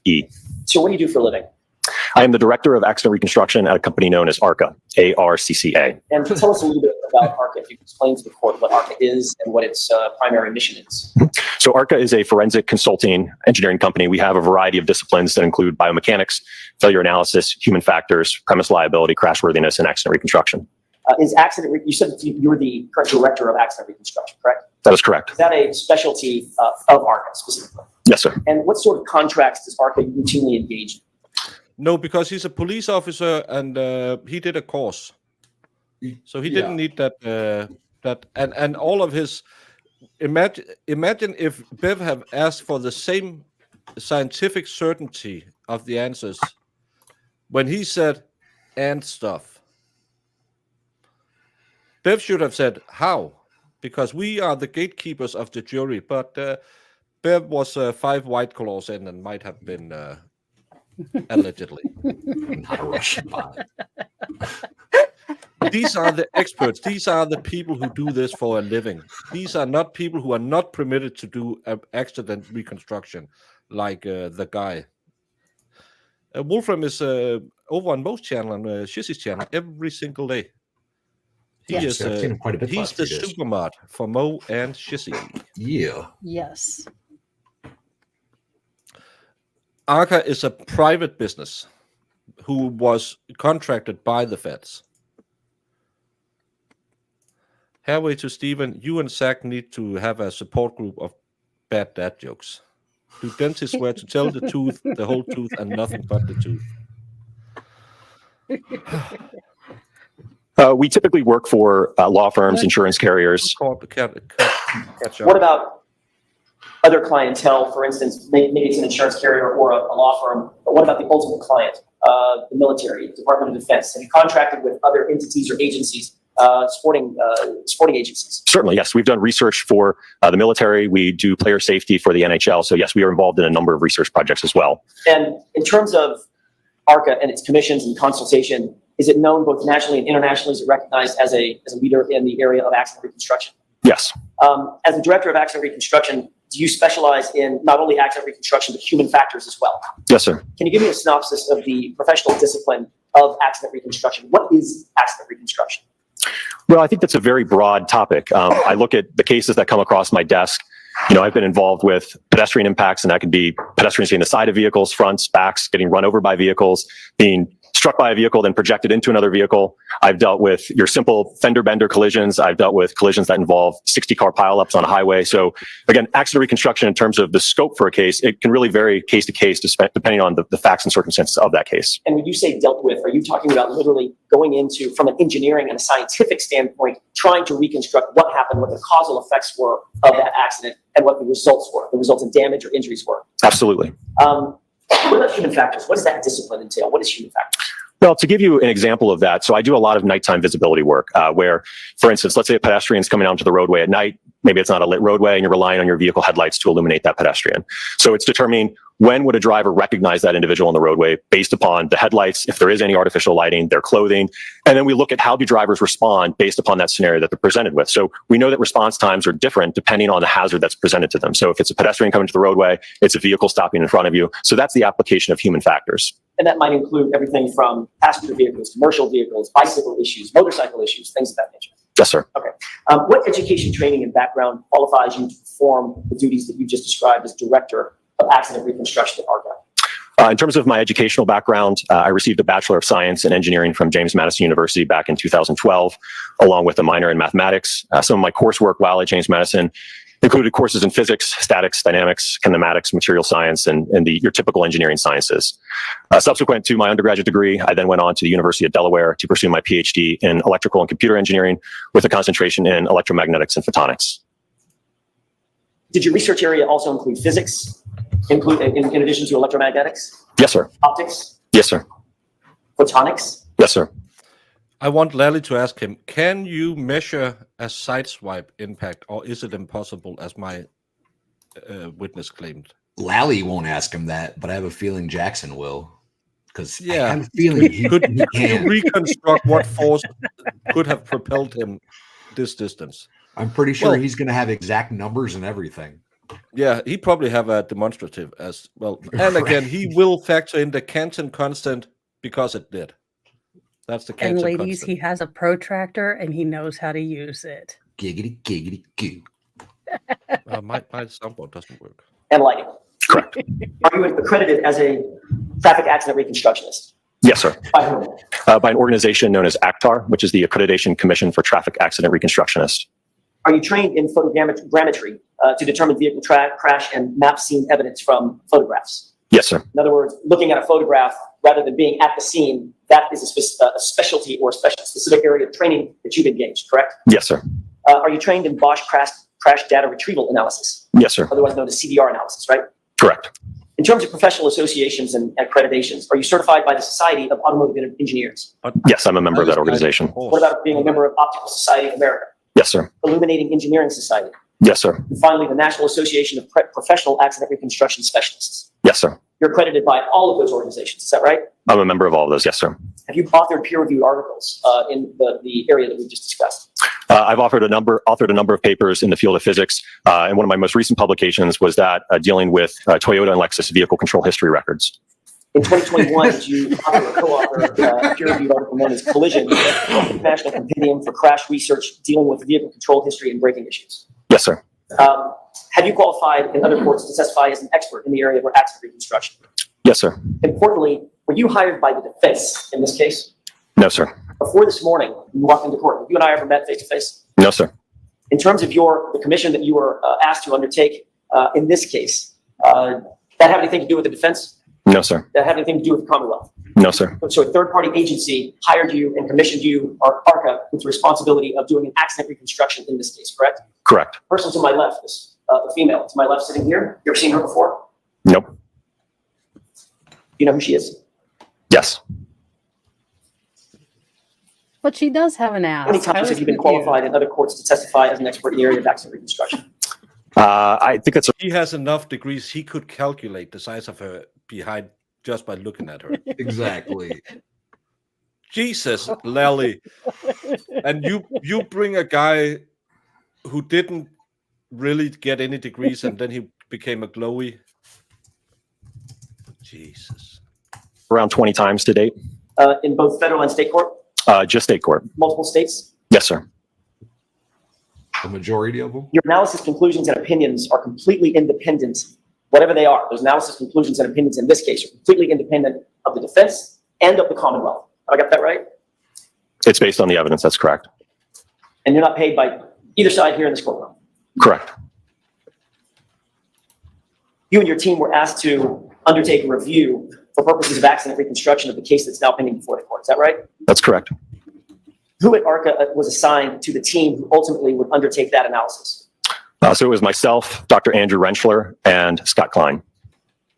So what do you do for a living? I am the director of accident reconstruction at a company known as ARCA, ARCCA. And tell us a little bit about ARCA, if you could explain to the court what ARCA is and what its primary mission is. So ARCA is a forensic consulting engineering company. We have a variety of disciplines that include biomechanics, failure analysis, human factors, premise liability, crashworthiness, and accident reconstruction. You said you were the current director of accident reconstruction, correct? That is correct. Is that a specialty of ARCA specifically? Yes, sir. And what sort of contracts does ARCA routinely engage in? No, because he's a police officer and he did a course, so he didn't need that. And all of his imagine if Bev have asked for the same scientific certainty of the answers when he said and stuff. Bev should have said how, because we are the gatekeepers of the jury. But Bev was 5 white claws in and might have been. Allegedly. Not a Russian bot. These are the experts. These are the people who do this for a living. These are not people who are not permitted to do accident reconstruction like the guy. Wolfram is over on Mo's channel and Shissy's channel every single day. I've seen him quite a bit. He's the supermod for Mo and Shissy. Yeah. Yes. ARCA is a private business who was contracted by the feds. Halfway to Stephen, you and Zach need to have a support group of bad dad jokes. Do dentists swear to tell the truth, the whole truth, and nothing but the truth? We typically work for law firms, insurance carriers. What about other clientele, for instance, maybe it's an insurance carrier or a law firm, but what about the ultimate client, the military, Department of Defense? Have you contracted with other entities or agencies, sporting agencies? Certainly, yes. We've done research for the military. We do player safety for the NHL. So yes, we are involved in a number of research projects as well. And in terms of ARCA and its commissions and consultation, is it known both nationally and internationally? Is it recognized as a leader in the area of accident reconstruction? Yes. As the director of accident reconstruction, do you specialize in not only accident reconstruction, but human factors as well? Yes, sir. Can you give me a synopsis of the professional discipline of accident reconstruction? What is accident reconstruction? Well, I think that's a very broad topic. I look at the cases that come across my desk. You know, I've been involved with pedestrian impacts, and that could be pedestrians being the side of vehicles, fronts, backs, getting run over by vehicles, being struck by a vehicle, then projected into another vehicle. I've dealt with your simple fender bender collisions. I've dealt with collisions that involve 60-car pileups on a highway. So again, accident reconstruction in terms of the scope for a case, it can really vary case to case depending on the facts and circumstances of that case. And when you say dealt with, are you talking about literally going into, from an engineering and a scientific standpoint, trying to reconstruct what happened, what the causal effects were of that accident, and what the results were, the resultant damage or injuries were? Absolutely. What about human factors? What does that discipline entail? What is human factors? Well, to give you an example of that, so I do a lot of nighttime visibility work where, for instance, let's say a pedestrian's coming onto the roadway at night. Maybe it's not a lit roadway and you're relying on your vehicle headlights to illuminate that pedestrian. So it's determining when would a driver recognize that individual on the roadway based upon the headlights, if there is any artificial lighting, their clothing. And then we look at how do drivers respond based upon that scenario that they're presented with. So we know that response times are different depending on the hazard that's presented to them. So if it's a pedestrian coming to the roadway, it's a vehicle stopping in front of you. So that's the application of human factors. And that might include everything from passenger vehicles, commercial vehicles, bicycle issues, motorcycle issues, things of that nature. Yes, sir. Okay. What education, training, and background qualifies you to perform the duties that you just described as director of accident reconstruction at ARCA? In terms of my educational background, I received a Bachelor of Science in Engineering from James Madison University back in 2012, along with a minor in mathematics. Some of my coursework while at James Madison included courses in physics, statics, dynamics, kinematics, material science, and your typical engineering sciences. Subsequent to my undergraduate degree, I then went on to the University of Delaware to pursue my PhD in electrical and computer engineering with a concentration in electromagnetics and photonics. Did your research area also include physics, in addition to electromagnetics? Yes, sir. Optics? Yes, sir. Photonics? Yes, sir. I want Lally to ask him, can you measure a sideswipe impact, or is it impossible, as my witness claimed? Lally won't ask him that, but I have a feeling Jackson will. Because Yeah. I have a feeling he Could you can. reconstruct what force could have propelled him this distance? I'm pretty sure Well- he's going to have exact numbers and everything. Yeah, he probably have a demonstrative as well. And again, he will factor in the Canton constant because it did. That's the And Canton ladies, constant. he has a protractor and he knows how to use it. Giggity, giggity, goo. My soundboard doesn't work. And lighting. Correct. Are you accredited as a traffic accident reconstructionist? Yes, sir. By whom? By an organization known as ACTAR, which is the Accreditation Commission for Traffic Accident Reconstructionists. Are you trained in photogrammetry to determine vehicle crash and map scene evidence from photographs? Yes, sir. In other words, looking at a photograph rather than being at the scene, that is a specialty or specific area of training that you've engaged, correct? Yes, sir. Are you trained in Bosch crash data retrieval analysis, Yes, sir. otherwise known as CDR analysis, right? Correct. In terms of professional associations and accreditations, are you certified by the Society of Automotive Engineers? Yes, I'm a member of that organization. What about being a member of Optical Society of America, Yes, sir. Illuminating Engineering Society, Yes, sir. and finally the National Association of Professional Accident Reconstruction Specialists? Yes, sir. You're accredited by all of those organizations, is that right? I'm a member of all of those. Yes, sir. Have you authored peer-reviewed articles in the area that we just discussed? I've authored a number of papers in the field of physics, and one of my most recent publications was that dealing with Toyota and Lexus vehicle control history records. In 2021, did you author or co-author a peer-reviewed article known as Collision, International Compendium for Crash Research Dealing with Vehicle Control History and Braking Issues? Yes, sir. Have you qualified in other courts to testify as an expert in the area of accident reconstruction? Yes, sir. Importantly, were you hired by the defense in this case? No, sir. Before this morning, you walked into court. Have you and I ever met face to face? No, sir. In terms of the commission that you were asked to undertake in this case, that have anything to do with the defense? No, sir. That have anything to do with the Commonwealth? No, sir. So a third-party agency hired you and commissioned you, or ARCA, with the responsibility of doing an accident reconstruction in this case, correct? Correct. The person to my left, the female to my left sitting here, you ever seen her before? Nope. You know who she is? Yes. But she does have an ass. How many I times was have you been confused. qualified in other courts to testify as an expert in the area of accident reconstruction? I think it's He has enough degrees. He could calculate the size of her behind just by looking at her. Exactly. Jesus, Lally. And you bring a guy who didn't really get any degrees and then he became a glowy. Jesus. around 20 times to date. In both federal and state court, Just state court. multiple states? Yes, sir. The majority of them? Your analysis, conclusions, and opinions are completely independent, whatever they are. Those analysis, conclusions, and opinions in this case are completely independent of the defense and of the Commonwealth. Have I got that right? It's based on the evidence. That's correct. And you're not paid by either side here in this courtroom. Correct. You and your team were asked to undertake a review for purposes of accident reconstruction of the case that's now pending before the court. Is that right? That's correct. Who at ARCA was assigned to the team who ultimately would undertake that analysis? So it was myself, Dr. Andrew Rentschler, and Scott Klein.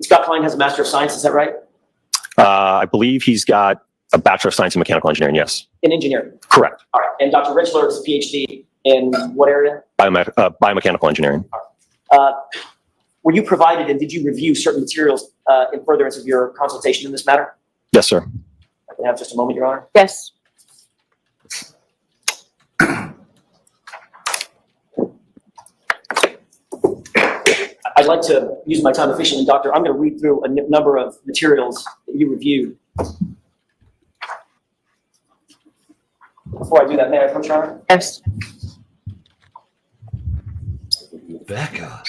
Scott Klein has a Master of Science, is that right? I believe he's got a Bachelor of Science in Mechanical Engineering. Yes. In engineering. Correct. All right. And Dr. Rentschler is a PhD in what area? Biomechanical engineering. Were you provided and did you review certain materials in furtherance of your consultation in this matter? Yes, sir. I can have just a moment, Your Honor. Yes. I'd like to use my time efficiently, Doctor. I'm going to read through a number of materials that you reviewed. Before I do that, may I approach, Your Honor? Yes. Becca.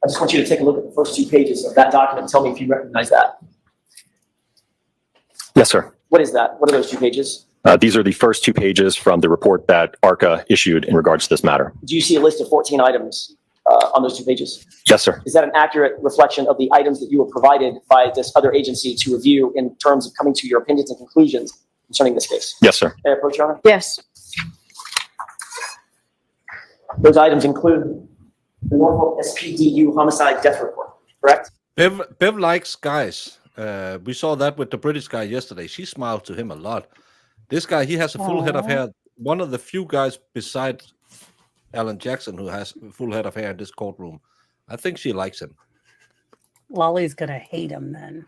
I just want you to take a look at the first 2 pages of that document and tell me if you recognize that. Yes, sir. What is that? What are those 2 pages? These are the first 2 pages from the report that ARCA issued in regards to this matter. Do you see a list of 14 items on those 2 pages? Yes, sir. Is that an accurate reflection of the items that you were provided by this other agency to review in terms of coming to your opinions and conclusions concerning this case? Yes, sir. May I approach, Your Honor? Yes. Those items include the Norfolk SPDU homicide death report, correct? Bev likes guys. We saw that with the British guy yesterday. She smiled to him a lot. This guy, he has a full head of hair. One of the few guys besides Alan Jackson who has a full head of hair in this courtroom. I think she likes him. Lolly's gonna hate him then.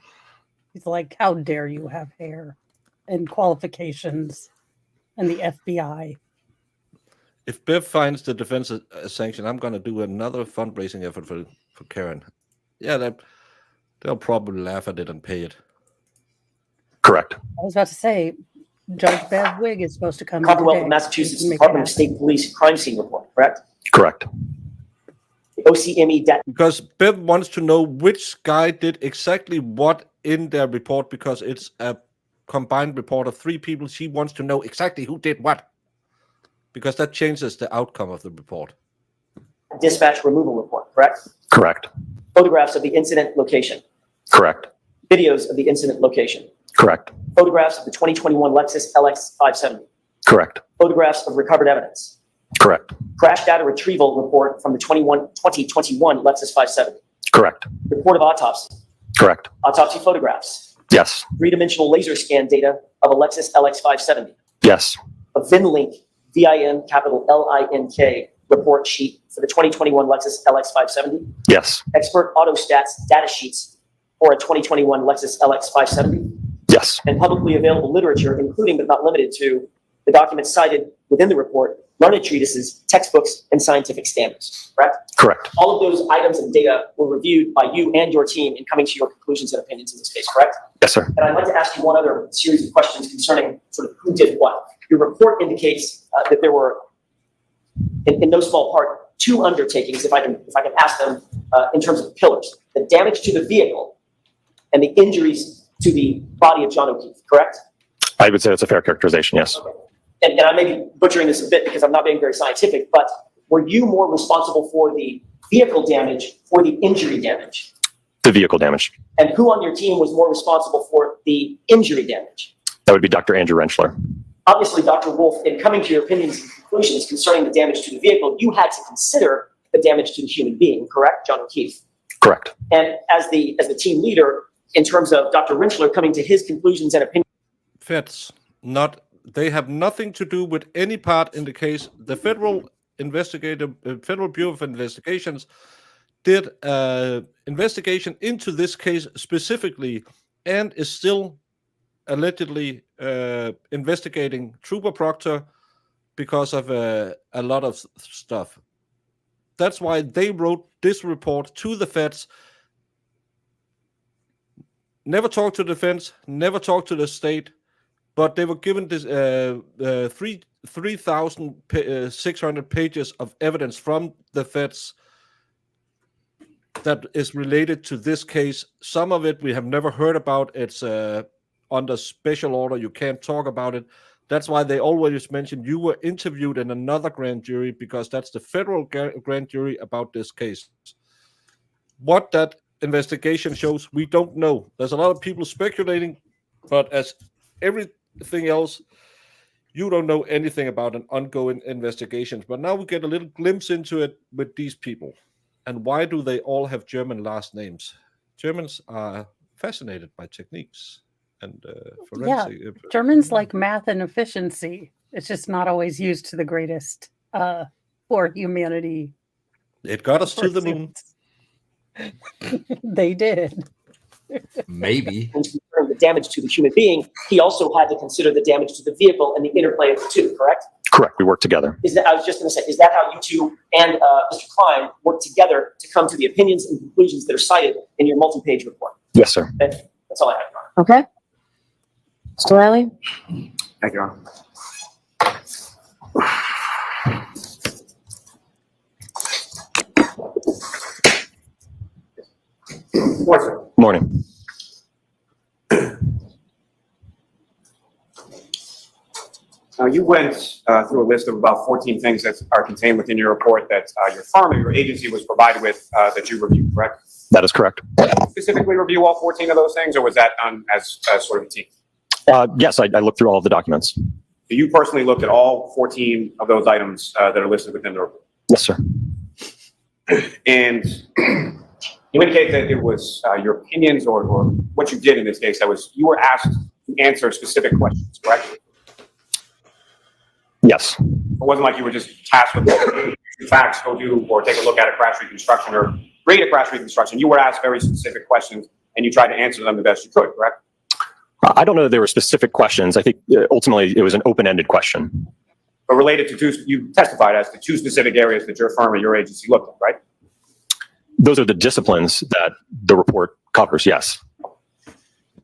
He's like, how dare you have hair and qualifications and the FBI. if Bev finds the defense a sanction, I'm going to do another fundraising effort for Karen. Yeah, they'll probably laugh at it and pay it. Correct. I was about to say, Judge Bev Wig is supposed to come in Commonwealth today of Massachusetts to make it Department of happen. State Police crime scene report, correct? Correct. The OCME data. Because Bev wants to know which guy did exactly what in their report, because it's a combined report of 3 people. She wants to know exactly who did what, because that changes the outcome of the report. Dispatch removal report, correct? Correct. Photographs of the incident location. Correct. Videos of the incident location. Correct. Photographs of the 2021 Lexus LX 570. Correct. Photographs of recovered evidence. Correct. Crash data retrieval report from the 2021 Lexus 570. Correct. Report of autopsy. Correct. Autopsy photographs. Yes. 3-dimensional laser scan data of a Lexus LX 570. Yes. A VIN-Link, VIN capital LINK report sheet for the 2021 Lexus LX 570. Yes. Expert AutoStats data sheets for a 2021 Lexus LX 570. Yes. And publicly available literature, including but not limited to the documents cited within the report, learned treatises, textbooks, and scientific standards, correct? Correct. All of those items and data were reviewed by you and your team in coming to your conclusions and opinions in this case, correct? Yes, sir. And I'd like to ask you one other series of questions concerning sort of who did what. Your report indicates that there were, in no small part, 2 undertakings, if I can ask them in terms of pillars: the damage to the vehicle and the injuries to the body of John O'Keefe, correct? I would say that's a fair characterization, yes. Okay. And I may be butchering this a bit because I'm not being very scientific, but were you more responsible for the vehicle damage or the injury damage? The vehicle damage. And who on your team was more responsible for the injury damage? That would be Dr. Andrew Rentschler. Obviously, Dr. Wolf, in coming to your opinions and conclusions concerning the damage to the vehicle, you had to consider the damage to the human being, correct, John O'Keefe? Correct. And as the team leader, in terms of Dr. Rentschler coming to his conclusions and opinions. Feds, they have nothing to do with any part in the case. The Federal Bureau of Investigations did investigation into this case specifically, and is still allegedly investigating Trooper Proctor because of a lot of stuff. That's why they wrote this report to the feds. Never talked to the defense, never talked to the state, but they were given this 3,600 pages of evidence from the feds that is related to this case. Some of it we have never heard about. It's under special order. You can't talk about it. That's why they always mentioned you were interviewed in another grand jury, because that's the federal grand jury about this case. What that investigation shows, we don't know. There's a lot of people speculating, but as everything else, you don't know anything about an ongoing investigation. But now we get a little glimpse into it with these people. And why do they all have German last names? Germans are fascinated by techniques and forensic. Yeah, Germans like math and efficiency. It's just not always used to the greatest for humanity. It got us to the moon. They did. Maybe. The damage to the human being, he also had to consider the damage to the vehicle and the interplay of the two, correct? Correct. We work together. I was just going to say, is that how you two and Mr. Klein work together to come to the opinions and conclusions that are cited in your multi-page report? Yes, sir. Okay. That's all I have, Your Honor. Okay. Mr. Riley? Thank you, Your Honor. Morning. You went through a list of about 14 things that are contained within your report that your firm or your agency was provided with that you reviewed, correct? That is correct. Did you specifically review all 14 of those things, or was that done as sort of a team? Yes, I looked through all of the documents. So you personally looked at all 14 of those items that are listed within the report? Yes, sir. And you indicate that it was your opinions or what you did in this case, that was you were asked to answer specific questions, correct? Yes. It wasn't like you were just tasked with facts, go do or take a look at a crash reconstruction or read a crash reconstruction. You were asked very specific questions and you tried to answer them the best you could, correct? I don't know that there were specific questions. I think ultimately it was an open-ended question. But related to you testified as to 2 specific areas that your firm or your agency looked at, right? Those are the disciplines that the report covers, yes.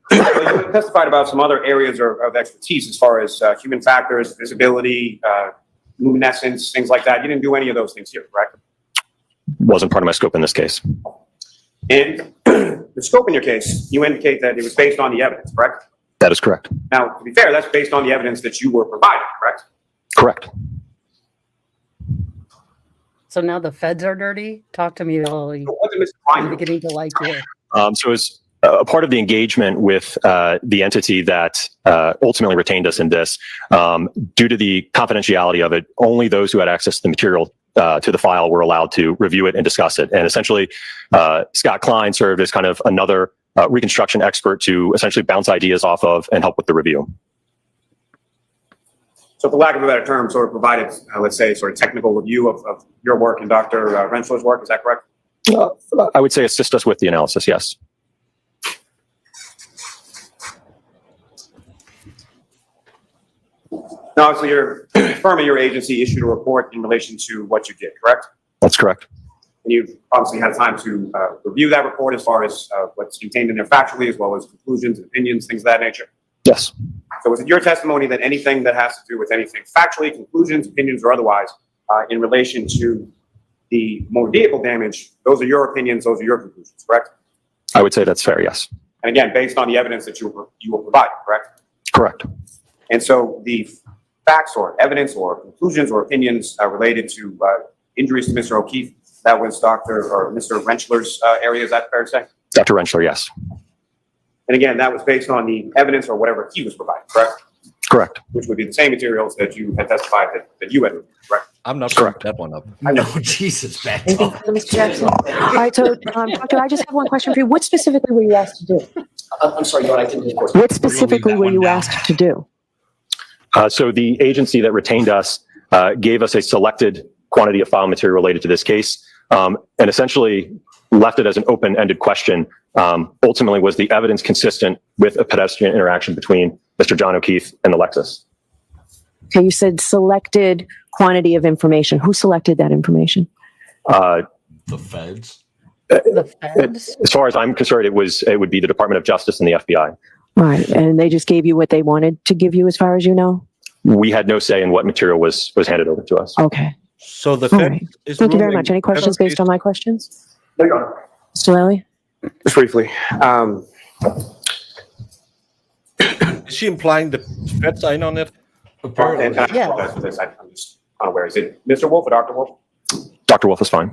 But you testified about some other areas of expertise as far as human factors, visibility, luminescence, things like that. You didn't do any of those things here, correct? Wasn't part of my scope in this case. In the scope in your case, you indicate that it was based on the evidence, correct? That is correct. Now, to be fair, that's based on the evidence that you were provided, correct? Correct. So now the feds are dirty? Talk to me, Lily. So wasn't Mr. I'm Klein- beginning to like you. So as a part of the engagement with the entity that ultimately retained us in this, due to the confidentiality of it, only those who had access to the material to the file were allowed to review it and discuss it. And essentially, Scott Klein served as kind of another reconstruction expert to essentially bounce ideas off of and help with the review. So for lack of a better term, sort of provided, let's say, sort of technical review of your work and Dr. Rentschler's work, is that correct? I would say assist us with the analysis, yes. Now, obviously, your firm and your agency issued a report in relation to what you did, correct? That's correct. And you've obviously had time to review that report as far as what's contained in there factually, as well as conclusions, opinions, things of that nature. Yes. So was it your testimony that anything that has to do with anything factually, conclusions, opinions, or otherwise, in relation to the motor vehicle damage, those are your opinions, those are your conclusions, correct? I would say that's fair, yes. And again, based on the evidence that you were provided, correct? Correct. And so the facts or evidence or conclusions or opinions related to injuries to Mr. O'Keefe, that was Dr. or Mr. Rentschler's area, is that fair to say? Dr. Rentschler, yes. And again, that was based on the evidence or whatever he was providing, correct? Correct. Which would be the same materials that you had testified that you had, correct? I'm not Correct. that one up. No, Jesus, back Anything off. further, Mr. Jackson? All right, so, Doctor, I just have one question for you. What specifically were you asked to do? I'm sorry, Your Honor, I didn't hear the question. What specifically were you asked to do? So the agency that retained us gave us a selected quantity of file material related to this case, and essentially left it as an open-ended question. Ultimately, was the evidence consistent with a pedestrian interaction between Mr. John O'Keefe and the Lexus? Okay, you said selected quantity of information. Who selected that information? The feds. The feds? As far as I'm concerned, it would be the Department of Justice and the FBI. All right, and they just gave you what they wanted to give you, as far as you know? We had no say in what material was handed over to us. Okay, So the all Fed right. is Thank you very ruling much. Any questions based on my questions? No, Your Honor. Mr. Lally? Just briefly, Is she implying the Feds are in on it? Apparently. And I Yeah. apologize for this, I'm just unaware. Is it Mr. Wolf or Dr. Wolf? Dr. Wolf is fine.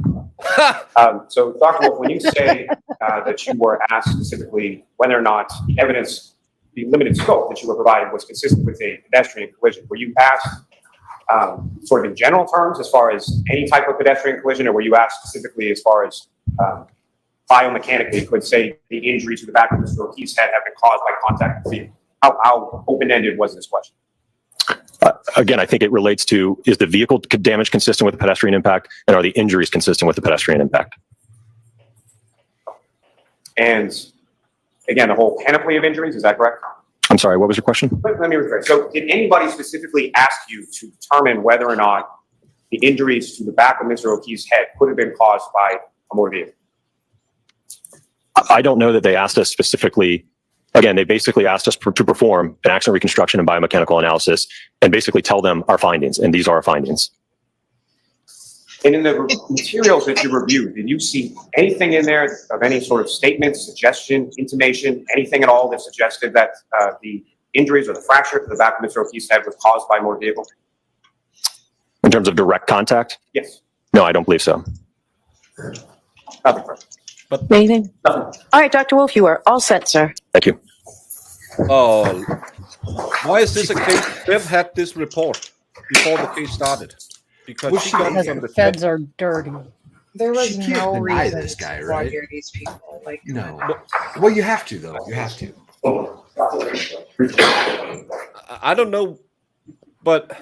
So Dr. Wolf, when you say that you were asked specifically whether or not the evidence, the limited scope that you were provided was consistent with a pedestrian collision, were you asked sort of in general terms as far as any type of pedestrian collision, or were you asked specifically as far as biomechanically could say the injury to the back of Mr. O'Keefe's head have been caused by contact with the vehicle? How open-ended was this question? Again, I think it relates to, is the vehicle damage consistent with the pedestrian impact, and are the injuries consistent with the pedestrian impact? And again, the whole panoply of injuries, is that correct? I'm sorry, what was your question? Let me rephrase. So did anybody specifically ask you to determine whether or not the injuries to the back of Mr. O'Keefe's head could have been caused by a motor vehicle? I don't know that they asked us specifically. Again, they basically asked us to perform an accident reconstruction and biomechanical analysis and basically tell them our findings, and these are our findings. And in the materials that you reviewed, did you see anything in there of any sort of statement, suggestion, intimation, anything at all that suggested that the injuries or the fracture to the back of Mr. O'Keefe's head was caused by a motor vehicle? In terms of direct contact? Yes. No, I don't believe so. Nothing further. Anything? All right, Dr. Wolf, you are all set, sir. Thank you. Oh, why is this a case? Bev had this report before the case started. Because she got Because from the the feds Fed. are dirty. There was She can't no deny reason this guy, to right? lawyer these people. Like, No. Well, you have to, though. You have to. I don't know, but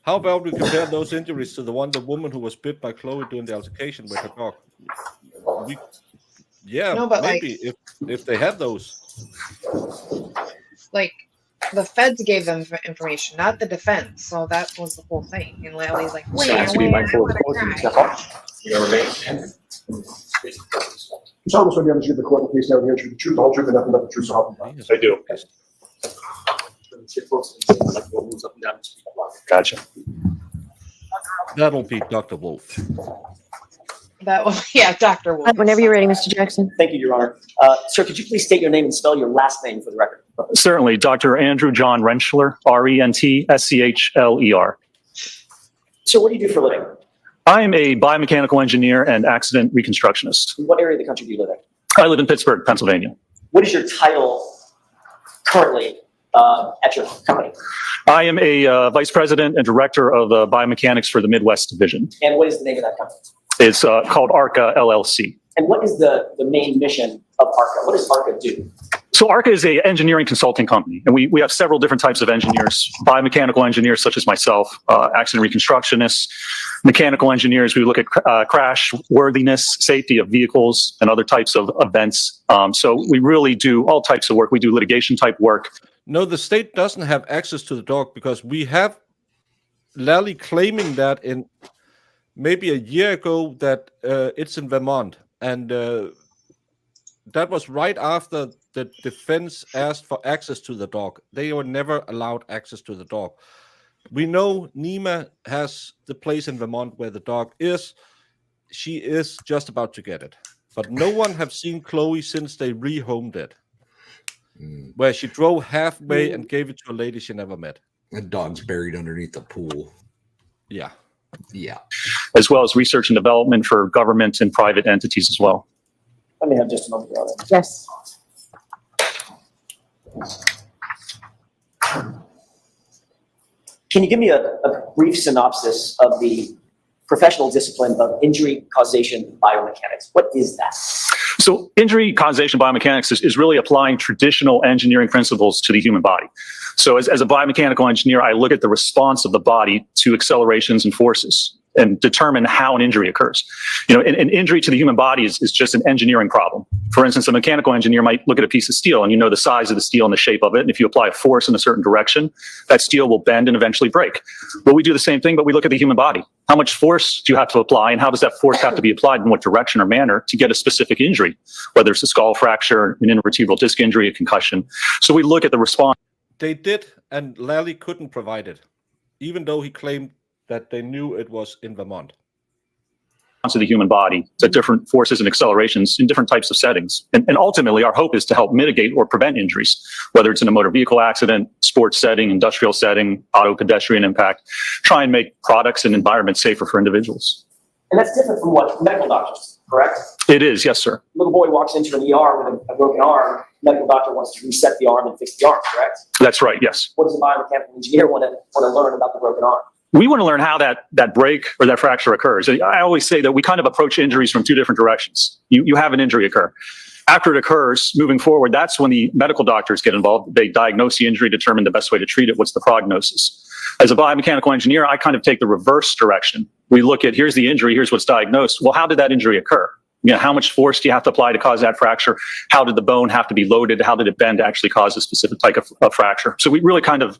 how about we compare those injuries to the woman who was bit by Chloe during the altercation with her dog? No, but maybe if they had those. like the feds gave them information, not the defense. So that was the whole thing. And Lally's like, wait, So I have to be mindful of quoting, that's all. You solemnly swear to the the court in the case now, the truth, the truth, the whole truth, and nothing but the truth, so help you God. I do. Gotcha. That'll be Dr. Wolf. that was, yeah, Dr. Wolf. Whenever you're ready, Mr. Jackson. Thank you, Your Honor. Sir, could you please state your name and spell your last name for the record? Certainly, Dr. Andrew John Rentschler, Rentschler. Sir, what do you do for a living? I am a biomechanical engineer and accident reconstructionist. In what area of the country do you live in? I live in Pittsburgh, Pennsylvania. What is your title currently at your company? I am a vice president and director of biomechanics for the Midwest Division. And what is the name of that company? It's called ARCA LLC. And what is the main mission of ARCA? What does ARCA do? So ARCA is a engineering consulting company, and we have several different types of engineers, biomechanical engineers such as myself, accident reconstructionists, mechanical engineers. We look at crash worthiness, safety of vehicles, and other types of events. So we really do all types of work. We do litigation type work. No, the state doesn't have access to the dog because we have Lally claiming that in maybe a year ago that it's in Vermont. And that was right after the defense asked for access to the dog. They were never allowed access to the dog. We know Nima has the place in Vermont where the dog is. She is just about to get it. But no one have seen Chloe since they rehomed it. Where she drove halfway and gave it to a lady she never met. That dog's buried underneath the pool. Yeah. Yeah. As well as research and development for government and private entities as well. Let me have just a moment, Your Honor. Yes. Can you give me a brief synopsis of the professional discipline of injury causation biomechanics? What is that? So injury causation biomechanics is really applying traditional engineering principles to the human body. So as a biomechanical engineer, I look at the response of the body to accelerations and forces and determine how an injury occurs. You know, an injury to the human body is just an engineering problem. For instance, a mechanical engineer might look at a piece of steel and you know the size of the steel and the shape of it. And if you apply a force in a certain direction, that steel will bend and eventually break. Well, we do the same thing, but we look at the human body. How much force do you have to apply, and how does that force have to be applied in what direction or manner to get a specific injury, whether it's a skull fracture, an intervertebral disc injury, a concussion. So we look at the response. They did, and Lally couldn't provide it, even though he claimed that they knew it was in Vermont. To the human body, to different forces and accelerations in different types of settings. And ultimately, our hope is to help mitigate or prevent injuries, whether it's in a motor vehicle accident, sports setting, industrial setting, auto pedestrian impact, try and make products and environments safer for individuals. And that's different from what medical doctors, correct? It is, yes, sir. Little boy walks into an ER with a broken arm, medical doctor wants to reset the arm and fix the arm, correct? That's right, yes. What does a biomechanical engineer want to learn about the broken arm? We want to learn how that break or that fracture occurs. I always say that we kind of approach injuries from two different directions. You have an injury occur. After it occurs, moving forward, that's when the medical doctors get involved. They diagnose the injury, determine the best way to treat it, what's the prognosis. As a biomechanical engineer, I kind of take the reverse direction. We look at, here's the injury, here's what's diagnosed. Well, how did that injury occur? You know, how much force do you have to apply to cause that fracture? How did the bone have to be loaded? How did it bend to actually cause a specific type of fracture? So we really kind of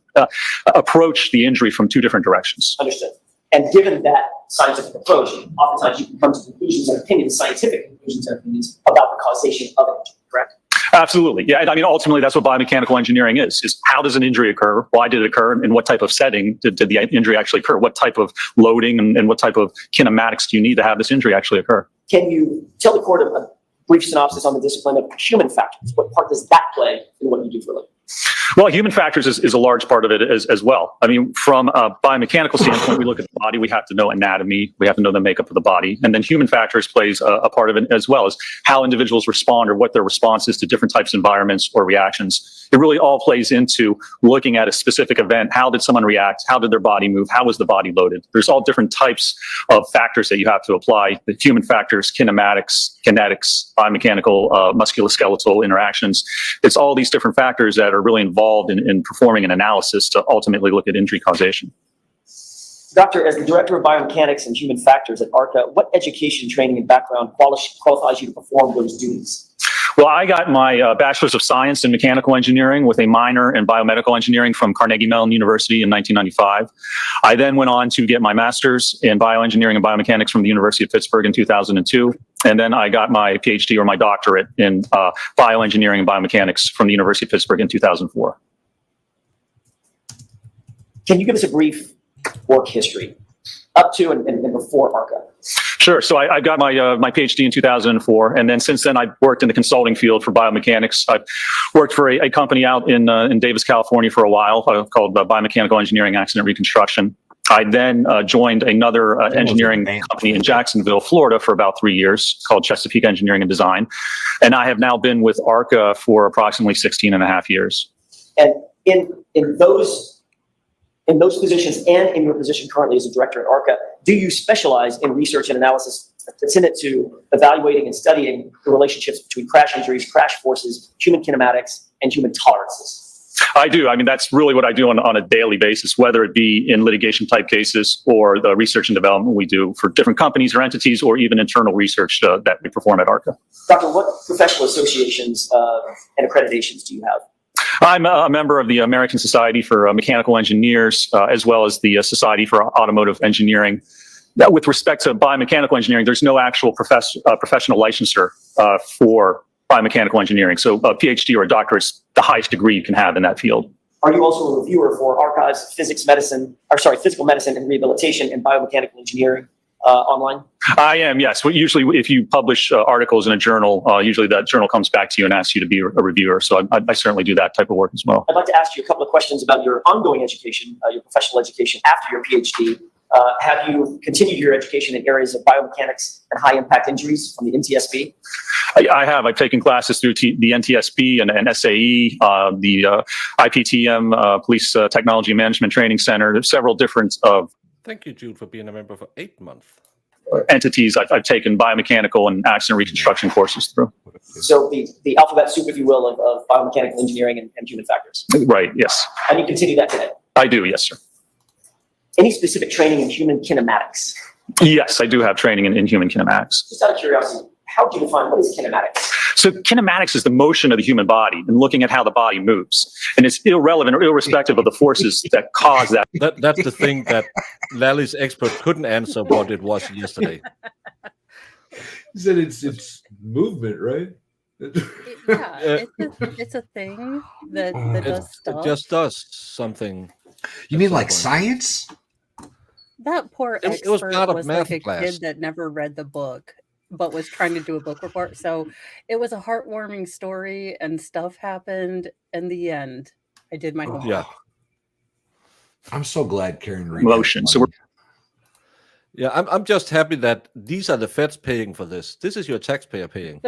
approach the injury from two different directions. Understood. And given that scientific approach, oftentimes you can come to conclusions and opinions, scientific conclusions and opinions about the causation of an injury, correct? Absolutely. Yeah. I mean, ultimately, that's what biomechanical engineering is how does an injury occur? Why did it occur? And what type of setting did the injury actually occur? What type of loading and what type of kinematics do you need to have this injury actually occur? Can you tell the court a brief synopsis on the discipline of human factors? What part does that play in what you do for a living? Well, human factors is a large part of it as well. I mean, from a biomechanical standpoint, we look at the body, we have to know anatomy, we have to know the makeup of the body. And then human factors plays a part of it as well as how individuals respond or what their response is to different types of environments or reactions. It really all plays into looking at a specific event. How did someone react? How did their body move? How was the body loaded? There's all different types of factors that you have to apply. The human factors, kinematics, kinetics, biomechanical, musculoskeletal interactions. It's all these different factors that are really involved in performing an analysis to ultimately look at injury causation. Doctor, as the Director of Biomechanics and Human Factors at ARCA, what education, training, and background qualifies you to perform those duties? Well, I got my bachelor's of science in mechanical engineering with a minor in biomedical engineering from Carnegie Mellon University in 1995. I then went on to get my master's in bioengineering and biomechanics from the University of Pittsburgh in 2002. And then I got my PhD or my doctorate in bioengineering and biomechanics from the University of Pittsburgh in 2004. Can you give us a brief work history up to and before ARCA? Sure. So I got my PhD in 2004, and then since then I've worked in the consulting field for biomechanics. I've worked for a company out in Davis, California for a while called Biomechanical Engineering Accident Reconstruction. I then joined another engineering company in Jacksonville, Florida for about 3 years called Chesapeake Engineering and Design. And I have now been with ARCA for approximately 16 and a half years. And in those positions and in your position currently as a director at ARCA, do you specialize in research and analysis intended to evaluating and studying the relationships between crash injuries, crash forces, human kinematics, and human tolerances? I do. I mean, that's really what I do on a daily basis, whether it be in litigation type cases or the research and development we do for different companies or entities, or even internal research that we perform at ARCA. Doctor, what professional associations and accreditations do you have? I'm a member of the American Society for Mechanical Engineers, as well as the Society for Automotive Engineering. Now, with respect to biomechanical engineering, there's no actual professional licensure for biomechanical engineering. So a PhD or a doctorate is the highest degree you can have in that field. Are you also a reviewer for archives, physical medicine and rehabilitation and biomechanical engineering online? I am, yes. Well, usually if you publish articles in a journal, usually that journal comes back to you and asks you to be a reviewer. So I certainly do that type of work as well. I'd like to ask you a couple of questions about your ongoing education, your professional education after your PhD. Have you continued your education in areas of biomechanics and high impact injuries from the NTSB? I have. I've taken classes through the NTSB and SAE, the IPTM, Police Technology Management Training Center. There's several different Thank you, Jude, for being a member for 8 months. entities I've taken biomechanical and accident reconstruction courses through. So the alphabet soup, if you will, of biomechanical engineering and human factors. Right, yes. And you continue that today? I do, yes, sir. Any specific training in human kinematics? Yes, I do have training in human kinematics. Just out of curiosity, how do you define what is kinematics? So kinematics is the motion of the human body and looking at how the body moves. And it's irrelevant or irrespective of the forces that cause that. That's the thing that Lally's expert couldn't answer what it was yesterday. He said it's movement, right? It's a thing that does stuff. It just does something. You mean like science? That poor expert it was part of was math like a class. kid that never read the book, but was trying to do a book report. So it was a heartwarming story, and stuff happened. In the end, I did my homework. Yeah. I'm so glad Karen Reed. Motion. So we're Yeah, I'm just happy that these are the feds paying for this. This is your taxpayer paying.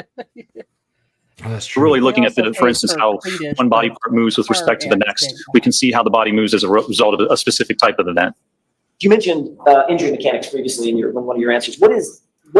Oh, that's true. really looking at, also for pay instance, for how Swedish one body for part moves with respect to the car next. accident. We can see how the body moves as a result of a specific type of event. You mentioned injury mechanics previously in one of your answers. What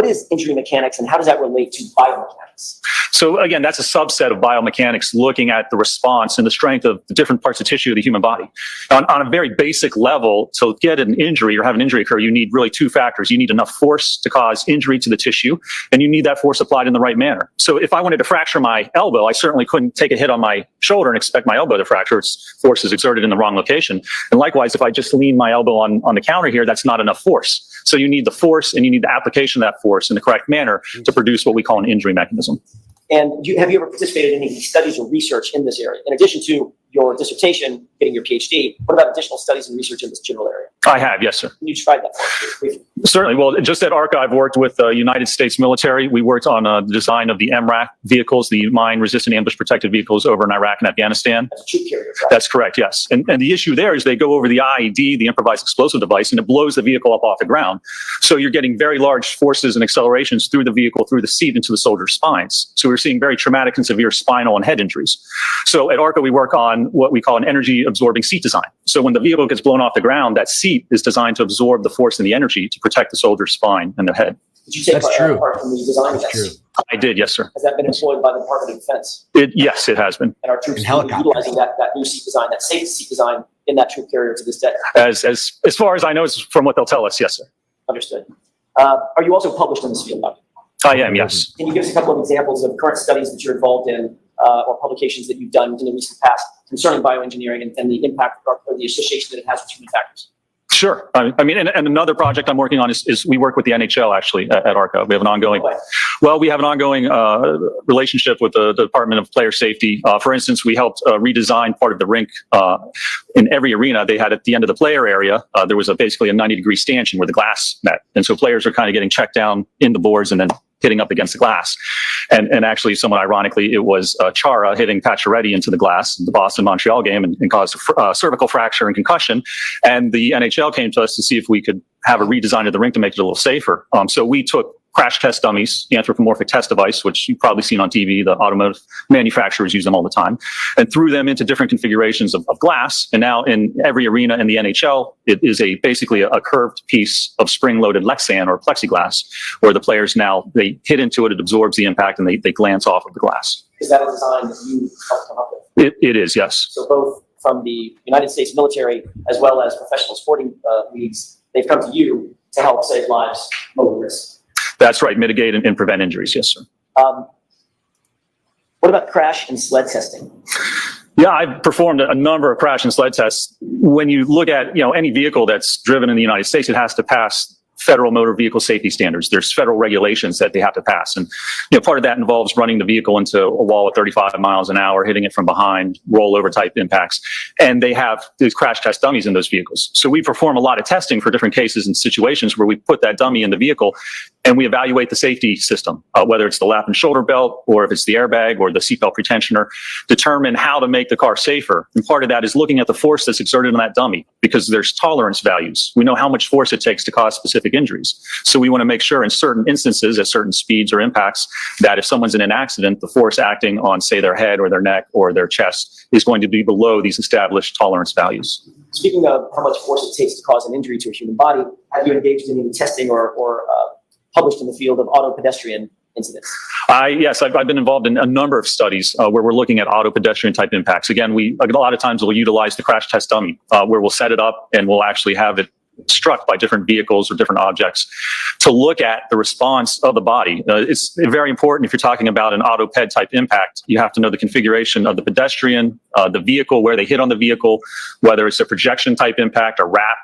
is injury mechanics, and how does that relate to biomechanics? So again, that's a subset of biomechanics, looking at the response and the strength of the different parts of tissue of the human body. On a very basic level, to get an injury or have an injury occur, you need really two factors. You need enough force to cause injury to the tissue, and you need that force applied in the right manner. So if I wanted to fracture my elbow, I certainly couldn't take a hit on my shoulder and expect my elbow to fracture. Its force is exerted in the wrong location. And likewise, if I just lean my elbow on the counter here, that's not enough force. So you need the force, and you need the application of that force in the correct manner to produce what we call an injury mechanism. And have you ever participated in any studies or research in this area? In addition to your dissertation, getting your PhD, what about additional studies and research in this general area? I have, yes, sir. Can you describe that for us briefly? Certainly. Well, just at ARCA, I've worked with the United States military. We worked on the design of the MRAC vehicles, the mine-resistant ambush protected vehicles over in Iraq and Afghanistan. That's a troop carrier, right? That's correct, yes. And the issue there is they go over the IED, the improvised explosive device, and it blows the vehicle up off the ground. So you're getting very large forces and accelerations through the vehicle, through the seat, into the soldier's spines. So we're seeing very traumatic and severe spinal and head injuries. So at ARCA, we work on what we call an energy absorbing seat design. So when the vehicle gets blown off the ground, that seat is designed to absorb the force and the energy to protect the soldier's spine and their head. Did you take That's true. part in the design of That's this? true. I did, yes, sir. Has that been employed by the Department of Defense? Yes, it has been. And our troops And helicopters. utilizing that new seat design, that safe seat design in that troop carrier to this day? As far as I know, it's from what they'll tell us, yes, sir. Understood. Are you also published in this field, Doctor? I am, yes. Can you give us a couple of examples of current studies that you're involved in or publications that you've done in the recent past concerning bioengineering and the impact or the association that it has with human factors? Sure. I mean, and another project I'm working on is we work with the NHL actually at ARCA. We have an ongoing, we have an ongoing relationship with the Department of Player Safety. For instance, we helped redesign part of the rink in every arena. They had at the end of the player area, there was basically a 90-degree stanchion where the glass met. And so players are kind of getting checked down in the boards and then hitting up against the glass. And actually, somewhat ironically, it was Chara hitting Pacioretty into the glass in the Boston-Montreal game and caused a cervical fracture and concussion. And the NHL came to us to see if we could have a redesign of the rink to make it a little safer. So we took crash test dummies, the anthropomorphic test device, which you've probably seen on TV, the automotive manufacturers use them all the time, and threw them into different configurations of glass. And now in every arena in the NHL, it is basically a curved piece of spring-loaded Lexan or plexiglass, where the players now, they hit into it, it absorbs the impact, and they glance off of the glass. Is that a design that you helped come up with? It is, yes. So both from the United States military as well as professional sporting leagues, they've come to you to help save lives, lower risk. That's right, mitigate and prevent injuries, yes, sir. What about crash and sled testing? Yeah, I've performed a number of crash and sled tests. When you look at, any vehicle that's driven in the United States, it has to pass federal motor vehicle safety standards. There's federal regulations that they have to pass. And, part of that involves running the vehicle into a wall at 35 miles an hour, hitting it from behind, rollover type impacts. And they have these crash test dummies in those vehicles. So we perform a lot of testing for different cases and situations where we put that dummy in the vehicle and we evaluate the safety system, whether it's the lap and shoulder belt or if it's the airbag or the seatbelt pretensioner, determine how to make the car safer. And part of that is looking at the force that's exerted on that dummy because there's tolerance values. We know how much force it takes to cause specific injuries. So we want to make sure in certain instances at certain speeds or impacts that if someone's in an accident, the force acting on, say, their head or their neck or their chest is going to be below these established tolerance values. Speaking of how much force it takes to cause an injury to a human body, have you engaged in any testing or published in the field of auto pedestrian incidents? Yes, I've been involved in a number of studies where we're looking at auto pedestrian type impacts. Again, a lot of times we'll utilize the crash test dummy where we'll set it up and we'll actually have it struck by different vehicles or different objects to look at the response of the body. It's very important if you're talking about an auto ped type impact. You have to know the configuration of the pedestrian, the vehicle, where they hit on the vehicle, whether it's a projection type impact, a wrap,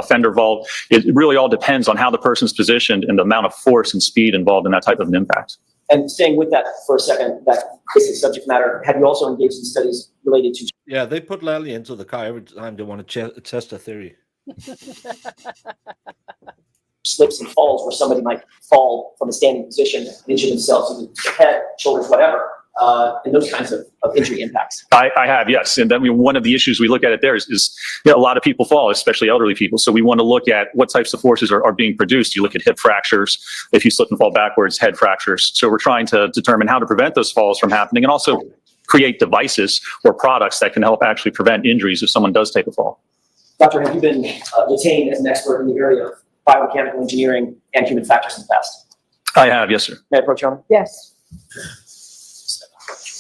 fender vault. It really all depends on how the person's positioned and the amount of force and speed involved in that type of an impact. And staying with that for a second, that basic subject matter, have you also engaged in studies related to... Yeah, they put Lally into the car every time they want to test a theory. Slips and falls where somebody might fall from a standing position, injure themselves in the head, shoulders, whatever, and those kinds of injury impacts. I have, yes. And then one of the issues we look at it there is a lot of people fall, especially elderly people. So we want to look at what types of forces are being produced. You look at hip fractures. If you slip and fall backwards, head fractures. So we're trying to determine how to prevent those falls from happening and also create devices or products that can help actually prevent injuries if someone does take a fall. Doctor, have you been detained as an expert in the area of biomechanical engineering and human factors in the past? I have, yes, sir. May I approach, Your Honor? Yes.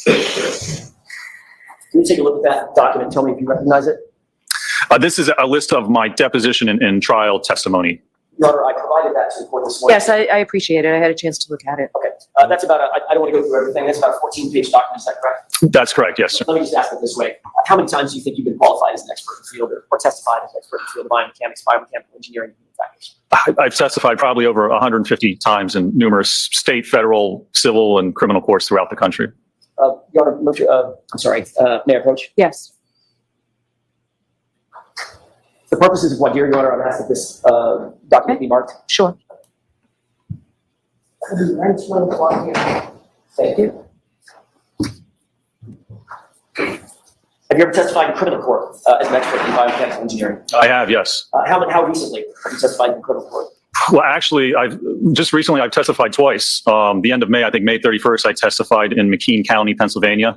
Can you take a look at that document and tell me if you recognize it? This is a list of my deposition and trial testimony. Your Honor, I provided that to the court this morning. Yes, I appreciate it. I had a chance to look at it. Okay. That's about, I don't want to go through everything. That's about a 14-page document. Is that correct? That's correct, yes, sir. Let me just ask it this way. How many times do you think you've been qualified as an expert in the field or testified as an expert in the field of biomechanics, biomechanical engineering, and human factors? I've testified probably over 150 times in numerous state, federal, civil, and criminal courts throughout the country. Your Honor, I'm sorry, may I approach? Yes. For the purposes of what Your Honor, I'm asking that this document be marked. Sure. Thank you. Have you ever testified in criminal court as an expert in biomechanical engineering? I have, yes. How recently have you testified in criminal court? Well, actually, I've testified twice. The end of May, I think May 31st, I testified in McKean County, Pennsylvania.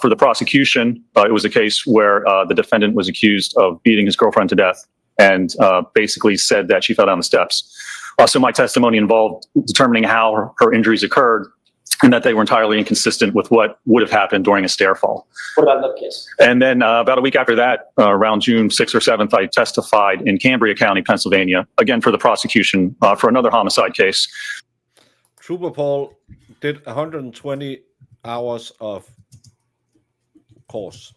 For the prosecution, it was a case where the defendant was accused of beating his girlfriend to death and basically said that she fell down the steps. So my testimony involved determining how her injuries occurred and that they were entirely inconsistent with what would have happened during a stair fall. What about another case? And then about a week after that, around June 6th or 7th, I testified in Cambria County, Pennsylvania, again for the prosecution for another homicide case. Trooper Paul did 120 hours of course.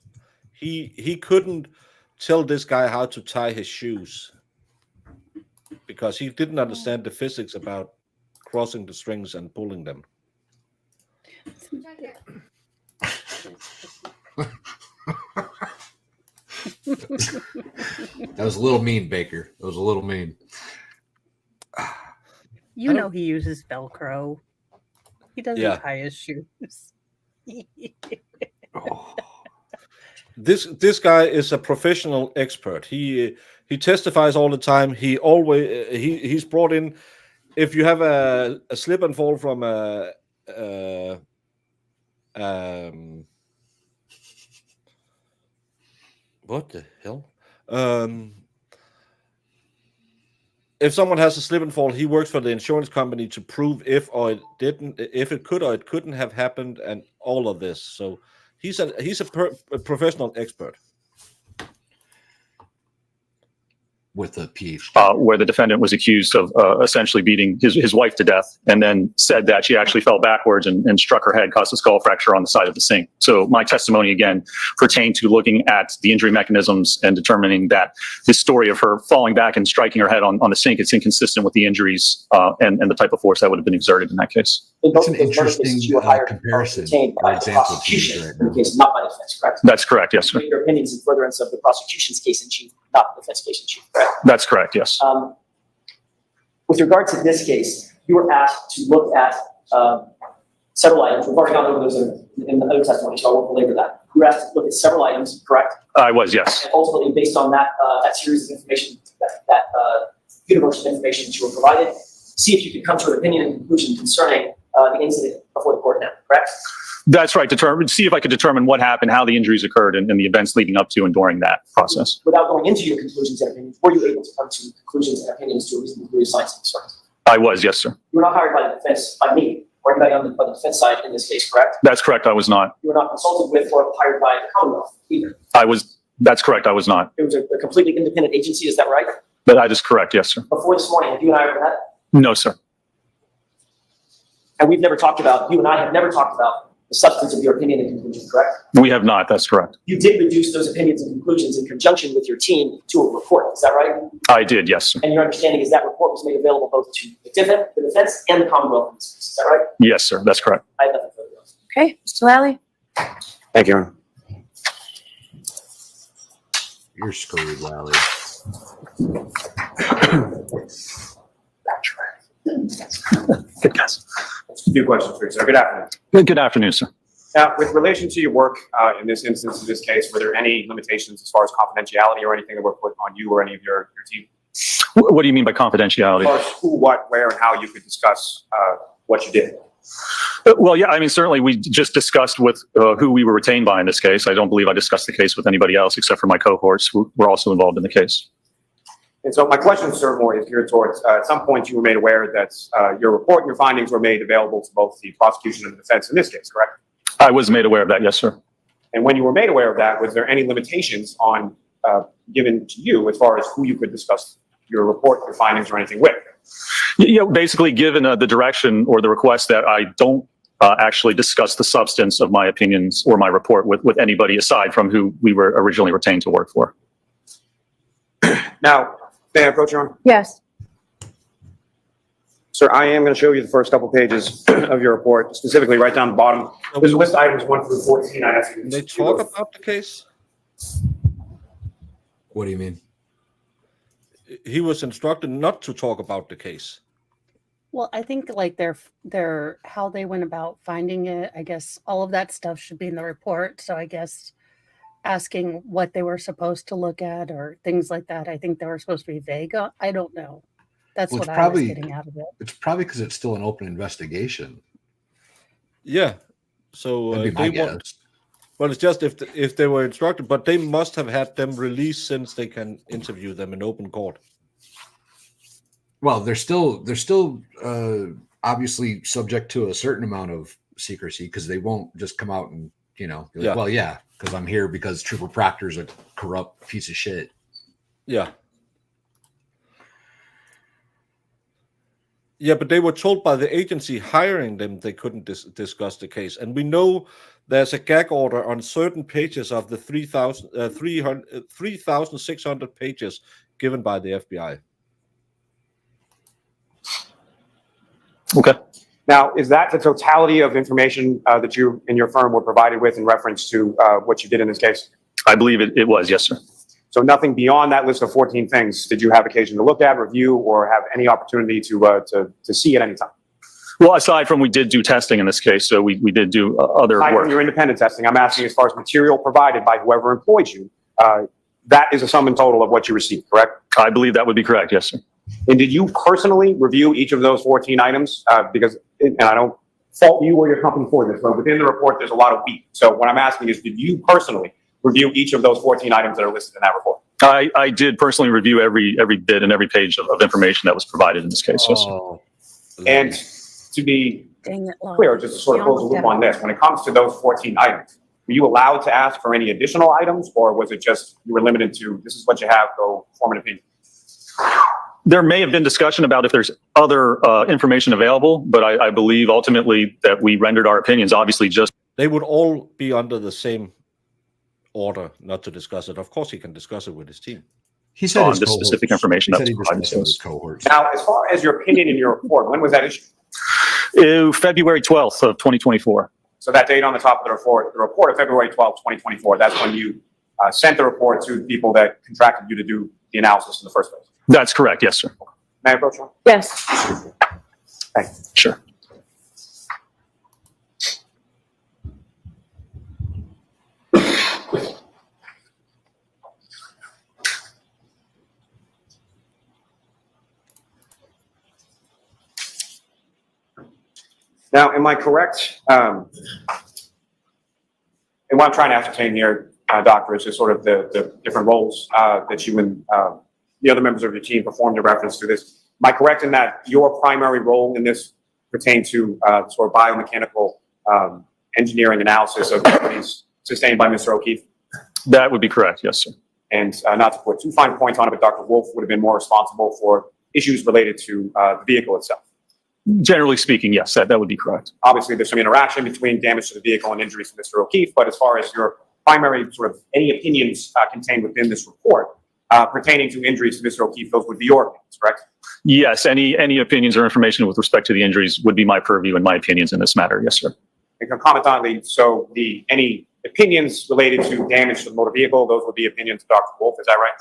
He couldn't tell this guy how to tie his shoes because he didn't understand the physics about crossing the strings and pulling them. That was a little mean, Baker. That was a little mean. You know he uses Velcro. He doesn't tie his shoes. This guy is a professional expert. He testifies all the time. He's brought in. If you have a slip and fall from what the hell? If someone has a slip and fall, he works for the insurance company to prove if it could or it couldn't have happened, and all of this. So he's a professional expert. With a PhD. Where the defendant was accused of essentially beating his wife to death, and then said that she actually fell backwards and struck her head, caused a skull fracture on the side of the sink. So my testimony, again, pertained to looking at the injury mechanisms and determining that his story of her falling back and striking her head on the sink is inconsistent with the injuries and the type of force that would have been exerted in that case. It's an interesting comparison or example to use right now. Case, not by defense, correct? That's correct, yes, sir. Your opinions in furtherance of the prosecution's case in chief, not the defense case in chief, correct? That's correct, yes. With regard to this case, you were asked to look at several items. We've already gone over those in the other testimony, so I won't belabor that. You were asked to look at several items, correct? I was, yes. And ultimately, based on that series of information, that universe of information that you were provided, see if you could come to an opinion and conclusion concerning the incident before the court now, correct? That's right. See if I could determine what happened, how the injuries occurred, and the events leading up to and during that process. Without going into your conclusions and opinions, were you able to come to conclusions and opinions to a reasonable degree of science and concerns? I was, yes, sir. You were not hired by the defense, by me, or anybody on the defense side in this case, correct? That's correct. I was not. You were not consulted with or hired by the Commonwealth either. That's correct. I was not. It was a completely independent agency, is that right? That is correct. Yes, sir. Before this morning, have you and I ever met? No, sir. And you and I have never talked about the substance of your opinion and conclusion, correct? We have not. That's correct. You did reduce those opinions and conclusions in conjunction with your team to a report, is that right? I did, yes, sir. And your understanding is that report was made available both to the defense and the Commonwealth, is that right? Yes, sir. That's correct. I have nothing further. Okay, Mr. Lally? Thank you, Your Honor. You're screwed, Lally. Good guess. A few questions for you, sir. Good afternoon. Good afternoon, sir. Now, with relation to your work in this instance, in this case, were there any limitations as far as confidentiality or anything that were put on you or any of your team? What do you mean by confidentiality? As far as who, what, where, and how you could discuss what you did? Well, yeah, I mean, certainly we just discussed with who we were retained by in this case. I don't believe I discussed the case with anybody else except for my cohorts who were also involved in the case. And so my question, sir, more is geared towards, at some point you were made aware that your report and your findings were made available to both the prosecution and the defense in this case, correct? I was made aware of that, yes, sir. And when you were made aware of that, was there any limitations on given to you as far as who you could discuss your report, your findings, or anything with? Yeah, basically given the direction or the request that I don't actually discuss the substance of my opinions or my report with anybody aside from who we were originally retained to work for. Now, may I approach, Your Honor? Yes. Sir, I am going to show you the first couple pages of your report, specifically right down the bottom. There's a list of items 1 through 14. I asked you. They talk about the case. What do you mean? He was instructed not to talk about the case. Well, I think like their how they went about finding it, I guess all of that stuff should be in the report. So I guess asking what they were supposed to look at or things like that, I think they were supposed to be vague. I don't know. That's Well, what it's I was probably- getting out of it. It's probably because it's still an open investigation. Yeah. So That'd be my they want. guess. Well, it's just if they were instructed, but they must have had them released since they can interview them in open court. Well, they're still obviously subject to a certain amount of secrecy because they won't just come out and be like, Yeah. well, yeah, because I'm here because Trooper Proctor's a corrupt piece of shit. Yeah. Yeah, but they were told by the agency hiring them they couldn't discuss the case. And we know there's a gag order on certain pages of the 3,600 pages given by the FBI. Okay. Now, is that the totality of information that you and your firm were provided with in reference to what you did in this case? I believe it was, yes, sir. So nothing beyond that list of 14 things did you have occasion to look at, review, or have any opportunity to see at any time? Well, aside from we did do testing in this case, so we did do other Aside work. from your independent testing, I'm asking as far as material provided by whoever employed you, that is a sum and total of what you received, correct? I believe that would be correct, yes, sir. And did you personally review each of those 14 items? Because, and I don't fault you or your company for this, but within the report, there's a lot of wheat. So what I'm asking is, did you personally review each of those 14 items that are listed in that report? I did personally review every bit and every page of information that was provided in this case, yes, sir. And to be clear, just to sort of close the loop on this, when it comes to those 14 items, were you allowed to ask for any additional items, or was it just you were limited to this is what you have, go form an opinion? There may have been discussion about if there's other information available, but I believe ultimately that we rendered our opinions, obviously just. They would all be under the same order not to discuss it. Of course, he can discuss it with his team. He said on his the cohorts. specific information He that said was he provided discussed to it with us. his cohorts. Now, as far as your opinion in your report, when was that issued? February 12th of 2024. So that date on the top of the report of February 12th, 2024, that's when you sent the report to people that contracted you to do the analysis in the first place. That's correct, yes, sir. May I approach you? Yes. Thank you. Sure. Now, am I correct? And what I'm trying to ascertain here, Doctor, is just sort of the different roles that you and the other members of your team performed in reference to this. Am I correct in that your primary role in this pertained to sort of biomechanical engineering analysis of injuries sustained by Mr. O'Keefe? That would be correct, yes, sir. And not to put too fine points on it, but Dr. Wolf would have been more responsible for issues related to the vehicle itself. Generally speaking, yes, that would be correct. Obviously, there's some interaction between damage to the vehicle and injuries to Mr. O'Keefe, but as far as your primary sort of any opinions contained within this report pertaining to injuries to Mr. O'Keefe, those would be your opinions, correct? Yes, any opinions or information with respect to the injuries would be my purview and my opinions in this matter, yes, sir. And concomitantly, so any opinions related to damage to the motor vehicle, those would be opinions of Dr. Wolf, is that right?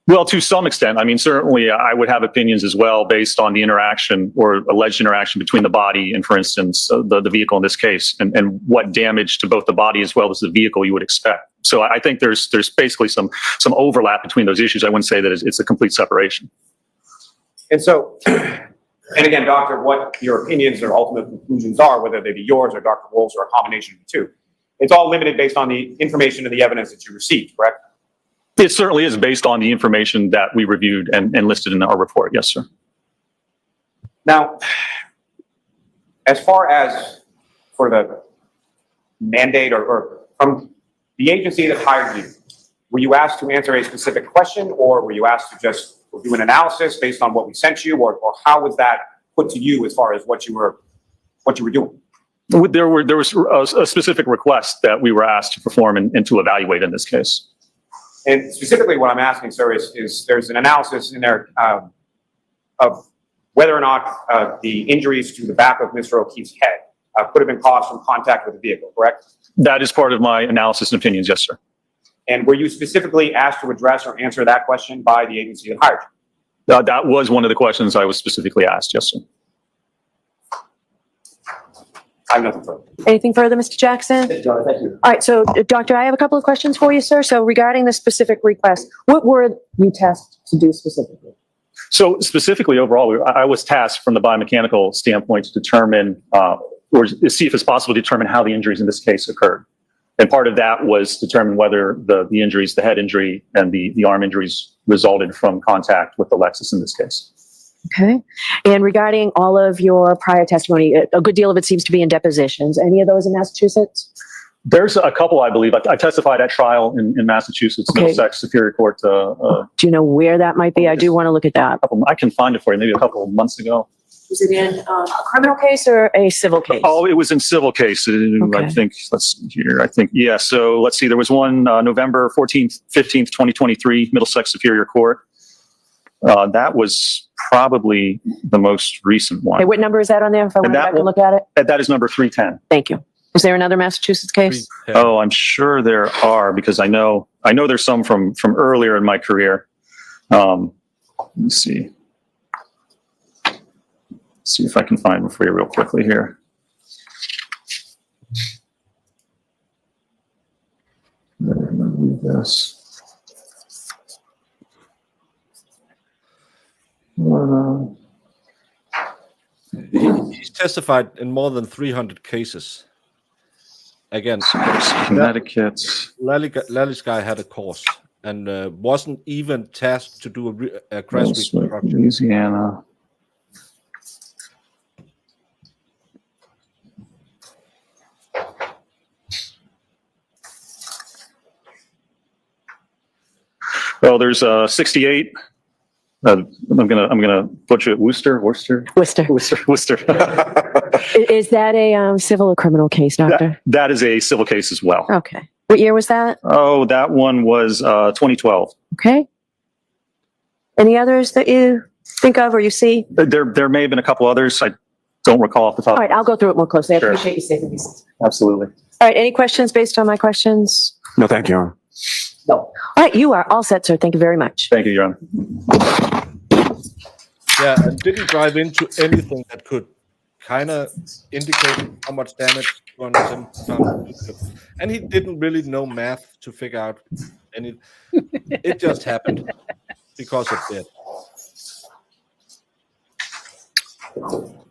Well, to some extent. I mean, certainly I would have opinions as well based on the interaction or alleged interaction between the body and, for instance, the vehicle in this case, and what damage to both the body as well as the vehicle you would expect. So I think there's basically some overlap between those issues. I wouldn't say that it's a complete separation. And so, and again, Doctor, what your opinions or ultimate conclusions are, whether they be yours or Dr. Wolf's or a combination of the two, it's all limited based on the information and the evidence that you received, correct? It certainly is based on the information that we reviewed and listed in our report. Yes, sir. Now, as far as for the mandate or from the agency that hired you, were you asked to answer a specific question, or were you asked to just do an analysis based on what we sent you, or how was that put to you as far as what you were doing? There was a specific request that we were asked to perform and to evaluate in this case. And specifically what I'm asking, sir, is there's an analysis in there of whether or not the injuries to the back of Mr. O'Keefe's head could have been caused from contact with the vehicle, correct? That is part of my analysis and opinions, yes, sir. And were you specifically asked to address or answer that question by the agency that hired you? That was one of the questions I was specifically asked, yes, sir. I have nothing further. Anything further, Mr. Jackson? Thank you. All right, so Doctor, I have a couple of questions for you, sir. So regarding the specific request, what were you tasked to do specifically? So specifically overall, I was tasked from the biomechanical standpoint to determine or see if it's possible to determine how the injuries in this case occurred. And part of that was determine whether the injuries, the head injury and the arm injuries resulted from contact with the Lexus in this case. Okay. And regarding all of your prior testimony, a good deal of it seems to be in depositions. Any of those in Massachusetts? There's a couple, I believe. I testified at trial in Massachusetts, Okay. Middlesex Superior Court. Do you know where that might be? I do want to look at that. I can find it for you, maybe a couple of months ago. Was it in a criminal case or a civil case? Oh, it was in civil case. I Okay. think, let's see here. I think, yeah. So let's see. There was one November 14th, 15th, 2023, Middlesex Superior Court. That was probably the most recent one. Okay, what number is that on there if I want to that back and one- look at it? That is number 310. Thank you. Is there another Massachusetts case? Oh, I'm sure there are because I know there's some from earlier in my career. Let me see. See if I can find them for you real quickly here. This. He's testified in more than 300 cases. Again, Connecticut. Lally's guy had a course and wasn't even tasked to do a crash reconstruction. Louisiana. Well, there's 68. I'm gonna butcher it. Worcester. Is that a civil or criminal case, doctor? That is a civil case as well. Okay. What year was that? Oh, that one was 2012. Okay. Any others that you think of or you see? There may have been a couple others. I don't recall off the top. All right, I'll go through it more closely. I Sure. appreciate you saving me. Absolutely. All right, any questions based on my questions? No, thank you, Your Honor. No. All right, you are all set, sir. Thank you very much. Thank you, Your Honor. Yeah, and didn't drive into anything that could kind of indicate how much damage on him. And he didn't really know math to figure out any. It just happened because of it.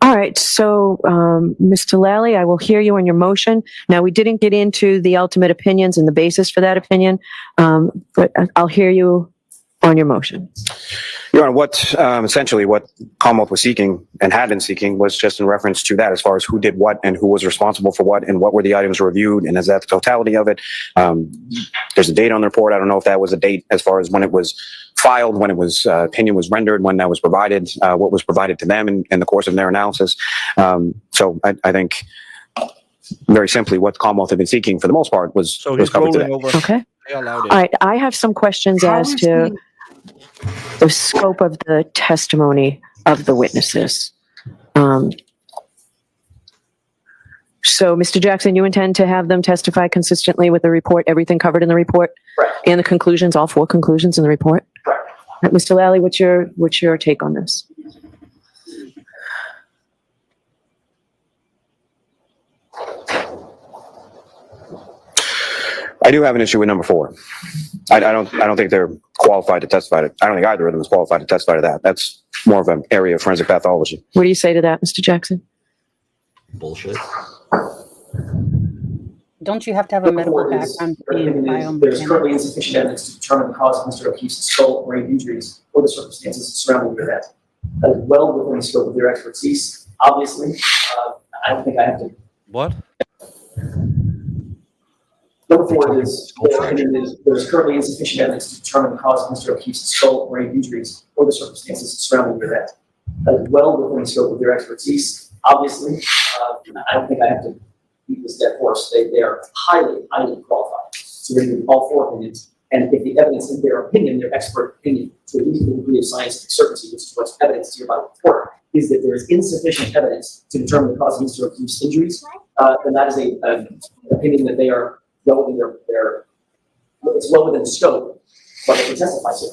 All right, so Mr. Lally, I will hear you on your motion. Now, we didn't get into the ultimate opinions and the basis for that opinion, but I'll hear you on your motion. Your Honor, what essentially what Commonwealth was seeking and had been seeking was just in reference to that, as far as who did what and who was responsible for what and what were the items reviewed, and is that the totality of it? There's a date on the report. I don't know if that was a date as far as when it was filed, when it was opinion was rendered, when that was provided, what was provided to them in the course of their analysis. So I think very simply what Commonwealth had been seeking for the most part was So he's covered today. rolling over. Okay. They allowed All it. right, I have some questions as to the scope of the testimony of the witnesses. So, Mr. Jackson, you intend to have them testify consistently with the report, everything covered in the report? Correct. And the conclusions, all 4 conclusions in the report? Correct. Mr. Lally, what's your take on this? I do have an issue with number 4. I don't think they're qualified to testify to. I don't think either of them is qualified to testify to that. That's more of an area of forensic pathology. What do you say to that, Mr. Jackson? Bullshit. Don't you have to have a medical background to be in There's biomechanics? currently insufficient evidence to determine the cause of Mr. O'Keefe's skull brain injuries or the circumstances surrounding the event. That is well within the scope of their expertise. Obviously, I don't think I have to. What? Number 4 is there's currently insufficient evidence to determine the cause of Mr. O'Keefe's skull brain injuries or the circumstances surrounding the event. That is well within the scope of their expertise. Obviously, I don't think I have to beat this dead horse. They are highly qualified to review all 4 opinions. And if the evidence in their opinion, their expert opinion, to a reasonable degree of scientific certainty, which is what's evidenced here by the report, is that there is insufficient evidence to determine the cause of Mr. O'Keefe's injuries, then that is an opinion that they are well within it's well within the scope, but they can testify to.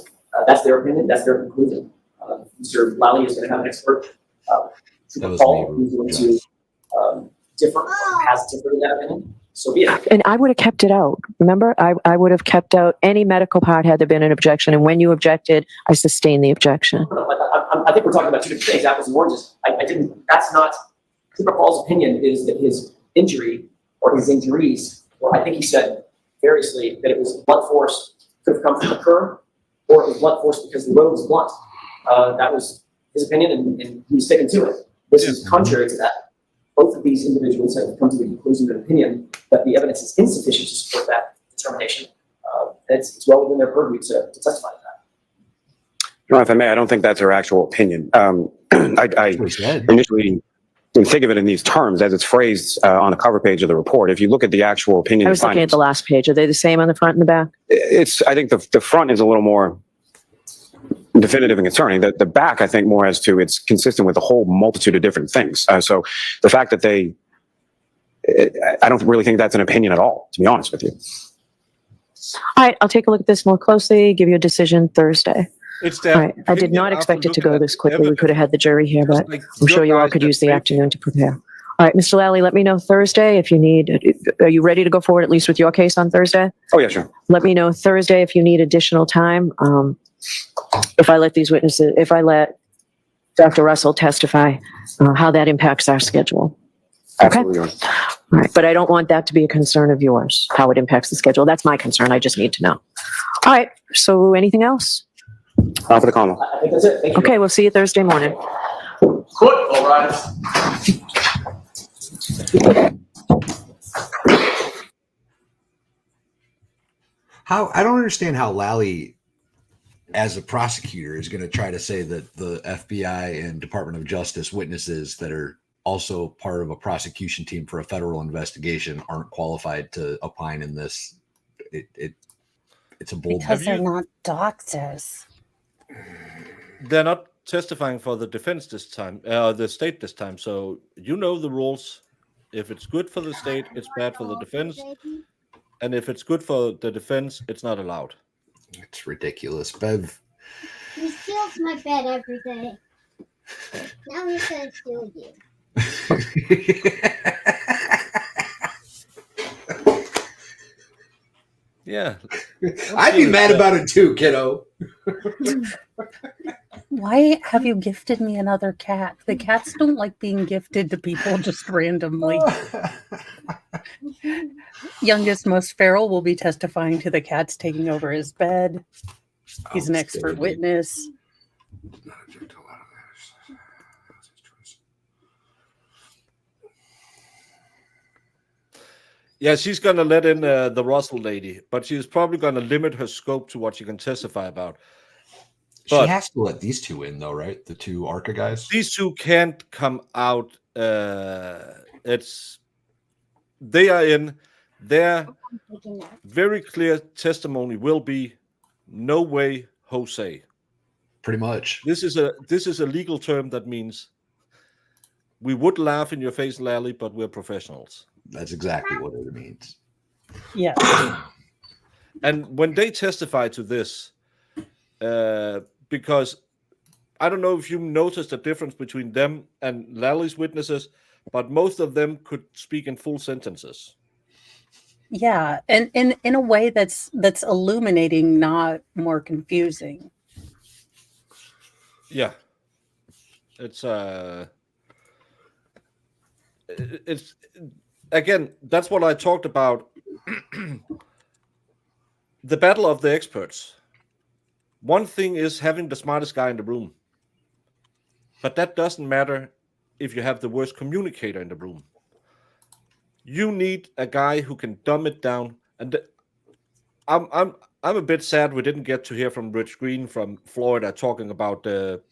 That's their opinion, that's their conclusion. Mr. Lally is going to have an expert, That was Paul, me, who's going to differ, has differed in that opinion. So be it. And I would have kept it out. Remember, I would have kept out any medical part had there been an objection. And when you objected, I sustained the objection. I think we're talking about 2 different things, apples and oranges. That's not, Cooper Paul's opinion is that his injury or his injuries, or I think he said variously that it was blunt force could have come from the curb, or it was blunt force because the road was blunt. That was his opinion, and he's sticking to it. This is contrary to that. Both of these individuals have come to the conclusion and opinion that the evidence is insufficient to support that determination. It's well within their purview to testify to that. No, if I may, I don't think that's their actual opinion. I initially didn't think of it in these terms as it's phrased on the cover page of the report. If you look at the actual opinion, I was looking at the last page. Are they the same on the front and the back? I think the front is a little more definitive and concerning. The back, I think, more as to it's consistent with a whole multitude of different things. So the fact that I don't really think that's an opinion at all, to be honest with you. All right, I'll take a look at this more closely, give you a decision Thursday. It's All right, I did not expect it to go this quickly. We could have had the jury here, but I'm sure you all could use the afternoon to prepare. All right, Mr. Lally, let me know Thursday if you need, are you ready to go forward at least with your case on Thursday? Oh, yeah, sure. Let me know Thursday if you need additional time. If I let Dr. Russell testify, how that impacts our schedule. Absolutely. Okay. All right, but I don't want that to be a concern of yours, how it impacts the schedule. That's my concern. I just need to know. All right, so anything else? For the comment. I think that's it. Thank you. Okay, we'll see you Thursday morning. Good, all right. I don't understand how Lally, as a prosecutor, is going to try to say that the FBI and Department of Justice witnesses that are also part of a prosecution team for a federal investigation aren't qualified to opine in this. It's a bold. Because they're not doctors. They're not testifying for the defense this time, the state this time. So you know the rules. If it's good for the state, it's bad for the defense. And if it's good for the defense, it's not allowed. It's ridiculous. Bev. He steals my bed every day. Now he's going to steal you. Yeah. I'd be mad about it too, kiddo. Why have you gifted me another cat? The cats don't like being gifted to people just randomly. Youngest, most feral will be testifying to the cats taking over his bed. He's an expert witness. Yeah, she's going to let in the Russell lady, but she's probably going to limit her scope to what she can testify about. But she has to let these two in, though, right? The two ARCA guys? These two can't come out. They are in. Their very clear testimony will be no way, Jose. Pretty much. This is a legal term that means we would laugh in your face, Lally, but we're professionals. That's exactly what it means. Yeah. And when they testify to this, because I don't know if you noticed the difference between them and Lally's witnesses, but most of them could speak in full sentences. Yeah, and in a way that's illuminating, not more confusing. Yeah. It's again, that's what I talked about. The battle of the experts. One thing is having the smartest guy in the room, but that doesn't matter if you have the worst communicator in the room. You need a guy who can dumb it down. And I'm a bit sad we didn't get to hear from Rich Green from Florida talking about the.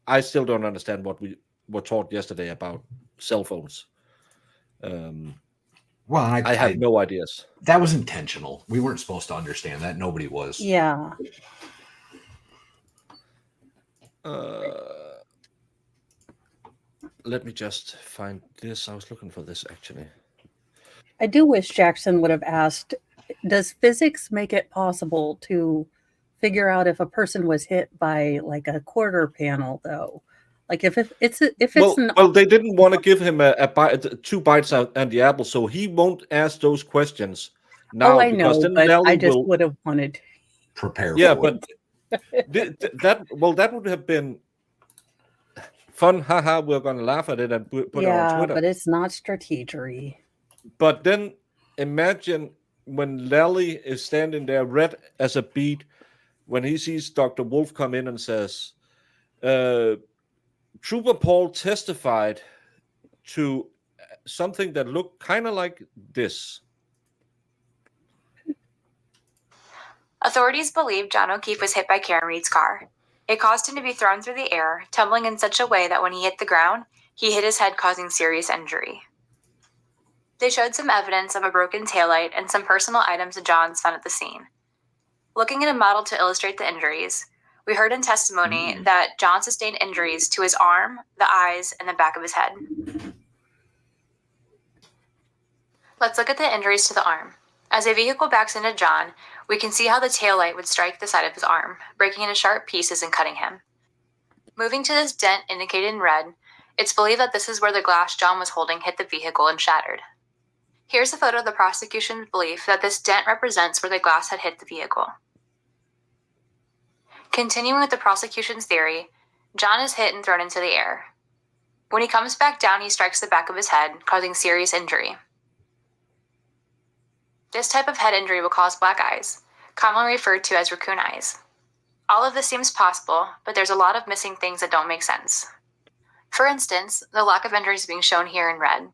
I still don't understand what we were taught yesterday about cell phones. Well, I have no ideas. That was intentional. We weren't supposed to understand that. Nobody was. Yeah. Let me just find this. I was looking for this actually. I do wish Jackson would have asked, does physics make it possible to figure out if a person was hit by like a quarter panel though? Like if it's well, they didn't want to give him a bite, 2 bites out and the apple, so he won't ask those questions now. Oh, I know, but I just would have wanted to prepare. Yeah, for but that would have been fun. Haha, we're gonna laugh at it and put it on Twitter. But it's not strategery. But then imagine when Lally is standing there, red as a beet, when he sees Dr. Wolf come in and says, Trooper Paul testified to something that looked kind of like this. Authorities believe John O'Keefe was hit by Karen Reed's car. It caused him to be thrown through the air, tumbling in such a way that when he hit the ground, he hit his head, causing serious injury. They showed some evidence of a broken taillight and some personal items of John's found at the scene. Looking at a model to illustrate the injuries, we heard in testimony that John sustained injuries to his arm, the eyes, and the back of his head. Let's look at the injuries to the arm. As a vehicle backs into John, we can see how the taillight would strike the side of his arm, breaking into sharp pieces and cutting him. Moving to this dent indicated in red, it's believed that this is where the glass John was holding hit the vehicle and shattered. Here's a photo of the prosecution's belief that this dent represents where the glass had hit the vehicle. Continuing with the prosecution's theory, John is hit and thrown into the air. When he comes back down, he strikes the back of his head, causing serious injury. This type of head injury will cause black eyes, commonly referred to as raccoon eyes. All of this seems possible, but there's a lot of missing things that don't make sense. For instance, the lack of injuries being shown here in red.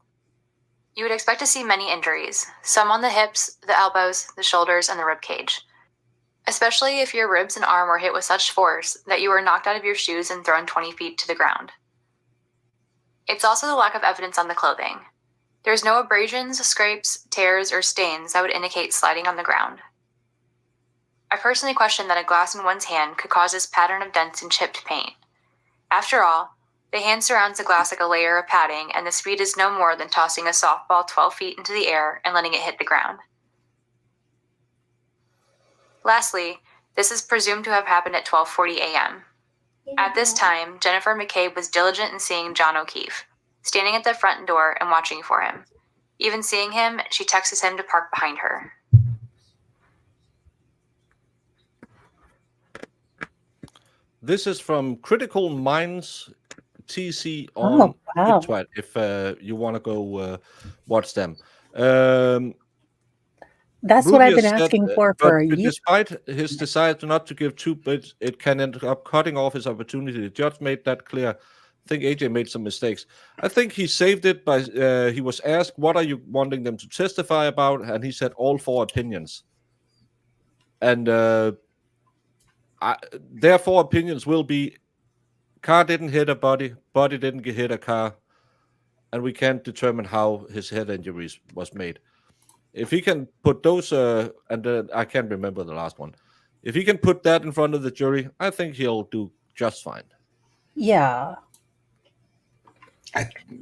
You would expect to see many injuries, some on the hips, the elbows, the shoulders, and the rib cage. Especially if your ribs and arm were hit with such force that you were knocked out of your shoes and thrown 20 feet to the ground. It's also the lack of evidence on the clothing. There's no abrasions, scrapes, tears, or stains that would indicate sliding on the ground. I personally question that a glass in one's hand could cause this pattern of dents and chipped paint. After all, the hand surrounds the glass like a layer of padding, and the speed is no more than tossing a softball 12 feet into the air and letting it hit the ground. Lastly, this is presumed to have happened at 12:40 a.m. At this time, Jennifer McCabe was diligent in seeing John O'Keefe, standing at the front door and watching for him. Even seeing him, she texts him to park behind her. This is from Critical Minds TC on Twitch, if you want to go watch them. That's what I've been asking for a year. Despite his desire not to give 2 bits, it can end up cutting off his opportunity. The judge made that clear. I think AJ made some mistakes. I think he saved it by, he was asked, what are you wanting them to testify about? And he said, all 4 opinions. And their 4 opinions will be, car didn't hit a body didn't hit a car, and we can't determine how his head injuries was made. If he can put those, and I can't remember the last one. If he can put that in front of the jury, I think he'll do just fine. Yeah.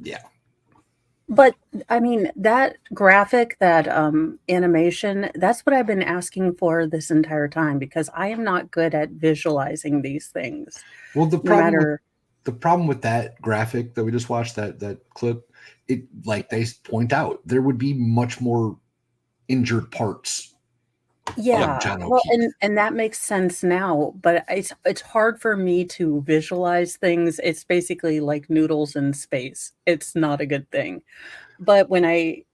Yeah. But I mean, that graphic, that animation, that's what I've been asking for this entire time, because I am not good at visualizing these things. Well, the problem with that graphic that we just watched, that clip, it, like they point out, there would be much more injured parts. Yeah, well, and that makes sense now, but it's hard for me to visualize things. It's basically like noodles in space. It's not a good thing. But when I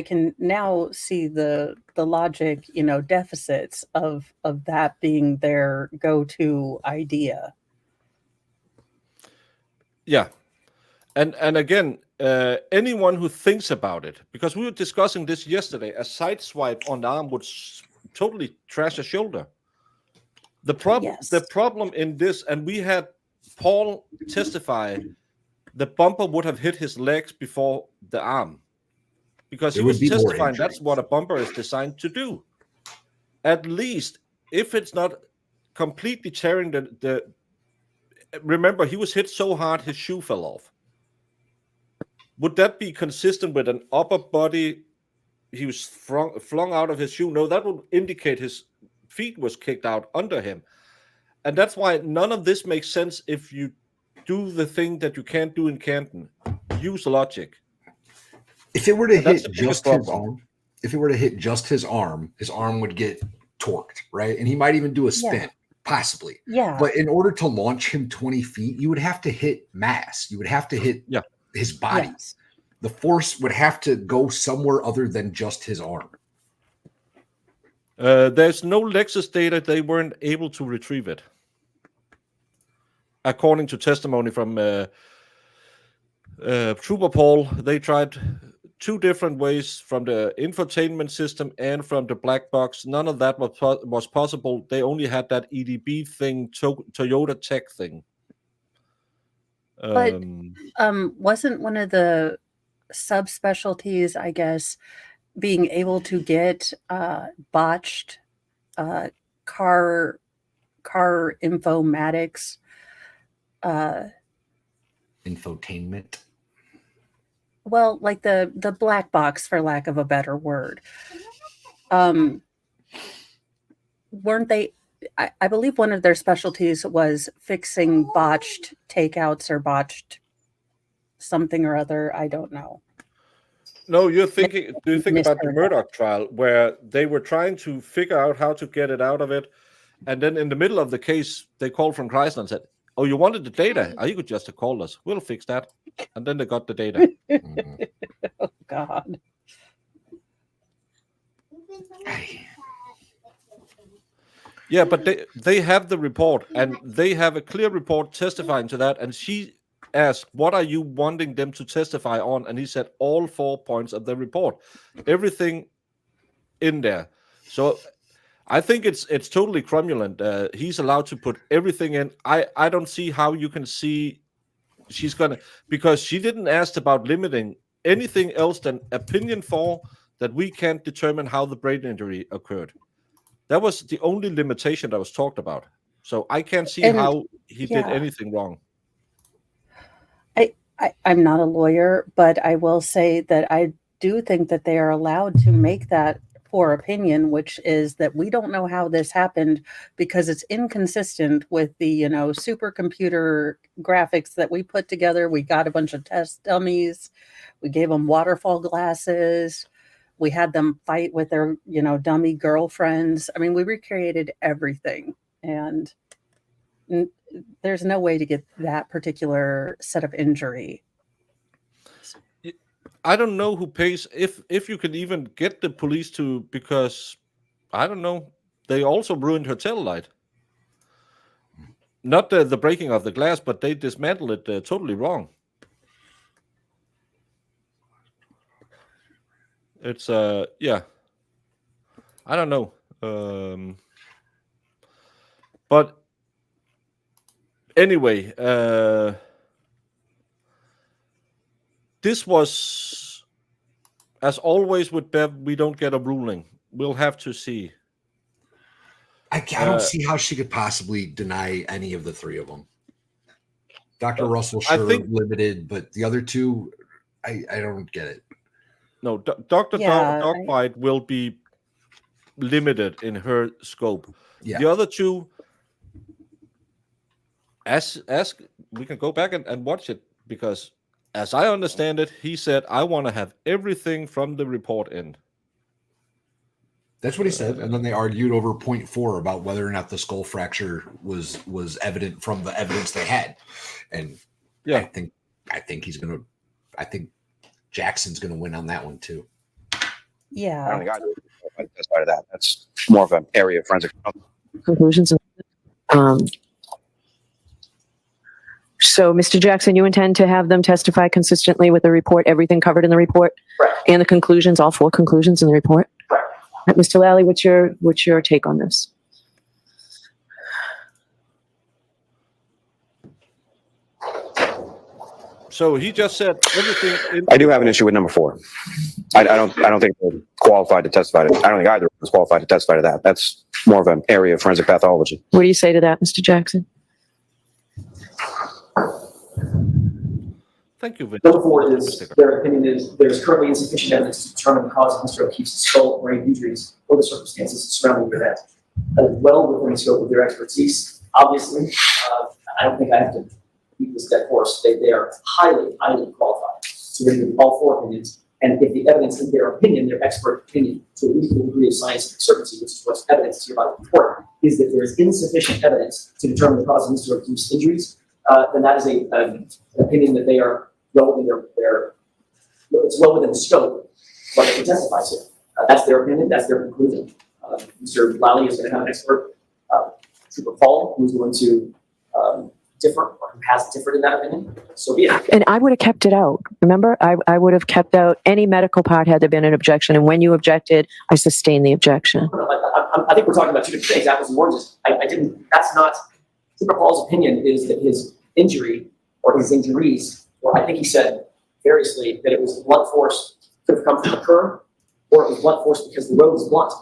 can now see the logic, deficits of that being their go-to idea. Yeah. And again, anyone who thinks about it, because we were discussing this yesterday, a side swipe on the arm would totally trash a shoulder. The problem in this, and we had Paul testify, the bumper would have hit his legs before the arm, because he was testifying that's what a bumper is designed to do. At least, if it's not completely tearing remember, he was hit so hard his shoe fell off. Would that be consistent with an upper body? He was flung out of his shoe. No, that would indicate his feet was kicked out under him. And that's why none of this makes sense if you do the thing that you can't do in Canton. Use logic. If it were to hit just his arm, his arm would get torqued, right? And he might even do a spin, possibly. Yeah. But in order to launch him 20 feet, you would have to hit mass. You would have to hit his body. Yes. The force would have to go somewhere other than just his arm. There's no Lexus data. They weren't able to retrieve it. According to testimony from Trooper Paul, they tried two different ways from the infotainment system and from the black box. None of that was possible. They only had that EDB thing, Toyota Tech thing. But wasn't one of the subspecialties, I guess, being able to get botched car informatics? Infotainment. Well, like the black box, for lack of a better word. Weren't they? I believe one of their specialties was fixing botched takeouts or botched something or other. I don't know. No, you're thinking. Do you think about the Murdoch trial, where they were trying to figure out how to get it out of it, and then in the middle of the case, they called from Chrysler and said, "Oh, you wanted the data? Oh, you could just have called us. We'll fix that." And then they got the data. Oh God. Yeah, but they have the report, and they have a clear report testifying to that. And she asked, "What are you wanting them to testify on?" And he said, "All 4 points of the report, everything in there." So I think it's totally cromulent. He's allowed to put everything in. I don't see how you can see she's gonna, because she didn't ask about limiting anything else than opinion 4 that we can't determine how the brain injury occurred. That was the only limitation that was talked about. So I can't see how he did anything wrong. I'm not a lawyer, but I will say that I do think that they are allowed to make that poor opinion, which is that we don't know how this happened because it's inconsistent with the, supercomputer graphics that we put together. We got a bunch of test dummies. We gave them waterfall glasses. We had them fight with their, dummy girlfriends. I mean, we recreated everything, and there's no way to get that particular set of injury. I don't know who pays, if you can even get the police to, because I don't know, they also ruined her tail light. Not the breaking of the glass, but they dismantled it totally wrong. It's yeah, I don't know, but anyway, this was, as always with Bev, we don't get a ruling. We'll have to see. I don't see how she could possibly deny any of the three of them. Dr. Russell, sure, limited, but the other two, I don't get it. No, Dr. Dogfight will be limited in her scope. Yeah. The other two, ask, we can go back and watch it, because as I understand it, he said, "I want to have everything from the report in." That's what he said, and then they argued over point 4 about whether or not the skull fracture was evident from the evidence they had, and yeah, I think Jackson's gonna win on that one too. Yeah, I don't think I testify to that. That's more of an area of forensic Conclusions. So, Mr. Jackson, you intend to have them testify consistently with the report, everything covered in the report, and the conclusions, all 4 conclusions in the report. Mr. Lally, what's your take on this? So he just said everything. I do have an issue with number 4. I don't think they're qualified to testify to. I don't think either is qualified to testify to that. That's more of an area of forensic pathology. What do you say to that, Mr. Jackson? Thank you, Vince. Number 4 is, their opinion is, there's currently insufficient evidence to determine the cause of Mr. O'Keefe's skull brain injuries or the circumstances surrounding the event. That is well within the scope of their expertise. Obviously, I don't think I have to beat this dead horse. They are highly, highly qualified to review all 4 opinions. And if the evidence in their opinion, their expert opinion, to a reasonable degree of scientific certainty, which is what's evidenced here by the report, is that there is insufficient evidence to determine the cause of Mr. O'Keefe's injuries, then that is an opinion that they are well within it's well within the scope of what they can testify to. That's their opinion, that's their conclusion. Mr. Lally is going to have an expert, Trooper Paul, who's going to differ or who has differed in that opinion, so be it. And I would have kept it out. Remember, I would have kept out any medical part had there been an objection. And when you objected, I sustained the objection. I think we're talking about two different things, apples and oranges. That's not, Trooper Paul's opinion is that his injury or his injuries, or I think he said variously that it was blunt force could have come from the curb, or it was blunt force because the road was blunt.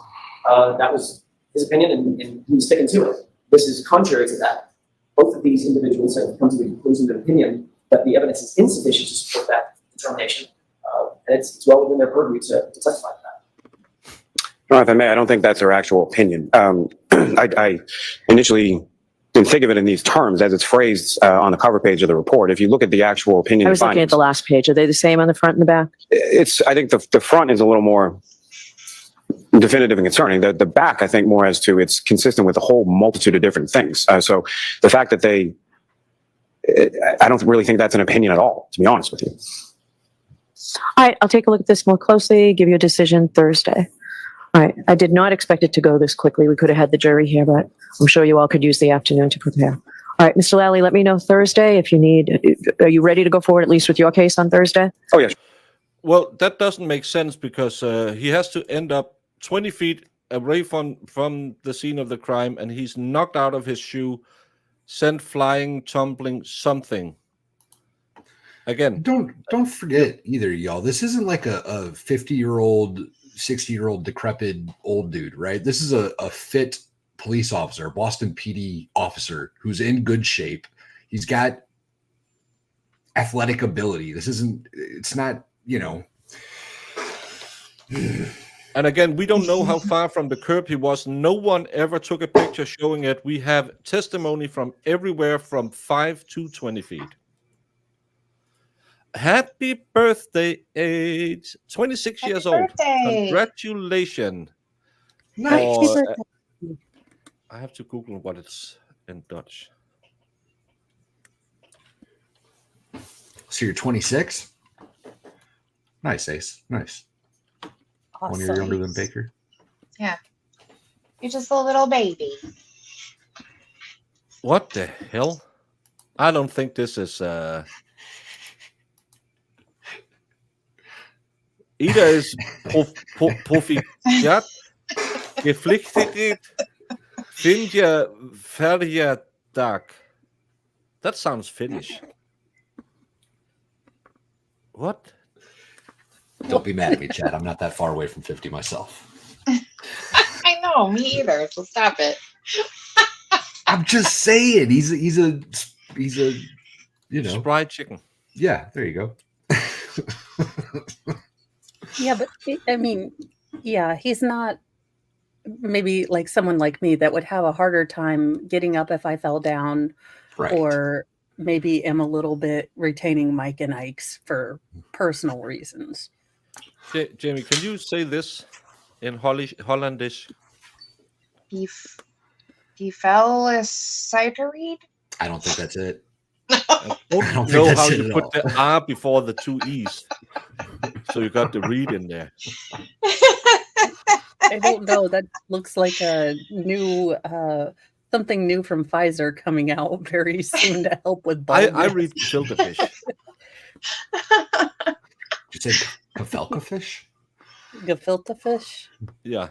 That was his opinion, and he was sticking to it. This is contrary to that. Both of these individuals have come to the conclusion and opinion that the evidence is insufficient to support that determination, and it's well within their purview to testify to that. No, if I may, I don't think that's their actual opinion. I initially didn't think of it in these terms as it's phrased on the cover page of the report. If you look at the actual opinion, I was looking at the last page. Are they the same on the front and the back? I think the front is a little more definitive and concerning. The back, I think, more as to it's consistent with a whole multitude of different things. So the fact that I don't really think that's an opinion at all, to be honest with you. All right, I'll take a look at this more closely, give you a decision Thursday. All right, I did not expect it to go this quickly. We could have had the jury here, but I'm sure you all could use the afternoon to prepare. All right, Mr. Lally, let me know Thursday if you need. Are you ready to go forward at least with your case on Thursday? Oh, yes. Well, that doesn't make sense because he has to end up 20 feet away from the scene of the crime, and he's knocked out of his shoe, sent flying, tumbling, something. Again, don't forget either, y'all. This isn't like a 50-year-old, 60-year-old decrepit old dude, right? This is a fit police officer, Boston PD officer who's in good shape. He's got athletic ability. It's not, And again, we don't know how far from the curb he was. No one ever took a picture showing it. We have testimony from everywhere from 5 to 20 feet. Happy birthday, age 26 years old. Congratulations. Nice. I have to Google what it's in Dutch. So you're 26? Nice, Ace. Nice. Awesome. 1 year younger than Baker. Yeah. You're just a little baby. What the hell? I don't think this is Ida is profitat geflüchtet Finja Ferjadag. That sounds Finnish. What? Don't be mad at me, Chad. I'm not that far away from 50 myself. I know, me either. So stop it. I'm just saying. He's a Spry chicken. Yeah, there you go. Yeah, but I mean, yeah, he's not maybe like someone like me that would have a harder time getting up if I fell down, right. Or maybe am a little bit retaining Mike and Ike's for personal reasons. Jamie, can you say this in Hollandish? Die fell is cidereed? I don't think that's it. I don't know how you put the R before the two E's. So you got the read in there. I don't know. That looks like a new something new from Pfizer coming out very soon to help with baldness. I read filter fish. Did you say gefelka fish? Gefilte fish? Yeah.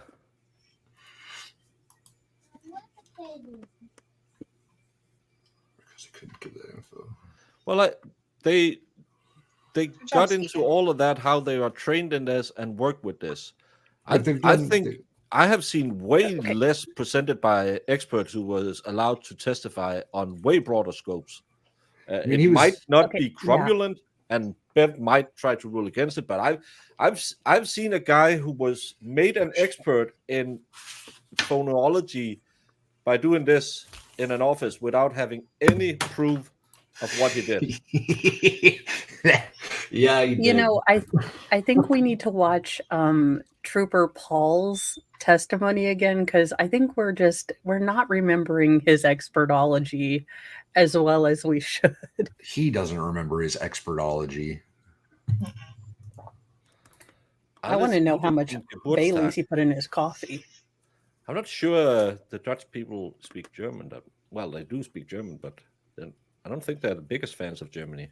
Because I couldn't give that info. Well, they got into all of that, how they are trained in this and work with this. I think I have seen way less presented by experts who was allowed to testify on way broader scopes. It might not be cromulent, and Bev might try to rule against it, but I've seen a guy who was made an expert in phonology by doing this in an office without having any proof of what he did. Yeah, you know, I think we need to watch Trooper Paul's testimony again, because I think we're not remembering his expertology as well as we should. He doesn't remember his expertology. I want to know how much Bailey's he put in his coffee. I'm not sure the Dutch people speak German. Well, they do speak German, but then I don't think they're the biggest fans of Germany.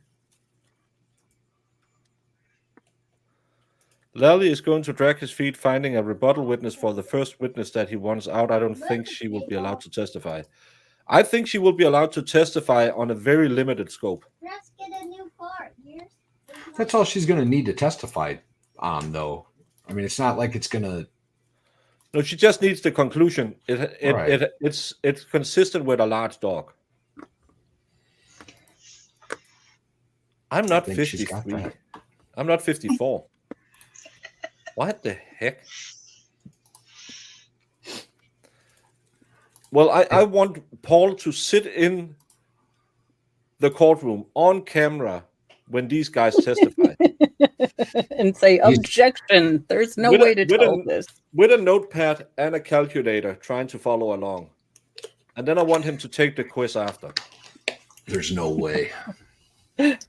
Lally is going to drag his feet finding a rebuttal witness for the first witness that he wants out. I don't think she will be allowed to testify. I think she will be allowed to testify on a very limited scope. Let's get a new car. That's all she's going to need to testify on, though. I mean, it's not like it's going to. No, she just needs the conclusion. Right. It's consistent with a large dog. I'm not think she's got 53. that. I'm not 54. What the heck? Well, I want Paul to sit in the courtroom on camera when these guys testify. And say, objection, there's no way to tell this. With a notepad and a calculator trying to follow along. And then I want him to take the quiz after. There's no way.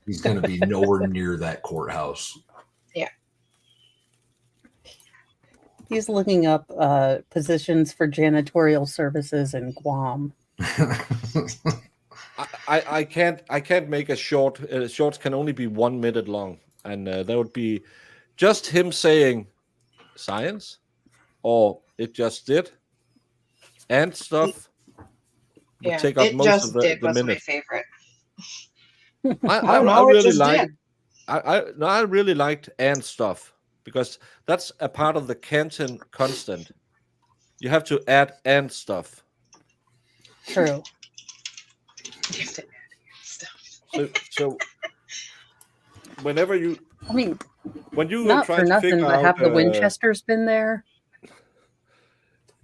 He's going to be nowhere near that courthouse. Yeah. He's looking up positions for janitorial services in Guam. I can't make a short. Shorts can only be 1 minute long, and that would be just him saying science, or it just did, and stuff. Would Yeah, take up it most just of the did was my minute. favorite. I no, it really just liked. did. I really liked and stuff because that's a part of the Canton constant. You have to add and stuff. True. So whenever you, I mean, when you not try for to nothing, figure but have out the Winchesters been there?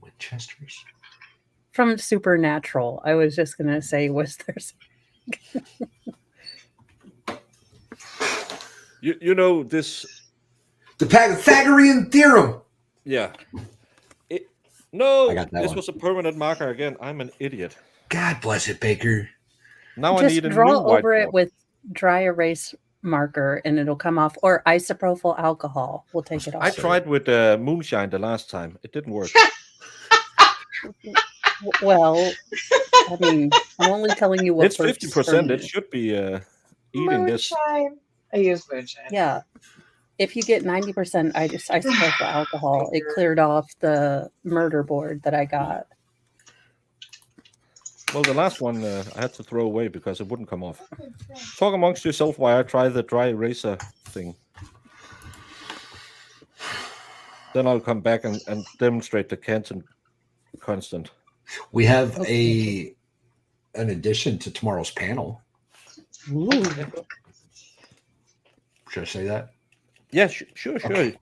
Winchesters? From Supernatural. I was just going to say, was there... You know this. The Pythagorean theorem. Yeah. No, I got that this one. was a permanent marker again. I'm an idiot. God bless it, Baker. Now I Just need a draw new over whiteboard. it with dry erase marker and it'll come off, or isopropyl alcohol. We'll take it off. I tried with moonshine the last time. It didn't work. Well, I mean, I'm only telling you what It's works for 50%. me. It should be eating this. Moonshine. I use moonshine. Yeah. If you get 90% isopropyl alcohol, it cleared off the murder board that I got. Well, the last one I had to throw away because it wouldn't come off. Talk amongst yourself while I try the dry eraser thing. Then I'll come back and demonstrate the Canton constant. We have an addition to tomorrow's panel. Ooh. Should I say that? Yeah, sure. Okay.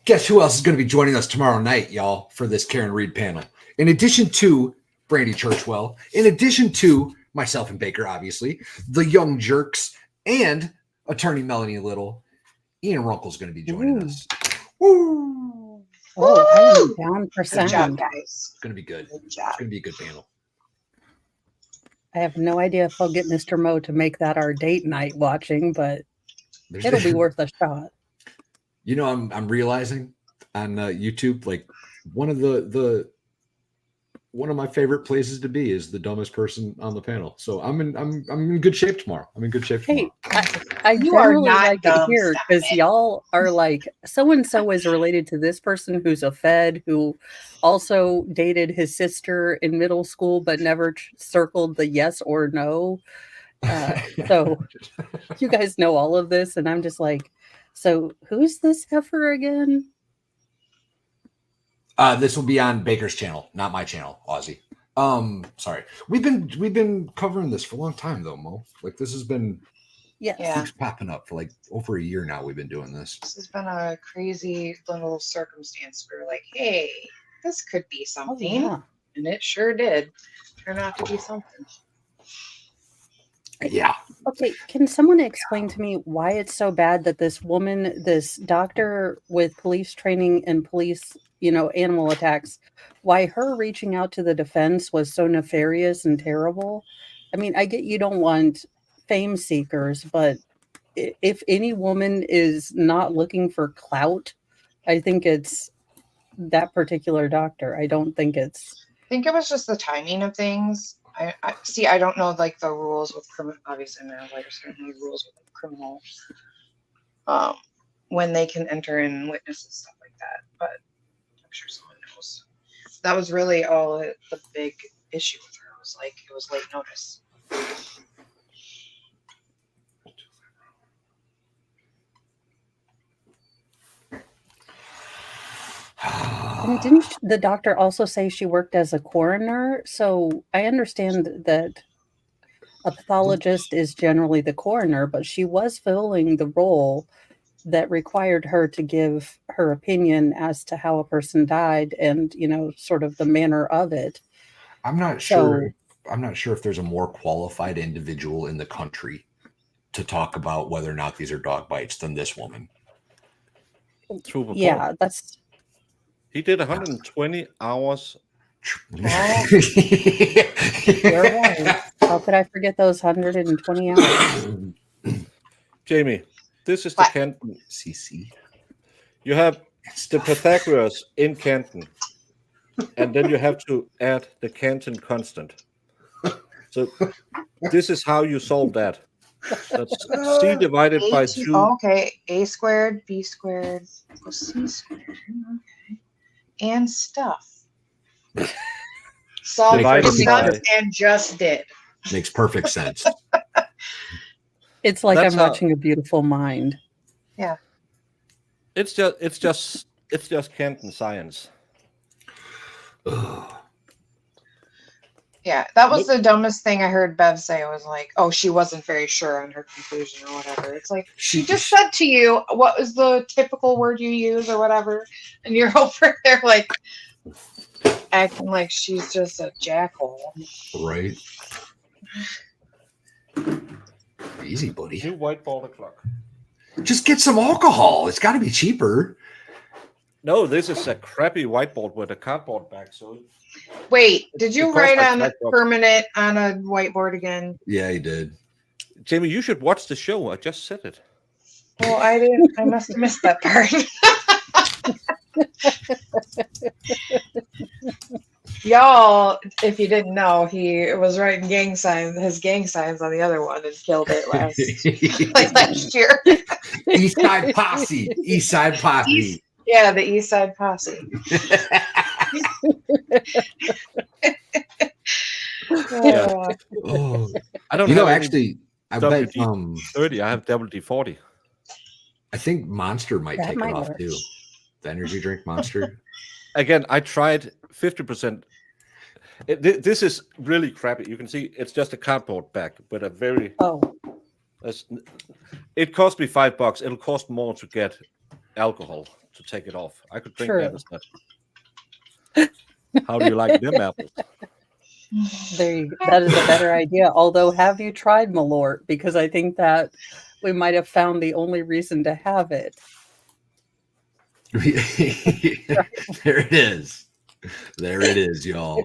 Guess who else is going to be joining us tomorrow night, y'all, for this Karen Reed panel? In addition to Brandy Churchwell, in addition to myself and Baker, obviously, the Young Jerks, and attorney Melanie Little, Ian Runkle's going to be joining us. Woo! Oh, I am down for Good job, sound. guys. It's going to be good. Good It's job. going to be a good panel. I have no idea if I'll get Mr. Mo to make that our date night watching, but it'll be worth a shot. You know, I'm realizing on YouTube, like one of one of my favorite places to be is the dumbest person on the panel. So I'm in good shape tomorrow. I'm in good shape tomorrow. Hey, I You are generally not like it dumb, here stop because it. y'all are like, so-and-so is related to this person who's a Fed who also dated his sister in middle school but never circled the yes or no. So you guys know all of this, and I'm just like, so who's this heifer again? This will be on Baker's channel, not my channel, Aussie. Sorry. We've been covering this for a long time though, Mo. Like this has been Yes. keeps popping up for like over a year now. We've been doing this. This has been a crazy little circumstance. We're like, hey, this could be Oh, something. yeah. And it sure did turn out to be something. Yeah. Okay, can someone explain to me why it's so bad that this woman, this doctor with police training and police, animal attacks, why her reaching out to the defense was so nefarious and terrible? I mean, I get you don't want fame seekers, but if any woman is not looking for clout, I think it's that particular doctor. I don't think it's... I think it was just the timing of things. I see. I don't know like the rules with criminal. Obviously, I'm not a lawyer, so I don't know the rules with criminal. When they can enter in witnesses, stuff like that. But I'm sure someone knows. That was really all the big issue with her. Was like it was late notice. And didn't the doctor also say she worked as a coroner? So I understand that a pathologist is generally the coroner, but she was filling the role that required her to give her opinion as to how a person died and, you know, sort of the manner of it. I'm not So- sure. I'm not sure if there's a more qualified individual in the country to talk about whether or not these are dog bites than this woman. True. Yeah, that's He did 120 hours. Well, square one. How could I forget those 120 hours? Jamie, this is the Canton. CC. You have the Pythagoras in Canton, and then you have to add the Canton constant. So this is how you solve that. That's C divided by 2. Oh, okay, a squared, b squared equals c squared. Okay, and stuff. Solved for Divided stuff by- and just did. Makes perfect sense. It's like That's I'm how- watching A Beautiful Mind. Yeah. It's just Canton science. Yeah, that was the dumbest thing I heard Bev say. It was like, oh, she wasn't very sure on her conclusion or whatever. It's like, she just said to you, what was the typical word you use or whatever? And you're over there like acting like she's just a jackhole. Right. Easy, buddy. New whiteboard clock. Just get some alcohol. It's got to be cheaper. No, this is a crappy whiteboard with a cardboard back. So Wait, did you It costs write like on $5. permanent on a whiteboard again? Yeah, he did. Jamie, you should watch the show. I just said it. Well, I didn't. I must have missed that part. Y'all, if you didn't know, he was writing his gang signs on the other one and killed it last year. East Side Posse. East Side Posse. Yeah, the East Side Posse. Yeah. Oh. I don't You know, have any actually, I bet WD-30. I have WD-40. I think Monster might That take might it off work. too. The energy drink Monster. Again, I tried 50%. This is really crappy. You can see it's just a cardboard bag, but a very. Oh, It cost me $5. It'll cost more to get alcohol to take it off. I could drink True. that instead. How do you like them apples? that is a better idea. Although, have you tried Malort? Because I think that we might have found the only reason to have it. There it is. There it is, y'all.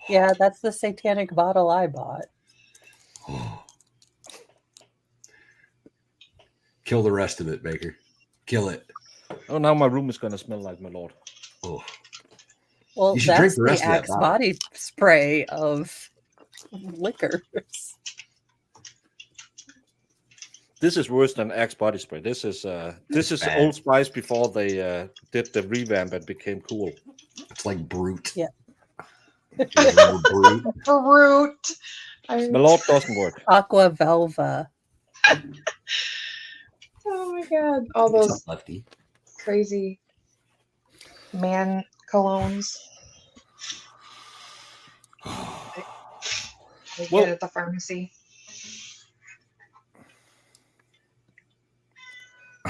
Yeah, that's the satanic bottle I bought. Kill the rest of it, Baker. Kill it. Oh, now my room is going to smell like my lord. Oh. Well, You should drink that's the the rest of that Axe bottle. body spray of liquors. This is worse than Axe body spray. This is bad. Old Spice before they did the revamp and became cool. It's like Brute. Yeah. Brute. Fruit. Malort doesn't work. Aqua Velva. Oh my god. All What's those up, Lefty? crazy man colognes. They Well- get at the pharmacy.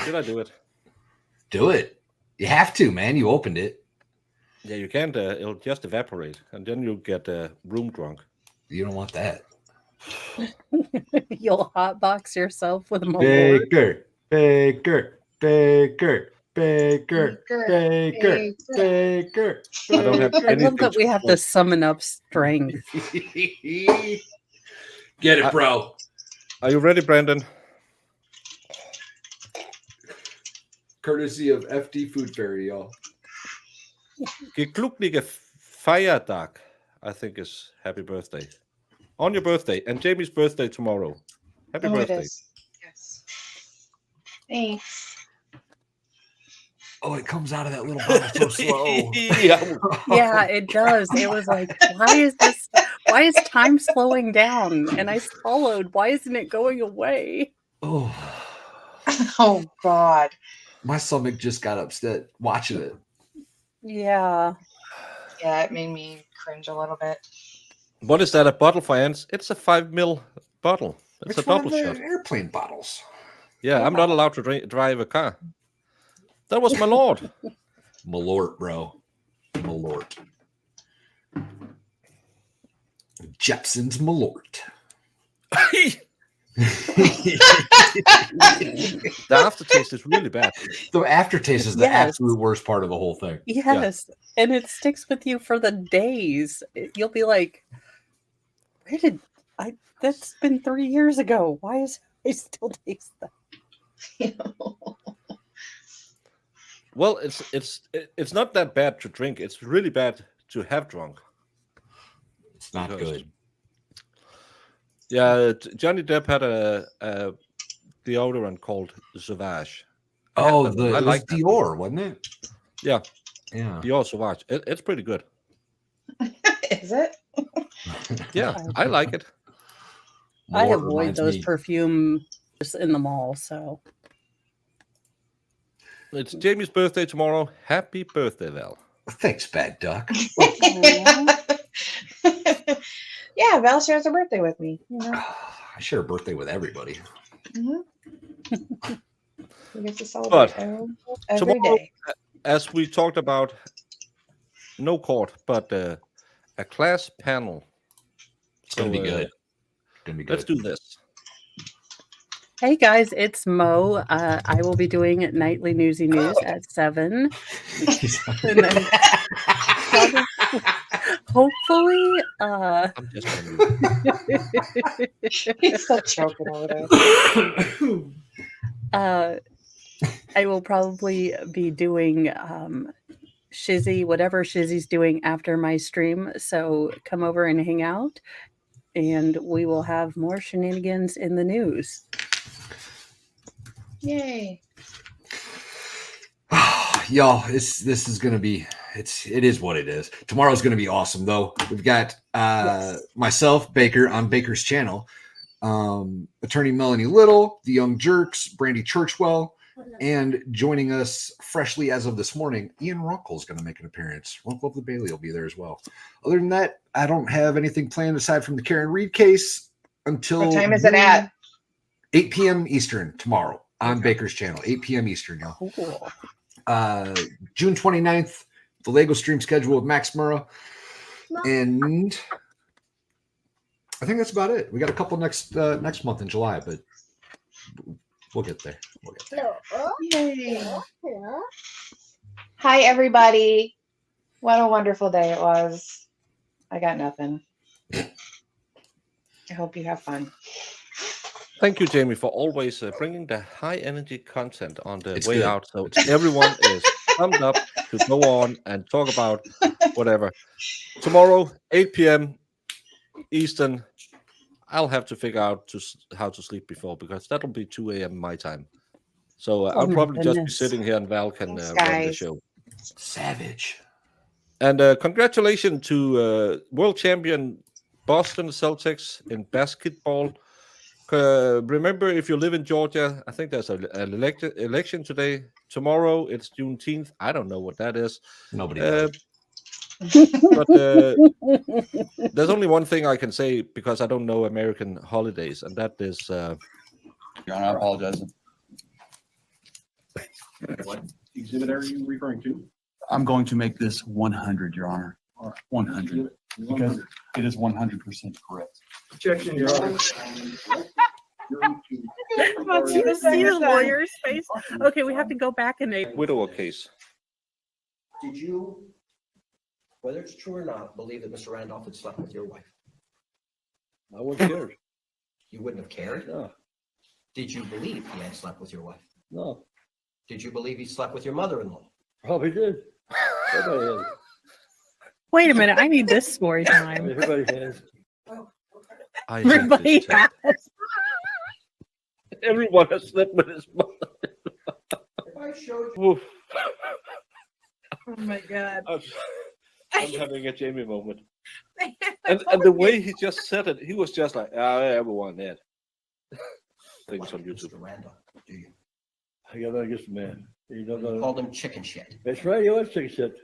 Did I do it? Do it. You have to, man. You opened it. Yeah, you can't. It'll just evaporate, and then you'll get room drunk. You don't want that. You'll hotbox yourself with Malort. Baker. Baker. Baker. Baker. Baker. Baker. I don't have I love anything that we have to summon up strength. Get it, bro. Are you ready, Brandon? Courtesy of FD Food Fairy, y'all. Geglückliche Feiertag I think is happy birthday. On your birthday, and Jamie's birthday tomorrow. Happy It birthday. is. Yes. Thanks. Oh, it comes out of that little bottle so slow. Yeah, it does. It was like, why is time slowing down? And I swallowed. Why isn't it going away? Oh, Oh God. my stomach just got upset watching it. Yeah. Yeah, it made me cringe a little bit. What is that? A bottle for ants? It's a 5 ml bottle. It's It's a one double of the shot. airplane bottles. Yeah, I'm not allowed to drive a car. That was my lord. Malort, bro. Malort. Jepson's Malort. The aftertaste is really bad. The aftertaste is the absolute worst part of the whole thing. Yes. And it sticks with you for the days. You'll be like, where did that's been 3 years ago. Why is I still taste that? Well, it's not that bad to drink. It's really bad to have drunk. It's not good. Yeah, Johnny Depp had a deodorant called Sauvage. Oh, I it was like that. Dior, wasn't it? Yeah. Yeah. Dior Sauvage. It's pretty good. Is it? Yeah, I like it. I Malort avoid reminds those me- perfumes in the mall, so It's Jamie's birthday tomorrow. Happy birthday, Val. Thanks, Bad Duck. Yeah, Val shares her birthday with me. You know? I share a birthday with everybody. Mhm. We get to celebrate every Tomorrow, day. as we talked about, no court, but a class panel. It's gonna be good. Gonna be good. Let's do this. hey guys, it's Mo. I will be doing nightly newsy news at 7. And then hopefully, I'm just He's still choking over there. I will probably be doing Shizzy, whatever Shizzy's doing after my stream. So come over and hang out, and we will have more shenanigans in the news. Yay. Y'all, this is gonna be it is what it is. Tomorrow's gonna be awesome though. We've got myself, Baker, on Baker's channel, attorney Melanie Little, the Young Jerks, Brandy Churchwell, and joining us freshly as of this morning, Ian Runkle is going to make an appearance. Runkle of the Bailey will be there as well. Other than that, I don't have anything planned aside from the Karen Reed case until What time is it at? 8 p.m. Eastern tomorrow on Baker's channel. 8 p.m. Eastern, y'all. Cool. June 29th, the Lego stream schedule with Max Murrah. And I think that's about it. We got a couple next month in July, but we'll get there. Yay. Hi, everybody. What a wonderful day it was. I got nothing. I hope you have fun. Thank you, Jamie, for always bringing the high energy content on the It's way good. out. So everyone is pumped up to go on and talk about whatever. Tomorrow, 8 p.m. Eastern. I'll have to figure out how to sleep before, because that'll be 2 a.m. my time. So I'll my probably just be goodness. sitting here and Val can Thanks, run the guys. show. Savage. And congratulations to world champion Boston Celtics in basketball. Remember, if you live in Georgia, I think there's an election today. Tomorrow, it's Juneteenth. I don't know what that is. Nobody knows. But there's only one thing I can say, because I don't know American holidays, and that is... Your Honor, I apologize. What exhibit are you referring to? I'm going to make this 100, Your Honor. 100. Because it is 100% correct. Objection, Your Honor. You see the lawyer's face? Okay, we have to go back and Widower case. Did you, whether it's true or not, believe that Mr. Randolph had slept with your wife? I wouldn't care. You wouldn't have cared? No. Did you believe he had slept with your wife? No. Did you believe he slept with your mother-in-law? Probably did. Wait a minute, I need this story time. Everybody has. I Everybody has. Everyone has slept with his mother. If I showed you. Oof. Oh my God. I'm having a Jamie moment. And the way he just said it, he was just like, everyone that. Things on YouTube. Mr. Randolph, do you? I got that against the man. You don't know. Called him chicken shit. That's right, you was chicken shit.